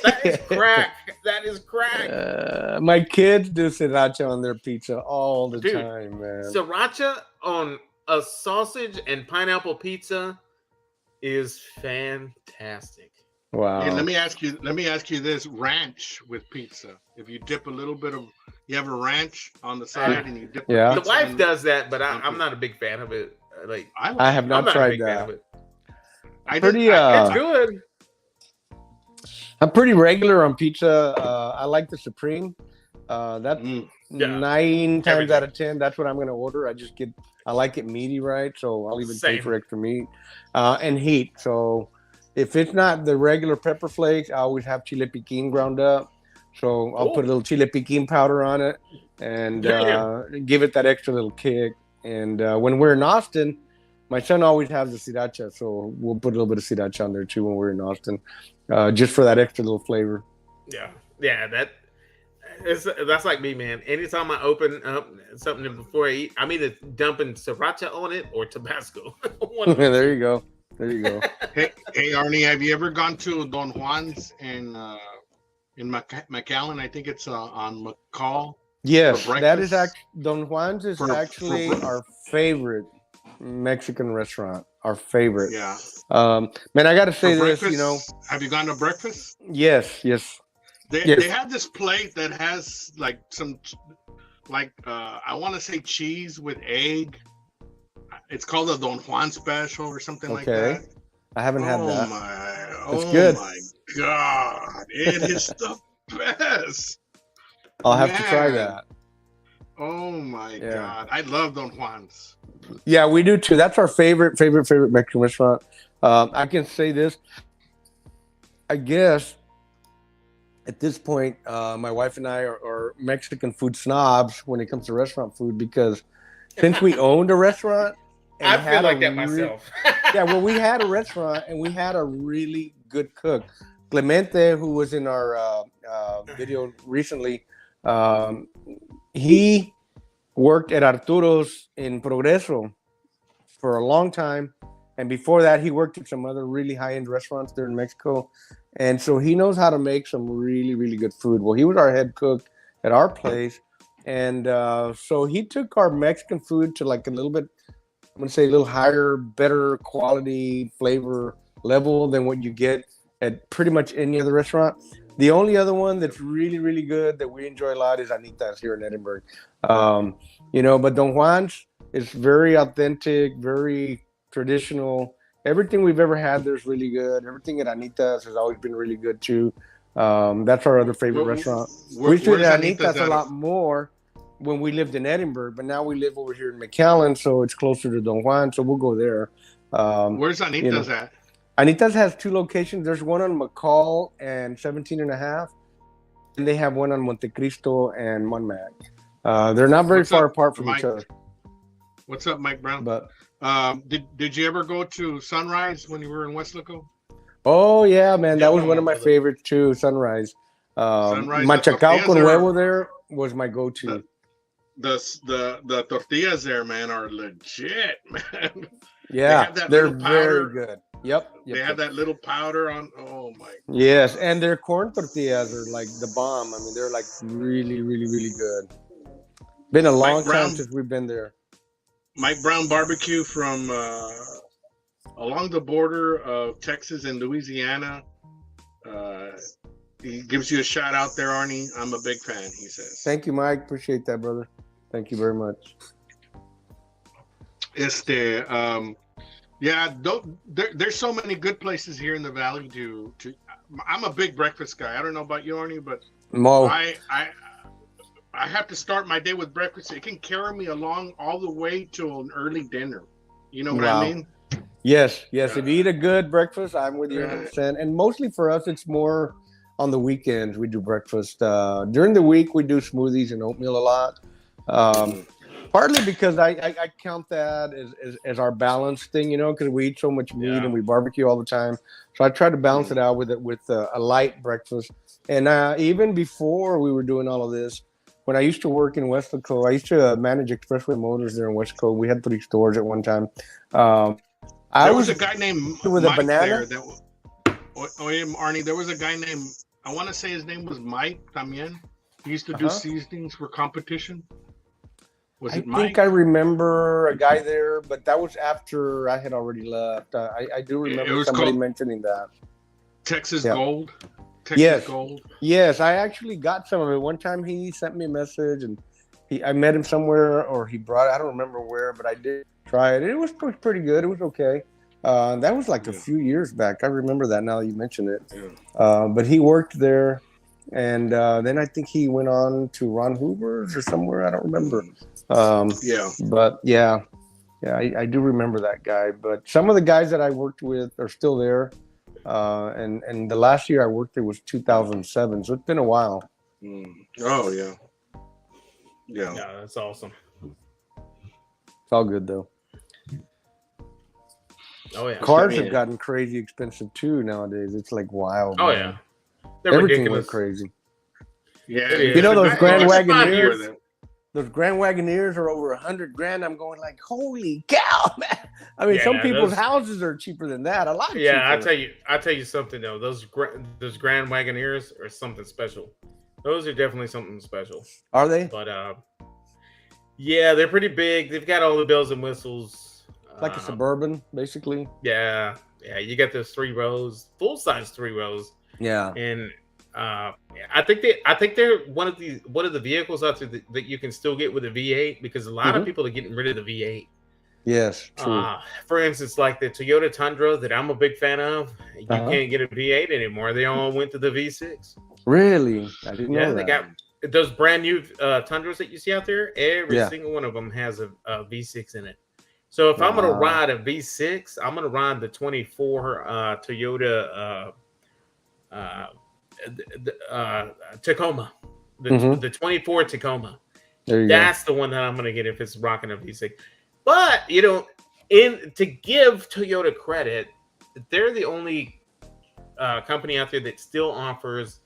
That is crack. That is crack. My kids do sriracha on their pizza all the time, man. Sriracha on a sausage and pineapple pizza is fantastic. Wow. Hey, let me ask you this: ranch with pizza. If you dip a little bit of, you have a ranch on the side, and you dip. The wife does that, but I'm not a big fan of it. Like I have not tried that. It's good. I'm pretty regular on pizza. I like the Supreme. 9 times out of 10, that's what I'm going to order. I like it meaty, right? So I'll even pay for extra meat and heat. So if it's not the regular pepper flakes, I always have chile piquin ground up. So I'll put a little chile piquin powder on it and give it that extra little kick. And when we're in Austin, my son always has the sriracha, so we'll put a little bit of sriracha on there too when we're in Austin, just for that extra little flavor. Yeah, that's like me, man. Anytime I open up something before I eat, I'm either dumping sriracha on it or Tabasco. There you go. Hey, Arnie, have you ever gone to Don Juan's in McAllen? I think it's on McCall. Yes, that is Don Juan's is actually our favorite Mexican restaurant. Our favorite. Yeah. Man, I got to say this. Have you gone to breakfast? Yes. They have this plate that has like some, I want to say cheese with egg. It's called a Don Juan special or something like that. I haven't had that. Oh my God. It is the best. I'll have to try that. Oh my God. I love Don Juan's. Yeah, we do too. That's our favorite Mexican restaurant. I can say this. I guess at this point, my wife and I are Mexican food snobs when it comes to restaurant food, because since we owned a restaurant, I feel like that myself. We had a restaurant and we had a really good cook. Clemente, who was in our video recently, he worked at Arturo's in Progreso for a long time. And before that, he worked at some other really high-end restaurants there in Mexico. And so he knows how to make some really, really good food. Well, he was our head cook at our place. And so he took our Mexican food to like a little bit, I'm going to say a little higher, better quality flavor level than what you get at pretty much any other restaurant. The only other one that's really, really good that we enjoy a lot is Anita's here in Edinburgh. But Don Juan's is very authentic, very traditional. Everything we've ever had there's really good. Everything at Anita's has always been really good too. That's our other favorite restaurant. We used to eat at Anita's a lot more when we lived in Edinburgh, but now we live over here in McAllen, so it's closer to Don Juan, so we'll go there. Where's Anita's at? Anita's has 2 locations. There's one on McCall and 17 and a half, and they have one on Montecristo and Monmac. They're not very far apart from each other. What's up, Mike Brown? But did you ever go to Sunrise when you were in Weslaco? Oh yeah, man, that was one of my favorites too. Sunrise. Machacao con huevo there was my go-to. The tortillas there, man, are legit, man. Yeah, they're very good. Yep. They have that little powder on. Oh my. Yes, and their corn tortillas are like the bomb. I mean, they're like really, really, really good. Been a long time since we've been there. Mike Brown Barbecue from along the border of Texas and Louisiana. He gives you a shout out there, Arnie. I'm a big fan, he says. Thank you, Mike. Appreciate that, brother. Thank you very much. There's so many good places here in the valley to I'm a big breakfast guy. I don't know about you, Arnie, but I have to start my day with breakfast. It can carry me along all the way to an early dinner. You know what I mean? Yes. If you eat a good breakfast, I'm with you 100%. And mostly for us, it's more on the weekends we do breakfast. During the week, we do smoothies and oatmeal a lot. Partly because I count that as our balance thing, because we eat so much meat and we barbecue all the time. So I try to balance it out with a light breakfast. And even before we were doing all of this, when I used to work in Weslaco, I used to manage Expressway Motors there in Weslaco. We had 3 stores at one time. There was a guy named with Mike a banana. There Arnie, there was a guy named I want to say his name was Mike Tamien. He used to do seasonings for competition. Was it Mike? I think I remember a guy there, but that was after I had already left. I do remember somebody mentioning that. Texas Gold. Texas Gold. Yes, I actually got some of it. One time he sent me a message, and I met him somewhere, or he brought it. I don't remember where, but I did try it. It was pretty good. It was okay. That was like a few years back. I remember that now that you mention it. Yeah. But he worked there, and then I think he went on to Ron Hoover's or somewhere. I don't remember. But I do remember that guy. But some of the guys that I worked with are still there. And the last year I worked there was 2007, so it's been a while. Oh yeah. Yeah, that's awesome. It's all good though. Oh yeah. Cars have gotten crazy expensive too nowadays. It's like wild. Oh man. Yeah. They're Everything ridiculous. went crazy. Yeah. You know those Grand Wagoneers? Those Grand Wagoneers are over $100,000. I'm going like, holy cow, man! I mean, some people's houses are cheaper than that. A lot cheaper. Yeah, I tell you something though. Those Grand Wagoneers are something special. Those are definitely something special. Are they? But yeah, they're pretty big. They've got all the bells and whistles. Like a Suburban, basically. Yeah. You got those 3 rows, full size 3 rows. Yeah. And I think they're one of the vehicles out there that you can still get with a V8, because a lot of people are getting rid of the V8. Yes, true. For instance, like the Toyota Tundra that I'm a big fan of, you can't get a V8 anymore. They all went to the V6. Really? I didn't know that. They got those brand new Tundras that you see out there. Every single one of them has a V6 in it. So if I'm going to ride a V6, I'm going to ride the 24 Toyota Tacoma, the 24 Tacoma. That's the one that I'm going to get if it's rocking a V6. But to give Toyota credit, they're the only company out there that still offers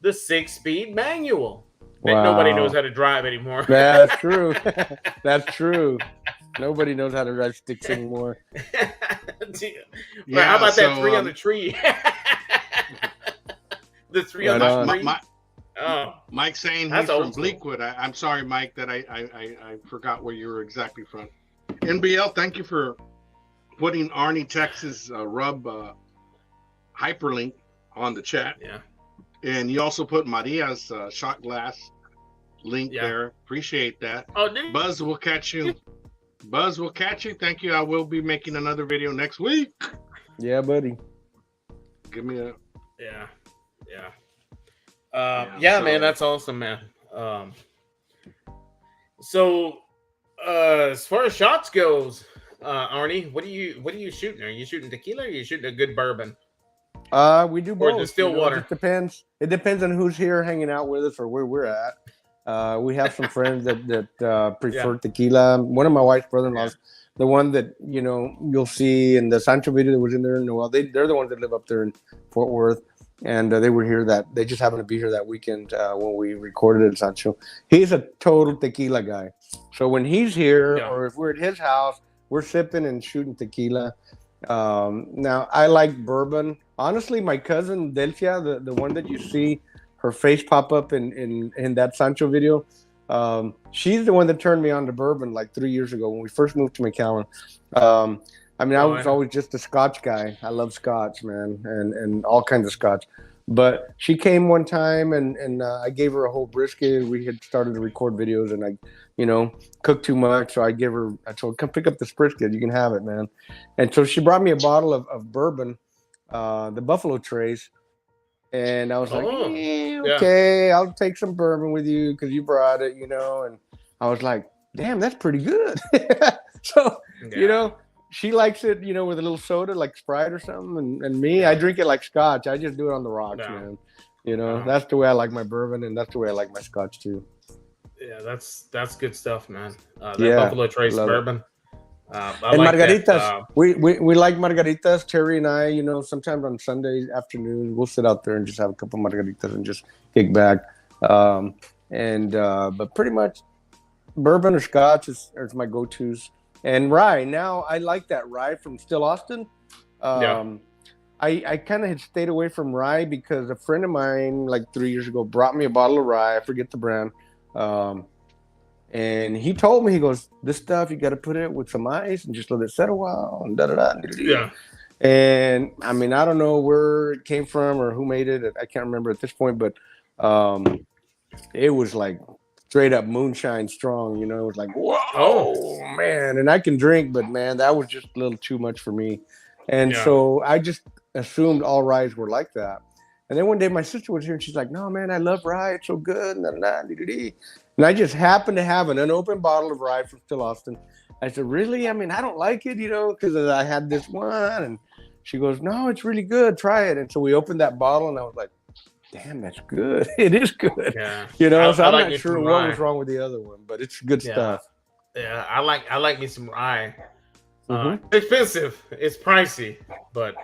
the 6-speed manual that nobody knows how to drive anymore. That's true. That's true. Nobody knows how to drive sticks anymore. How about that 3 on the tree? The 3 on the tree. Mike's saying he's from Bleakwood. I'm sorry, Mike, that I forgot where you were exactly from. NBL, thank you for putting Arnie Texas Rub hyperlink on the chat. Yeah. And you also put Maria's shot glass link there. Appreciate that. Oh, dude. Buzz will catch you. Thank you. I will be making another video next week. Yeah, buddy. Give me a... Yeah, man, that's awesome, man. So as far as shots goes, Arnie, what are you shooting? Are you shooting tequila or are you shooting a good bourbon? We do both. Or is it still water? It depends. It depends on who's here hanging out with us or where we're at. We have some friends that prefer tequila. One of my wife's brother-in-laws, the one that you'll see in the Sancho video that was in there in Noel. They're the ones that live up there in Fort Worth, and they were here they just happened to be here that weekend when we recorded at Sancho. He's a total tequila guy. So when he's here or if we're at his house, we're sipping and shooting tequila. Now I like bourbon. Honestly, my cousin Delcia, the one that you see her face pop up in that Sancho video, she's the one that turned me on to bourbon like 3 years ago when we first moved to McAllen. I was always just a Scotch guy. I love Scotch, man, and all kinds of Scotch. But she came one time and I gave her a whole brisket. We had started to record videos and I, cooked too much. So I told her, come pick up this brisket. You can have it, man. And so she brought me a bottle of bourbon, the Buffalo Trace. And I was like, okay, I'll take some bourbon with you because you brought it, And I was like, damn, that's pretty good. So, she likes it, with a little soda like Sprite or something. And me, I drink it like Scotch. I just do it on the rocks, man. That's the way I like my bourbon, and that's the way I like my Scotch too. Yeah, that's good stuff, man. Buffalo Trace bourbon. And like margaritas. We like margaritas. Terry and I, sometimes on Sunday afternoons, we'll sit out there and just have a couple margaritas and just kick back. But pretty much bourbon or Scotch is my go-tos. And rye. Now I like that rye from Still Austin. I kind of had stayed away from rye because a friend of mine, like 3 years ago, brought me a bottle of rye. I forget the brand. And he told me, he goes, this stuff, you got to put it with some ice and just let it set a while and da-da-da. Yeah. And I mean, I don't know where it came from or who made it. I can't remember at this point, but it was like straight up moonshine strong, you know. It was like, whoa, man. And I can drink, but man, that was just a little too much for me. And so I just assumed all ryes were like that. And then one day my sister was here and she's like, no, man, I love rye. It's so good. And I just happened to have an unopened bottle of rye from Still Austin. I said, really? I mean, I don't like it, you know, because I had this one. And she goes, no, it's really good. Try it. And so we opened that bottle and I was like, damn, that's good. It is good. Yeah. You know, so I'm not sure what was wrong with the other one, but it's good stuff. Yeah, I like me some rye. It's expensive. It's pricey, but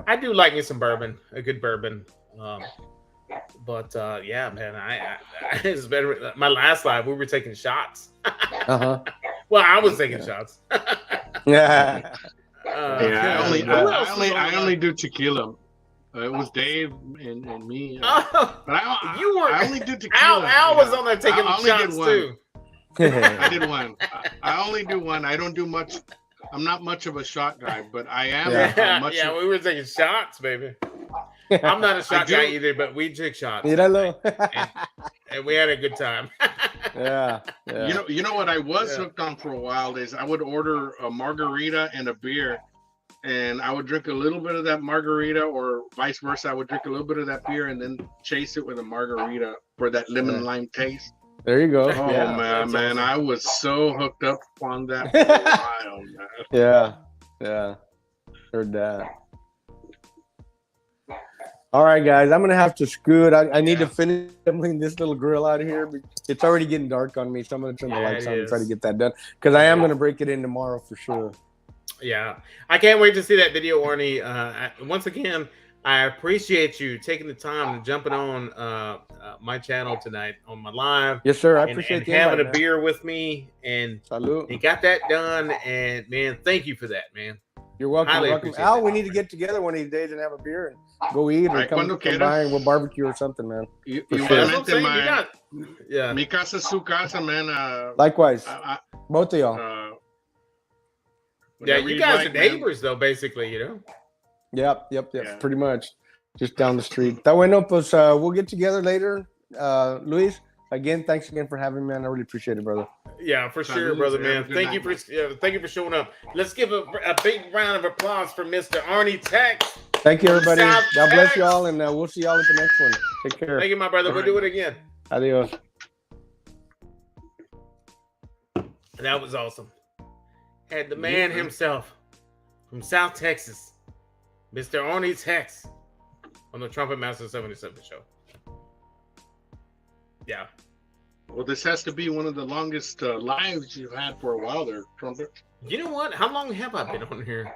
I do like me some bourbon, a good bourbon. But yeah, man, I it's better. My last live, we were taking shots. Well, I was taking shots. Yeah. I only do tequila. It was Dave and me. But I only do tequila. Al was on there taking shots too. I did one. I only do one. I don't do much. I'm not much of a shot guy, but I am. We were taking shots, baby. I'm not a shot guy either, but we took shots. And we had a good time. Yeah. You know what I was hooked on for a while is I would order a margarita and a beer, and I would drink a little bit of that margarita, or vice versa. I would drink a little bit of that beer and then chase it with a margarita for that lemon lime taste. There you go. Oh man, awesome. I was so hooked up on that for a while, man. Yeah. Heard that. All right, guys, I'm gonna have to scoot. I need to finish assembling this little grill out here. It's already getting dark on me, so I'm gonna turn the lights on and try to get that done because I am gonna break it in tomorrow for sure. Yeah, I can't wait to see that video, Arnie. Once again, I appreciate you taking the time and jumping on my channel tonight on my live. Yes, sir. I appreciate you having a beer with me and got that done. And man, thank you for that, man. You're welcome. Al, we need to get together one of these days and have a beer and go eat or come by and we'll barbecue or something, man. You went to mi casa, su casa, man. Likewise, both of y'all. You guys are neighbors, though, basically, you know. Yep. Yeah. Pretty much, just down the street. That way, no, pues, we'll get together later. Luis, again, thanks again for having me, man. I really appreciate it, brother. Yeah, for sure, brother, man. Thank you for showing up. Let's give a big round of applause for Mr. Arnie Tex. Thank you, everybody. God bless y'all, and we'll see y'all at the next one. Take care. Thank you, my brother. We'll do it again. Adios. That was awesome. Had the man himself from South Texas, Mr. Arnie Tex, on the Trumpetmaster77 show. Yeah. Well, this has to be one of the longest lives you've had for a while there, Trumpet. You know what? How long have I been on here?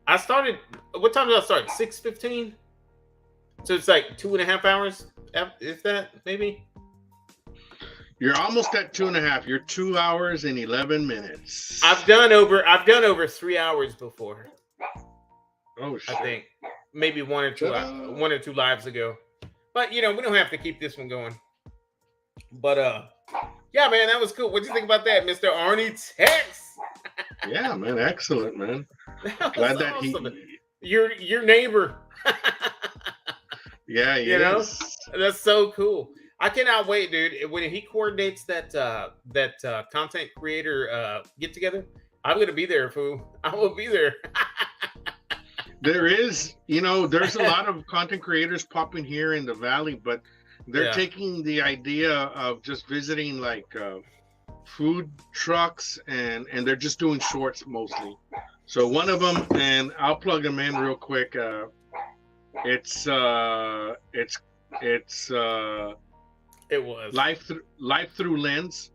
I started, what time did I start? 6:15? So it's like 2.5 hours, if that, maybe? You're almost at 2.5. You're 2 hours and 11 minutes. I've done over 3 hours before. Oh shit. I think maybe one or two lives ago. But you know, we don't have to keep this one going. But yeah, man, that was cool. What'd you think about that, Mr. Arnie Tex? Yeah, man, excellent, man. Glad that awesome. Your neighbor. Yeah, you know, that's so cool. I cannot wait, dude. When he coordinates that content creator get together, I'm gonna be there, fool. I will be there. There is, you know, there's a lot of content creators popping here in the valley, but they're taking the idea of just visiting like food trucks and they're just doing shorts mostly. So one of them, and I'll plug them in real quick. It was Life Through Lens,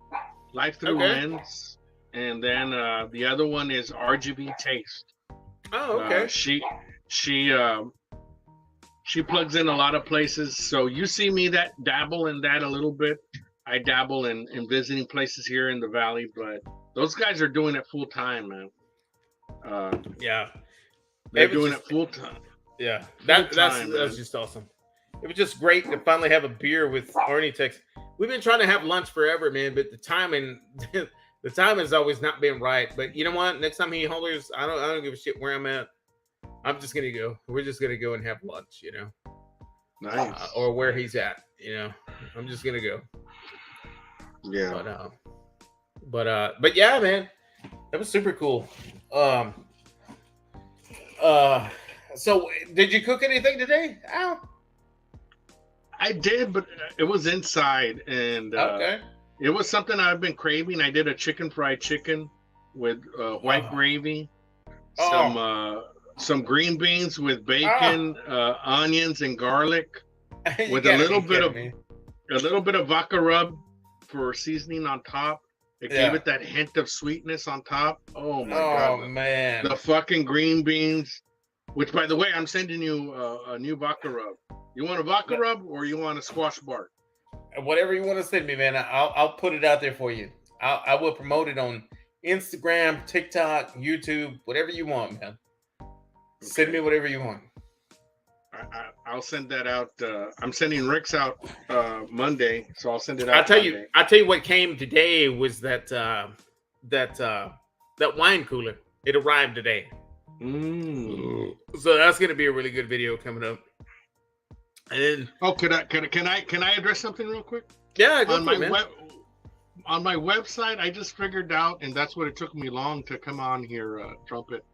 Lens, and then the other one is RGB Taste. Oh, okay. She plugs in a lot of places, so you see me dabble in that a little bit. I dabble in visiting places here in the valley, but those guys are doing it full time, man. Yeah, They're doing it full time. Yeah, that's just awesome. It was just great to finally have a beer with Arnie Tex. We've been trying to have lunch forever, man, but the timing has always not been right. But you know what? Next time he hollers, I don't give a shit where I'm at. I'm just gonna go. We're just gonna go and have lunch, you know. Nice. Or where he's at, you know. I'm just gonna go. Yeah. But yeah, man, that was super cool. So did you cook anything today, Al? I did, but it was inside, and okay. It was something I've been craving. I did a fried chicken with white gravy, some green beans with bacon, onions, and garlic, with a little bit of vodka rub for seasoning on top. It gave it that hint of sweetness on top. Oh my god! Oh man, the fucking green beans. Which, by the way, I'm sending you a new vodka rub. You want a vodka rub or you want a squash bark? Whatever you want to send me, man. I'll put it out there for you. I will promote it on Instagram, TikTok, YouTube, whatever you want, man. Okay. Send me whatever you want. I'll send that out. I'm sending Rick's out Monday, so I'll send it out. I'll tell you what came today was that wine cooler. It arrived today. So that's gonna be a really good video coming up. And can I address something real quick? Yeah, go on my on my website, I just figured out, and that's what it took me long to come on here, Trumpet.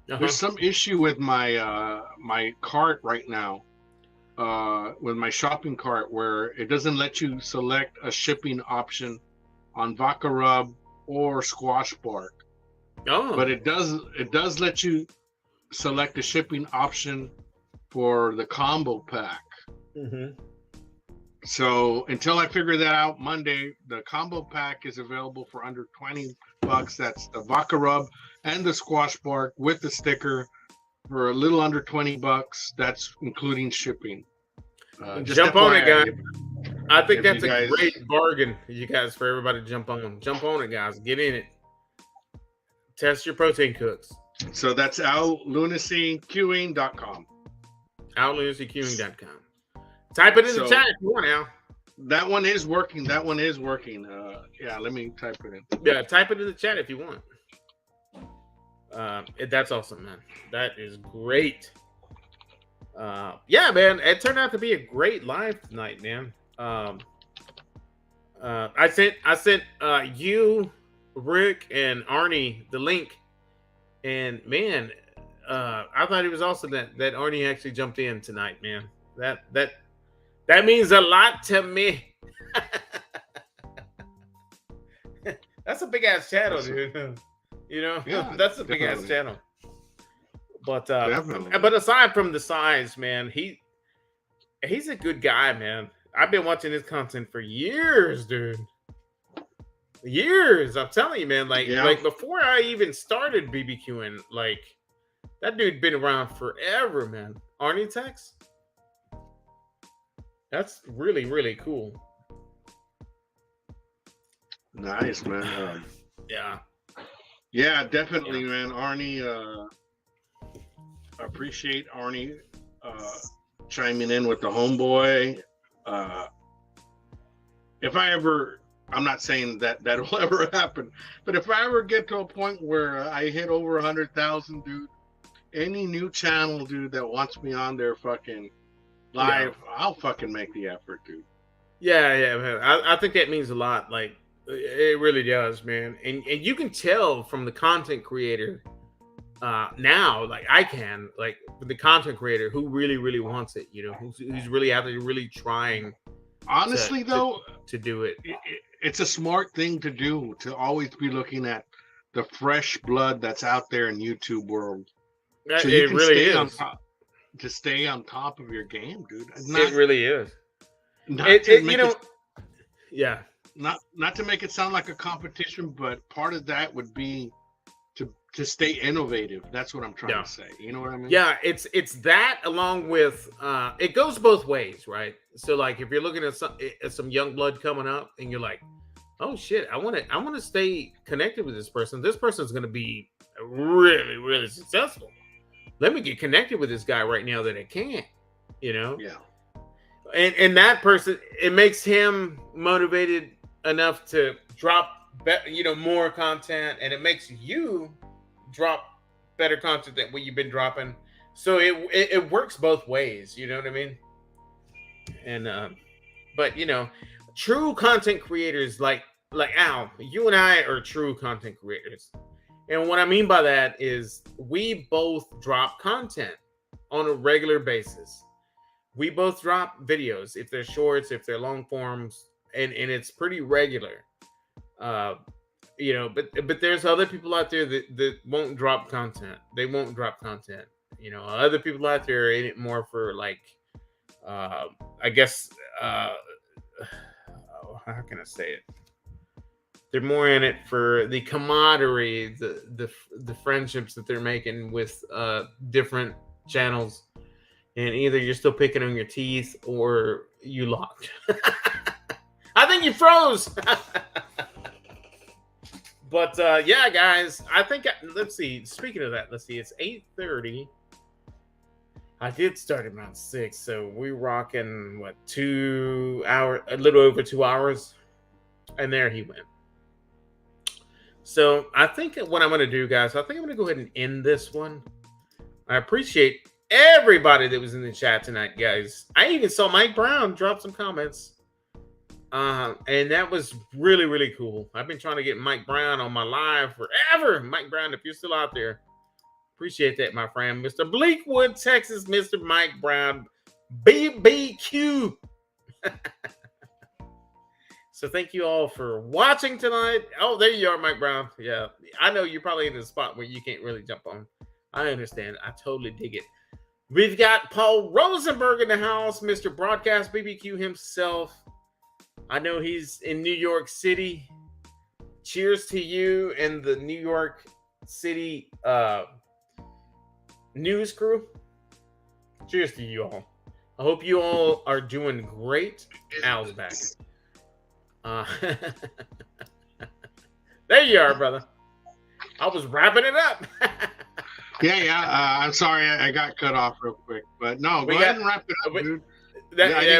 There's some issue with my my cart right now, with my shopping cart, where it doesn't let you select a shipping option on vodka rub or squash bark. But it does let you select a shipping option for the combo pack. So until I figure that out Monday, the combo pack is available for under $20. That's the vodka rub and the squash bark with the sticker for a little under $20. That's including shipping. Jump on it, guys. I think that's a great bargain, you guys, for everybody to jump on. Jump on it, guys. Get in it. Test your protein cooks. So that's outlunacyqueuing.com. Outlunacyqueuing.com. Type it in the chat if you want, Al. That one is working. Yeah, let me type it in. Yeah, type it in the chat if you want. That's awesome, man. That is great. Yeah, man. It turned out to be a great live tonight, man. I sent you, Rick, and Arnie the link, and man, I thought it was awesome that Arnie actually jumped in tonight, man. That means a lot to me. That's a big ass channel, dude. You know, that's a big ass channel. But aside from the size, man, he's a good guy, man. I've been watching his content for years, dude. Years, I'm telling you, man. Like before I even started BBQing, like that dude been around forever, man. Arnie Tex. That's really, really cool. Nice, man. Yeah, definitely, man. Arnie, appreciate Arnie chiming in with the homeboy. I'm not saying that will ever happen, but if I ever get to a point where I hit over 100,000, dude, any new channel, dude, that wants me on their fucking live, I'll fucking make the effort, dude. Yeah, man. I think that means a lot. Like, it really does, man. And you can tell from the content creator now, like I can, like the content creator who really, really wants it, you know, who's really out there, really trying. Honestly, to do it. It's a smart thing to do, to always be looking at the fresh blood that's out there in YouTube world. So it really is. To stay on top of your game, dude. It really is. Not to make it sound like a competition, but part of that would be to stay innovative. That's what I'm trying to say. You know what I mean? Yeah, it's that along with it goes both ways, right? So like if you're looking at some young blood coming up and you're like, oh shit, I want to stay connected with this person. This person's going to be really, really successful. let me get connected with this guy right now that I can't, you know? Yeah. And that person, it makes him motivated enough to drop, more content, and it makes you drop better content than what you've been dropping. So it works both ways, you know what I mean? And but true content creators like Al, you and I are true content creators. And what I mean by that is we both drop content on a regular basis. We both drop videos, if they're shorts, if they're long forms, and it's pretty regular. But there's other people out there that won't drop content. They won't drop content. Other people out there are in it more for I guess how can I say it? They're more in it for the camaraderie, the friendships that they're making with different channels. And either you're still picking on your teeth or you locked. I think you froze. But yeah, guys, I think let's see. Speaking of that, let's see. It's 8:30. I did start around 6, so we're rocking 2 hours, a little over 2 hours, and there he went. So I think what I'm going to do, guys, I think I'm going to go ahead and end this one. I appreciate everybody that was in the chat tonight, guys. I even saw Mike Brown drop some comments. And that was really, really cool. I've been trying to get Mike Brown on my live forever. Mike Brown, if you're still out there, appreciate that, my friend. Mr. Bleakwood, Texas, Mr. Mike Brown, BBQ. So thank you all for watching tonight. Oh, there you are, Mike Brown. Yeah, I know you're probably in a spot where you can't really jump on. I understand. I totally dig it. We've got Paul Rosenberg in the house, Mr. Broadcast BBQ himself. I know he's in New York City. Cheers to you and the New York City news crew. Cheers to you all. I hope you all are doing great. Al's back. There you are, brother. I was wrapping it up. Yeah. I'm sorry I got cut off real quick, but no, go ahead and wrap it up, dude.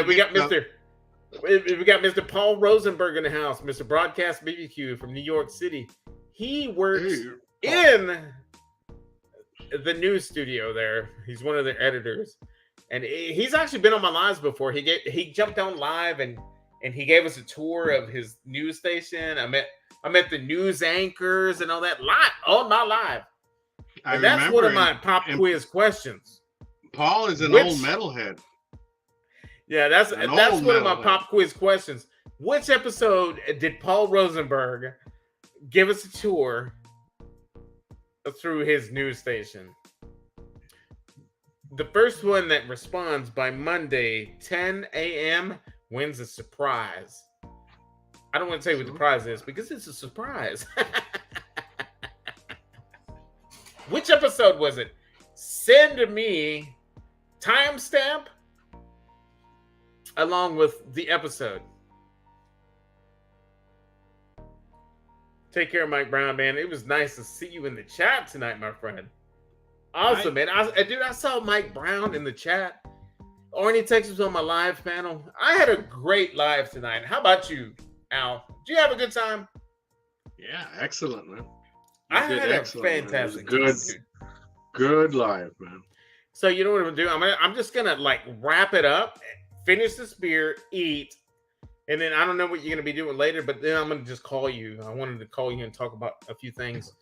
We got Mr. Paul Rosenberg in the house, Mr. Broadcast BBQ from New York City. He works in the news studio there. He's one of the editors, and he's actually been on my lives before. He jumped on live and he gave us a tour of his news station. I met the news anchors and all that live. Oh, not live. And that's one of my pop quiz questions. Paul is an old metalhead. Yeah, that's one of my pop quiz questions. Which episode did Paul Rosenberg give us a tour through his news station? The first one that responds by Monday, 10 a.m. wins a surprise. I don't want to tell you what the prize is because it's a surprise. Which episode was it? Send me timestamp along with the episode. Take care, Mike Brown, man. It was nice to see you in the chat tonight, my friend. Awesome, man. I saw Mike Brown in the chat. Arnie Texas on my live panel. I had a great live tonight. How about you, Al? Did you have a good time? Yeah, excellent, man. I had a fantastic good live, man. So you know what I'm gonna do? I'm just gonna wrap it up, finish this beer, eat, and then I don't know what you're gonna be doing later, but then I'm gonna just call you. I wanted to call you and talk about a few things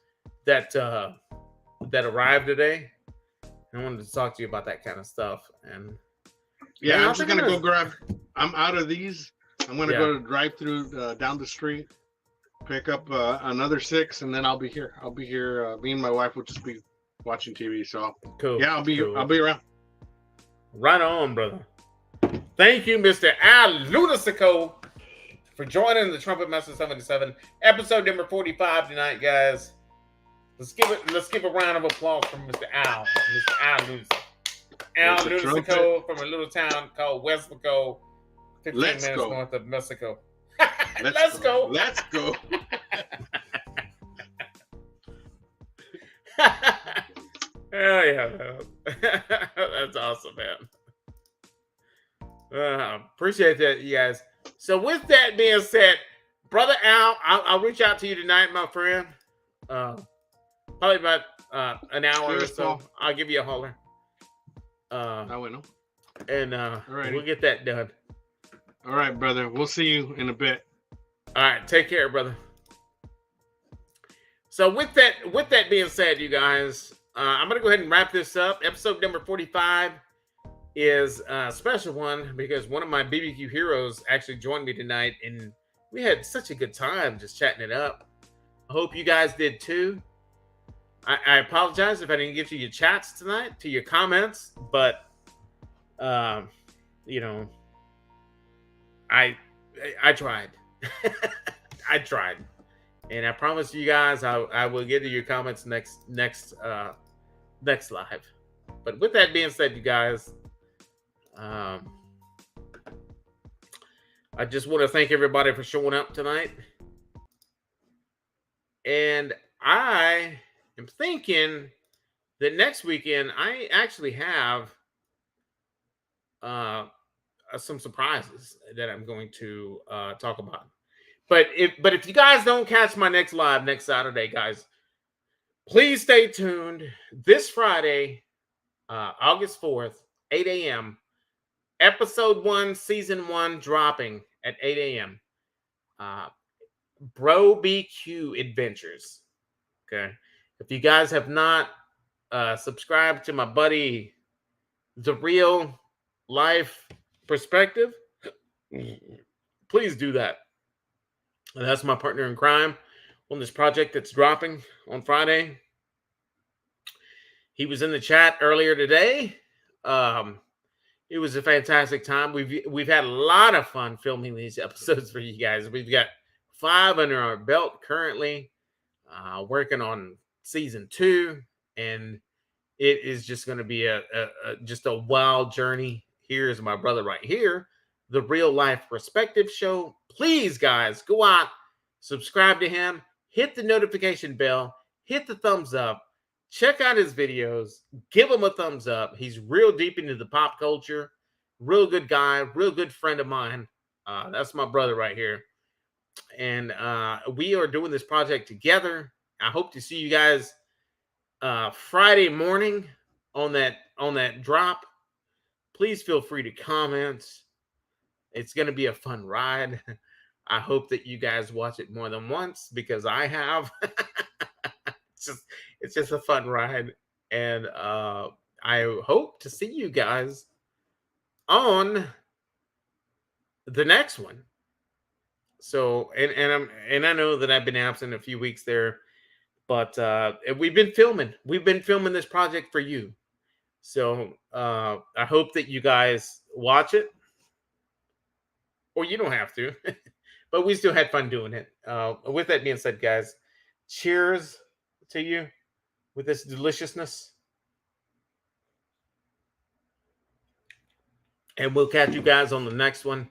that arrived today. I wanted to talk to you about that kind of stuff. And yeah, I'm just gonna go grab. I'm out of these. I'm gonna go to drive through down the street, pick up another 6, and then I'll be here. Me and my wife will just be watching TV. So cool. Yeah, I'll be around. Right on, brother. Thank you, Mr. Al Lunasico, for joining the Trumpetmaster77 episode number 45 tonight, guys. Let's give a round of applause for Mr. Al. Mr. Al Lunasico. Al Lunasico from a little town called Westlaco, 15 minutes north of Mexico. Let's go. Let's go. Hell yeah, that's awesome, man. Appreciate that, you guys. So with that being said, Brother Al, I'll reach out to you tonight, my friend. Probably about an hour or so. Paul. I'll give you a holler. Bueno. And we'll get that done. All right, brother. We'll see you in a bit. All right, take care, brother. So with that being said, you guys, I'm gonna go ahead and wrap this up. Episode number 45 is a special one because one of my BBQ heroes actually joined me tonight, and we had such a good time just chatting it up. I hope you guys did too. I apologize if I didn't get to your chats tonight, to your comments, but you know, I tried. I tried. And I promise you guys I will get to your comments next live. But with that being said, you guys, I just want to thank everybody for showing up tonight. And I am thinking that next weekend I actually have some surprises that I'm going to talk about. But if you guys don't catch my next live next Saturday, guys, please stay tuned. This Friday, August 4th, 8 a.m., episode 1, season 1 dropping at 8 a.m. Bro BQ Adventures. Okay. If you guys have not subscribed to my buddy, The Real Life Perspective, please do that. And that's my partner in crime on this project that's dropping on Friday. He was in the chat earlier today. It was a fantastic time. We've had a lot of fun filming these episodes for you guys. We've got 5 under our belt currently, working on season 2, and it is just going to be just a wild journey. Here's my brother right here, The Real Life Perspective Show. Please, guys, go out, subscribe to him, hit the notification bell, hit the thumbs up, check out his videos, give him a thumbs up. He's real deep into the pop culture, real good guy, real good friend of mine. That's my brother right here. And we are doing this project together. I hope to see you guys Friday morning on that drop. Please feel free to comment. It's going to be a fun ride. I hope that you guys watch it more than once because I have. It's just a fun ride. And I hope to see you guys on the next one. So, and I know that I've been absent a few weeks there, but we've been filming. We've been filming this project for you. So I hope that you guys watch it. Or you don't have to, but we still had fun doing it. With that being said, guys, cheers to you with this deliciousness. And we'll catch you guys on the next one.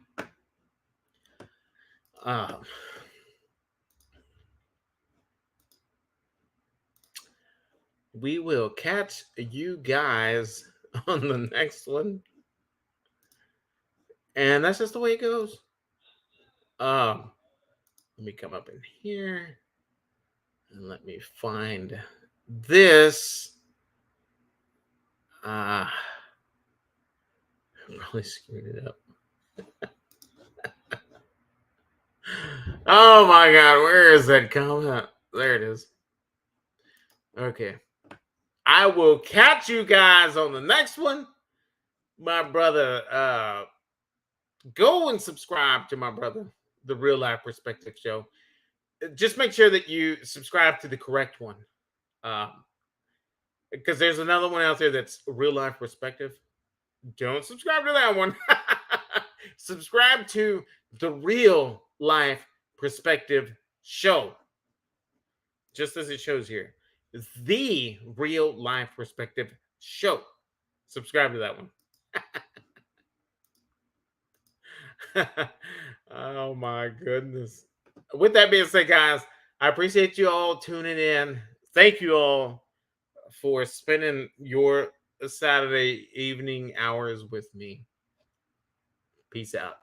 We will catch you guys on the next one. And that's just the way it goes. Let me come up in here and let me find this. I probably screwed it up. Oh my God, where is that comment? There it is. Okay. I will catch you guys on the next one. My brother, go and subscribe to my brother, The Real Life Perspective Show. Just make sure that you subscribe to the correct one. Because there's another one out there that's Real Life Perspective. Don't subscribe to that one. Subscribe to The Real Life Perspective Show. Just as it shows here. It's The Real Life Perspective Show. Subscribe to that one. Oh my goodness. With that being said, guys, I appreciate you all tuning in. Thank you all for spending your Saturday evening hours with me. Peace out.